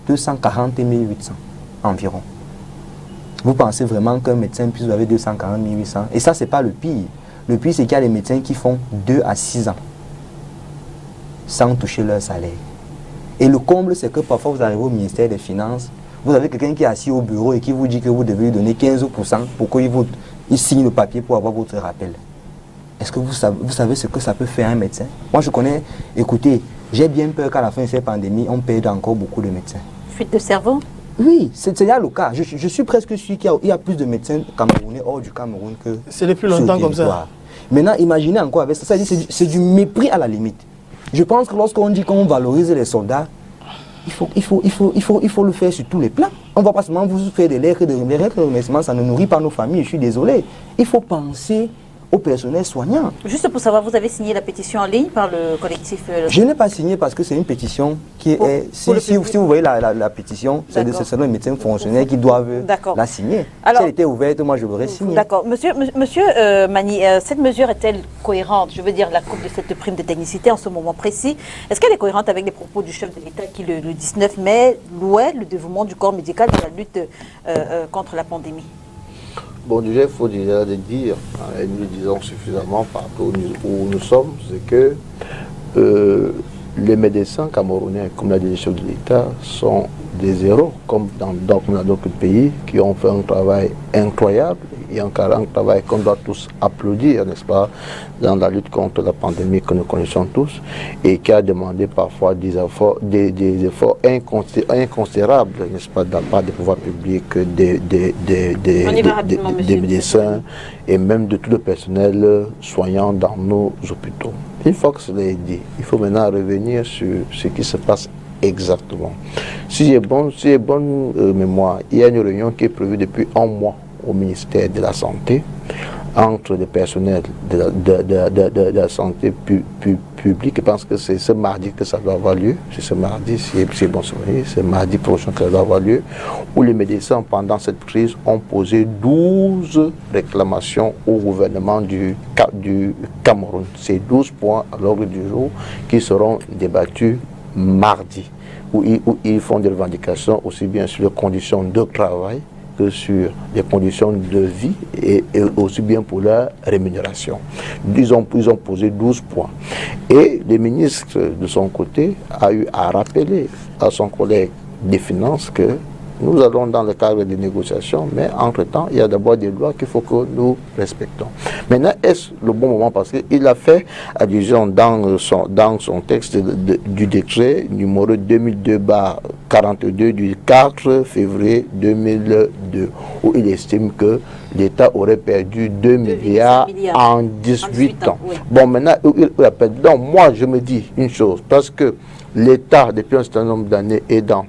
800 environ. Vous pensez vraiment qu'un médecin puisse avoir 240 800? Et ça, c'est pas le pire. Le pire, c'est qu'il y a des médecins qui font 2 à 6 ans sans toucher leur salaire. Et le comble, c'est que parfois vous arrivez au ministère des Finances, Vous avez quelqu'un qui est assis au bureau et qui vous dit que vous devez lui donner 15% pour qu'il signe le papier pour avoir votre rappel. Est-ce que vous savez ce que ça peut faire un médecin? Moi, je connais, écoutez, j'ai bien peur qu'à la fin de cette pandémie, on perde encore beaucoup de médecins. Fuite de cerveau? Oui, c'est là le cas. Je suis presque sûr qu'il y a plus de médecins camerounais hors du Cameroun que... C'est depuis longtemps comme ça. Maintenant, imaginez encore avec ça. C'est du mépris à la limite. Je pense que lorsqu'on dit qu'on valorise les soldats, il faut le faire sur tous les plans. On ne va pas seulement vous faire des lettres de remerciement, ça ne nourrit pas nos familles, je suis désolé. Il faut penser au personnel soignant. Juste pour savoir, vous avez signé la pétition en ligne par le collectif Je n'ai pas signé parce que c'est une pétition qui est... Si vous voyez la pétition, c'est les médecins fonctionnaires qui doivent la signer. Alors, si elle était ouverte, moi je l'aurais signée. D'accord. Monsieur Mani, cette mesure est-elle cohérente? Je veux dire, la coupe de cette prime de technicité en ce moment précis, est-ce qu'elle est cohérente avec les propos du chef de l'État qui, le 19 mai, louait le dévouement du corps médical dans la lutte contre la pandémie? Bon, déjà, il faut déjà le dire, et nous le disons suffisamment partout où nous sommes, c'est que les médecins camerounais, comme l'a dit le chef de l'État, sont des héros, comme dans d'autres pays, qui ont fait un travail incroyable, et un travail qu'on doit tous applaudir, n'est-ce pas, dans la lutte contre la pandémie que nous connaissons tous, et qui a demandé parfois des efforts inconsidérables, n'est-ce pas, de la part des pouvoirs publics, des médecins, et même de tout le personnel soignant dans nos hôpitaux. Une fois que cela est dit, il faut maintenant revenir sur ce qui se passe exactement. Si j'ai bonne mémoire, il y a une réunion qui est prévue depuis un mois au ministère de la Santé entre les personnels de la santé publique. Je pense que c'est ce mardi que ça doit avoir lieu. C'est ce mardi, c'est bon souvenir, c'est mardi prochain que ça doit avoir lieu, où les médecins, pendant cette crise, ont posé 12 réclamations au gouvernement du Cameroun. Ces 12 points à l'ordre du jour qui seront débattus mardi, où ils font des revendications aussi bien sur les conditions de travail que sur les conditions de vie et aussi bien pour la rémunération. Ils ont posé 12 points. Et le ministre, de son côté, a eu à rappeler à son collègue des Finances que nous allons dans le cadre des négociations, mais entre-temps, il y a d'abord des lois qu'il faut que nous respectons. Maintenant, est-ce le bon moment? Parce qu'il a fait allusion dans son texte du décret numéro 2002/42 du 4 février 2002, où il estime que l'État aurait perdu 2 milliards en 18 ans. Oui. Bon, maintenant, il appelle. Donc, moi, je me dis une chose, parce que l'État, depuis un certain nombre d'années, est dans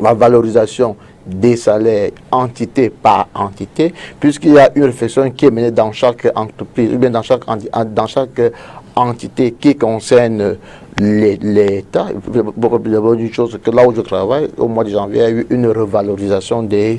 la valorisation des salaires entité par entité, puisqu'il y a une réflexion qui est menée dans chaque entreprise, ou bien dans chaque entité qui concerne l'État. D'abord une chose, que là où je travaille, au mois de janvier, il y a eu une revalorisation des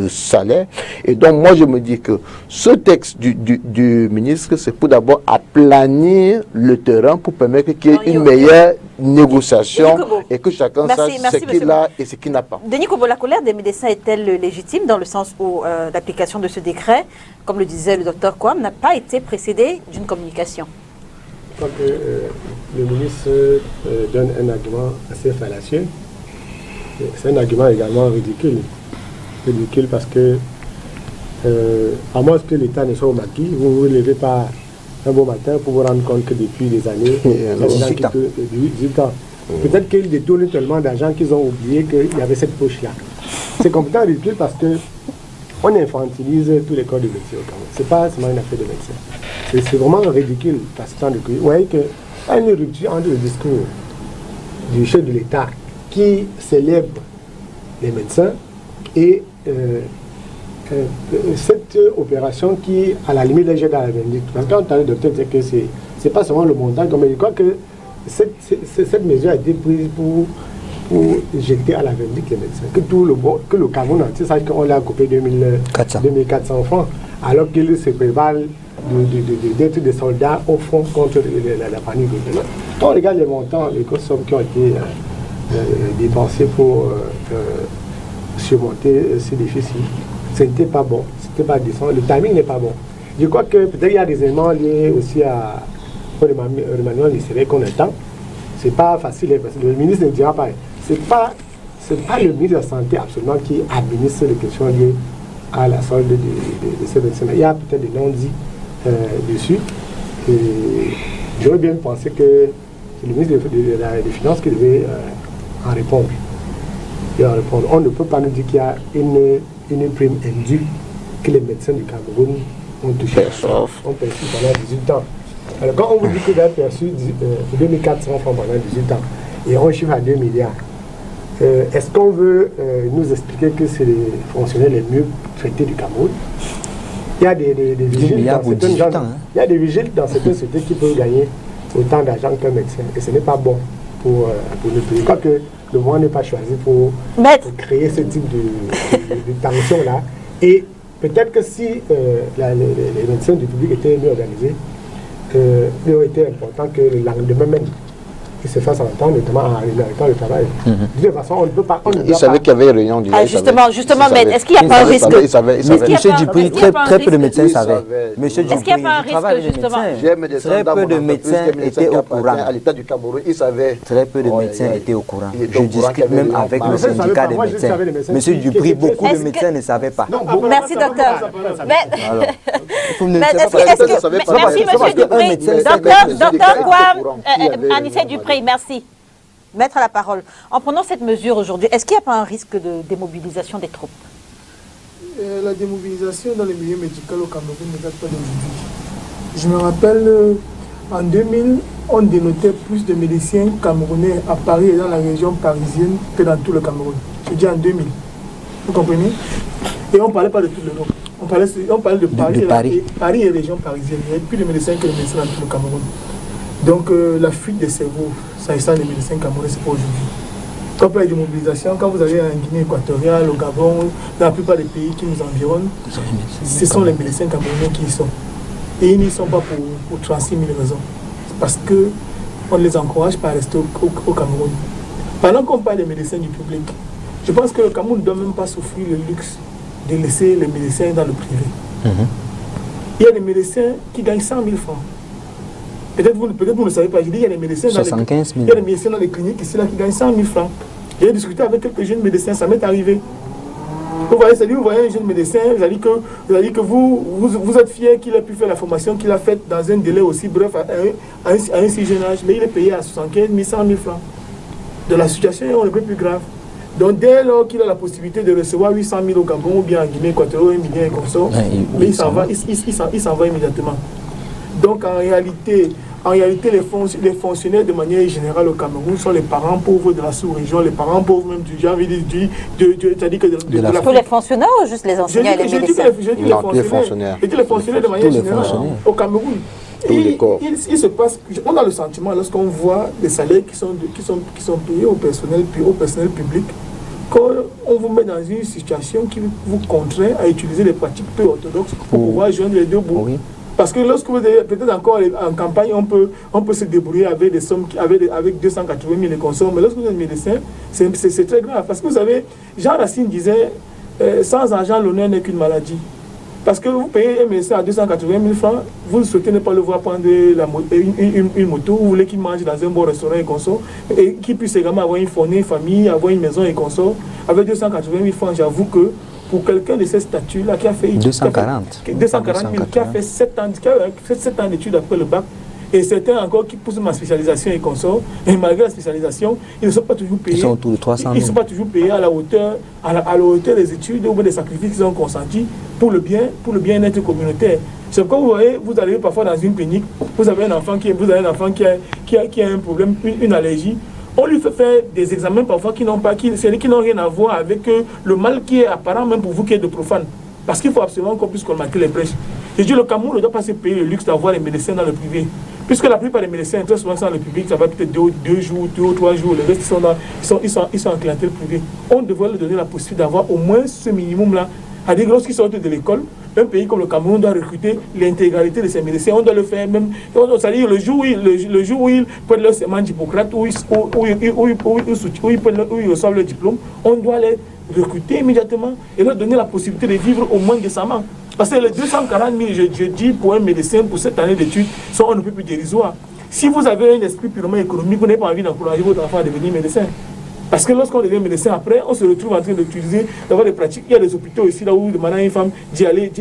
salaires. Et donc moi je me dis que ce texte du ministre, c'est pour d'abord aplanir le terrain pour permettre qu'il y ait une meilleure négociation et que chacun sache ce qu'il a et ce qu'il n'a pas. Denis Kobo, la colère des médecins est-elle légitime dans le sens où l'application de ce décret, comme le disait le docteur Kwam, n'a pas été précédée d'une communication? Je crois que le ministre donne un argument assez fallacieux. C'est un argument également ridicule. Ridicule parce que, à moins que l'État ne soit au maquis, vous ne vous levez pas un beau matin pour vous rendre compte que depuis des années, il y a des gens qui 18 ans. Peut-être qu'ils détournent tellement d'argent qu'ils ont oublié qu'il y avait cette poche-là. C'est complètement ridicule parce que on infantilise tous les corps de médecins au Cameroun. Ce n'est pas seulement une affaire de médecins. C'est vraiment ridicule parce que vous voyez qu'il y a une rupture entre le discours du chef de l'État qui célèbre les médecins et cette opération qui, à la limite, est jetée à la vindicte. Parce qu'on entend le docteur dire que ce n'est pas seulement le montant, mais je crois que cette mesure a été prise pour jeter à la vindicte les médecins. Que le Cameroun entier sache qu'on l'a coupé 2400 francs, alors qu'il se prévalent d'être des soldats au front contre la panique. Quand on regarde les montants, les sommes qui ont été dépensées pour surmonter ces déficits, ce n'était pas bon, c'était pas décent, le timing n'est pas bon. Je crois que peut-être il y a des éléments liés aussi à remaniement des séries qu'on attend. c'est pas facile, parce que le ministre ne dira pas. C'est pas le ministre de la Santé absolument qui administre les questions liées à la solde de ces médecins. Il y a peut-être des non-dits dessus. Et j'aurais bien pensé que c'est le ministre des Finances qui devait en répondre. On ne peut pas nous dire qu'il y a une prime indue que les médecins du Cameroun ont touché. Ont perçu pendant 18 ans. Alors quand on vous dit qu'ils ont perçu 2400 francs pendant 18 ans et on chiffre à 2 milliards, est-ce qu'on veut nous expliquer que c'est les fonctionnaires les mieux traités du Cameroun? Il y a des vigiles dans certaines gens, il y a des vigiles dans certaines sociétés qui peuvent gagner autant d'argent qu'un médecin. Et ce n'est pas bon pour le pays. Je crois que le monde n'est pas choisi pour créer ce type de tension-là. Et peut-être que si les médecins du public étaient mieux organisés, il aurait été important que le lendemain même, qu'ils se fassent entendre, notamment en arrêtant le travail. De toute façon, on ne peut pas... Il savait qu'il y avait réunion du... Justement, mais est-ce qu'il n'y a pas un risque? Monsieur Dupri, très peu de médecins savaient. Monsieur Est-ce qu'il n'y a pas un risque, justement? Très peu de médecins étaient au courant. À l'état du Cameroun, ils savaient... Très peu de médecins étaient au courant. Je discute même avec le syndicat des médecins. Monsieur Dupri, beaucoup de médecins ne savaient pas. Merci, docteur. Merci, monsieur Dupri. Docteur Kwame, Anissé Dupri, merci. Mettre la parole. En prenant cette mesure aujourd'hui, est-ce qu'il n'y a pas un risque de démobilisation des troupes? La démobilisation dans le milieu médical au Cameroun ne date pas d'aujourd'hui. Je me rappelle, en 2000, on dénotait plus de médecins camerounais à Paris et dans la région parisienne que dans tout le Cameroun. Je dis en 2000. Vous comprenez? Et on ne parlait pas de toute l'Europe. On parlait de Paris. Paris et région parisienne. Il y avait plus de médecins que de médecins dans tout le Cameroun. Donc la fuite des cerveaux, s'agissant des médecins camerounais, c'est pas aujourd'hui. Quand on parle de mobilisation, quand vous allez en Guinée équatoriale, au Gabon, dans la plupart des pays qui nous environnent, ce sont les médecins camerounais qui y sont. Et ils n'y sont pas pour 36 000 raisons. C'est parce qu'on ne les encourage pas à rester au Cameroun. Pendant qu'on parle des médecins du public, je pense que le Cameroun ne doit même pas s'offrir le luxe de laisser les médecins dans le privé. Il y a des médecins qui gagnent 100 000 francs. Peut-être vous ne le savez pas. Je dis il y a des médecins dans les cliniques ici là qui gagnent 100 000 francs. J'ai discuté avec quelques jeunes médecins, ça m'est arrivé. Vous voyez, c'est-à-dire, vous voyez un jeune médecin, vous allez que vous êtes fier qu'il ait pu faire la formation qu'il a faite dans un délai aussi bref, à un si jeune âge, mais il est payé à 75 000, 100 000 francs. De la situation est un peu plus grave. Donc dès lors qu'il a la possibilité de recevoir 800 000 au Gabon ou bien en Guinée équatoriale, 1 million et comme ça, mais il s'en va immédiatement. Donc en réalité, les fonctionnaires de manière générale au Cameroun sont les parents pauvres de la sous-région, les parents pauvres même du genre, c'est-à-dire que tous les fonctionnaires ou juste les enseignants et les médecins? Les fonctionnaires. Je dis les fonctionnaires de manière générale au Cameroun. Il se passe, on a le sentiment lorsqu'on voit les salaires qui sont payés au personnel public, qu'on vous met dans une situation qui vous contraint à utiliser des pratiques peu orthodoxes pour pouvoir joindre les deux bouts. Oui. Parce que lorsque vous êtes peut-être encore en campagne, on peut se débrouiller avec des sommes avec 280 000 et consommes. Mais lorsque vous êtes médecin, c'est très grave. Parce que vous savez, Jean Racine disait sans argent, l'honneur n'est qu'une maladie. Parce que vous payez un médecin à 280 000 francs, vous souhaitez ne pas le voir prendre une moto, vous voulez qu'il mange dans un bon restaurant et consomme, et qu'il puisse également avoir une fournée, une famille, avoir une maison et consomme. Avec 280 000 francs, j'avoue que pour quelqu'un de ces statuts-là qui a fait 240 000, qui a fait 7 ans d'études après le bac, et certains encore qui poussent ma spécialisation et consorts, et malgré la spécialisation, ils ne sont pas toujours payés. Ils sont autour de 300 000. Ils ne sont pas toujours payés à la hauteur des études ou des sacrifices qu'ils ont consentis pour le bien-être communautaire. C'est pourquoi vous voyez, vous allez parfois dans une clinique, vous avez un enfant qui a un problème, une allergie. On lui fait faire des examens parfois qui n'ont rien à voir avec le mal qui est apparent même pour vous qui êtes de profane. Parce qu'il faut absolument qu'on puisse colmater les brèches. Et le Cameroun ne doit pas se payer le luxe d'avoir les médecins dans le privé. Puisque la plupart des médecins, très souvent, sont dans le public, ça va peut-être 2 jours, 2 ou 3 jours. Les restes ils sont en clientèle privée. On devrait leur donner la possibilité d'avoir au moins ce minimum-là. C'est-à-dire que lorsqu'ils sortent de l'école, un pays comme le Cameroun doit recruter l'intégralité de ses médecins. On doit le faire même. C'est-à-dire le jour où ils prennent leur serment d'Hippocrate, où ils reçoivent leur diplôme, on doit les recruter immédiatement et leur donner la possibilité de vivre au moins décemment. Parce que les 240 000, je dis, pour un médecin, pour cette année d'études, sont un peu plus dérisoires. Si vous avez un esprit purement économique, vous n'avez pas envie d'encourager votre enfant à devenir médecin. Parce que lorsqu'on devient médecin, après, on se retrouve en train d'utiliser, d'avoir des pratiques. Il y a des hôpitaux ici, là où maintenant une femme dit aller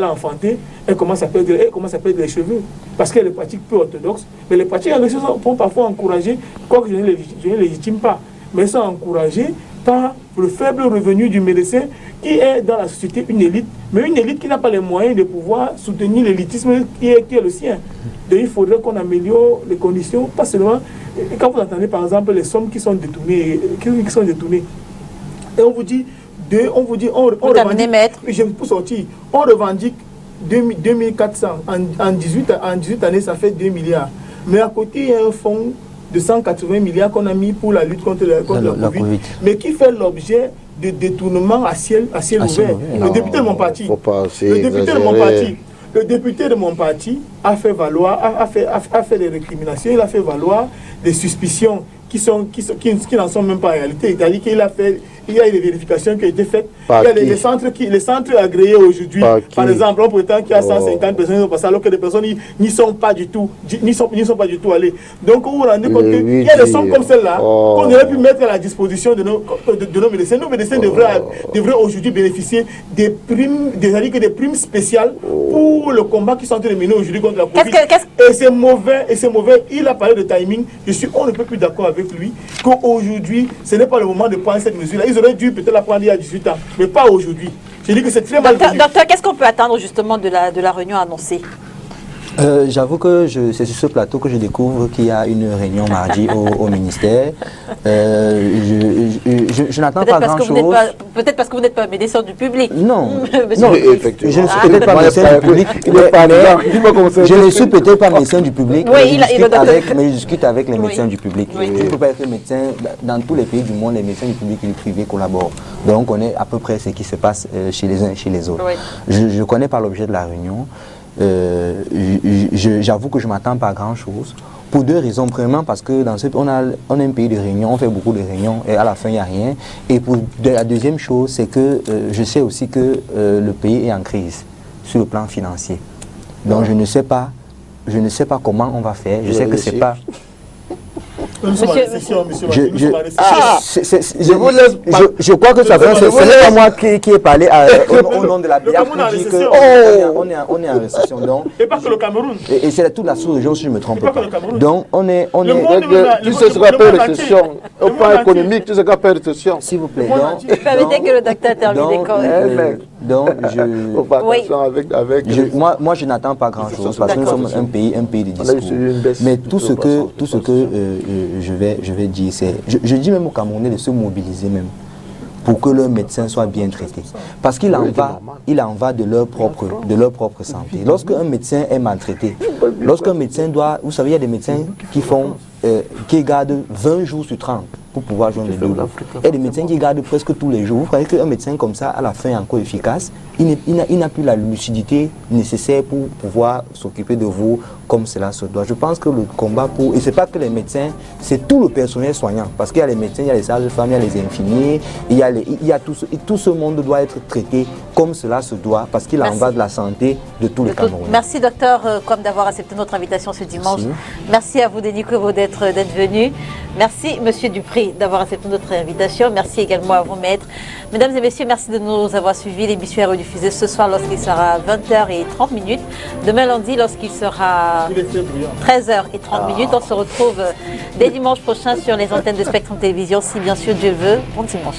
enfanter, elle commence à perdre les cheveux. Parce qu'elle a des pratiques peu orthodoxes. Mais les pratiques agressives sont parfois encouragées, quoique je ne les légitime pas, mais sont encouragées par le faible revenu du médecin qui est dans la société une élite, mais une élite qui n'a pas les moyens de pouvoir soutenir l'élitisme qui est le sien. Donc il faudrait qu'on améliore les conditions, pas seulement. Et quand vous entendez par exemple les sommes qui sont détournées, et on vous dit, on revendique 2400, en 18 années ça fait 2 milliards. Mais à côté il y a un fonds de 180 milliards qu'on a mis pour la lutte contre la COVID, mais qui fait l'objet de détournements à ciel ouvert. Le député de mon parti, le député de mon parti a fait valoir, a fait des récriminations, il a fait valoir des suspicions qui n'en sont même pas en réalité. C'est-à-dire qu'il y a des vérifications qui ont été faites. Il y a les centres agréés aujourd'hui. Par exemple, on prétend qu'il y a 150 personnes alors que les personnes n'y sont pas du tout allées. Donc, vous vous rendez compte qu'il y a des sommes comme celle-là qu'on aurait pu mettre à la disposition de nos médecins. Nos médecins devraient aujourd'hui bénéficier des primes spéciales pour le combat qui sont en train de mener aujourd'hui contre la COVID. Et c'est mauvais. Il a parlé de timing. On ne peut plus d'accord avec lui qu'aujourd'hui, ce n'est pas le moment de prendre cette mesure-là. Ils auraient dû peut-être la prendre il y a 18 ans, mais pas aujourd'hui. Je dis que c'est très mal venu. Docteur, qu'est-ce qu'on peut attendre justement de la réunion annoncée? J'avoue que c'est sur ce plateau que je découvre qu'il y a une réunion mardi au ministère. Je n'attends pas grand-chose. Peut-être parce que vous n'êtes pas médecin du public. Non, effectivement. Je ne suis peut-être pas médecin du public. Je ne suis peut-être pas médecin du public, mais je discute avec les médecins du public. Je ne peux pas être médecin. Dans tous les pays du monde, les médecins du public et du privé collaborent. Donc on connaît à peu près ce qui se passe chez les uns et chez les autres. Je connais par l'objet de la réunion. J'avoue que je ne m'attends pas à grand chose pour deux raisons. Premièrement parce que on a un pays de réunions, on fait beaucoup de réunions et à la fin il n'y a rien. Et la deuxième chose, c'est que je sais aussi que le pays est en crise sur le plan financier. Donc je ne sais pas comment on va faire. Je sais que c'est pas... Je crois que ça c'est pas moi qui ai parlé au nom de la BIA pour dire qu'on est en récession. Et pas que le Cameroun. Et c'est toute la sous-région si je ne me trompe pas. Donc on est tu sais ce qu'on appelle récession. Au plan économique, tu sais ce qu'on appelle récession. S'il vous plaît. Permettez que le docteur termine quand même. Moi je n'attends pas grand-chose parce que nous sommes un pays de discours. Mais tout ce que je vais dire, c'est... Je dis même aux Camerounais de se mobiliser même pour que leurs médecins soient bien traités. Parce qu'il en va de leur propre santé. Lorsqu'un médecin est maltraité, lorsqu'un médecin doit... Vous savez, il y a des médecins qui gardent 20 jours sur 30 pour pouvoir joindre le double. Il y a des médecins qui gardent presque tous les jours. Vous croyez qu'un médecin comme ça, à la fin, est encore efficace? Il n'a plus la lucidité nécessaire pour pouvoir s'occuper de vous comme cela se doit. Je pense que le combat pour... Et ce n'est pas que les médecins, c'est tout le personnel soignant. Parce qu'il y a les médecins, il y a les sages-femmes, il y a les infirmiers, il y a tout ce monde doit être traité comme cela se doit, parce qu'il en va de la santé de tous les Camerounais. Merci docteur Kwam d'avoir accepté notre invitation ce dimanche. Merci à vous Denis Kovo d'être venu. Merci monsieur Dupré d'avoir accepté notre invitation. Merci également à vous maîtres. Mesdames et messieurs, merci de nous avoir suivis. L'émission est rediffusée ce soir lorsqu'il sera 20h30. Demain lundi lorsqu'il sera 13h30. On se retrouve dès dimanche prochain sur les antennes de Spectrum Télévision, si bien sûr Dieu le veut. Bon dimanche.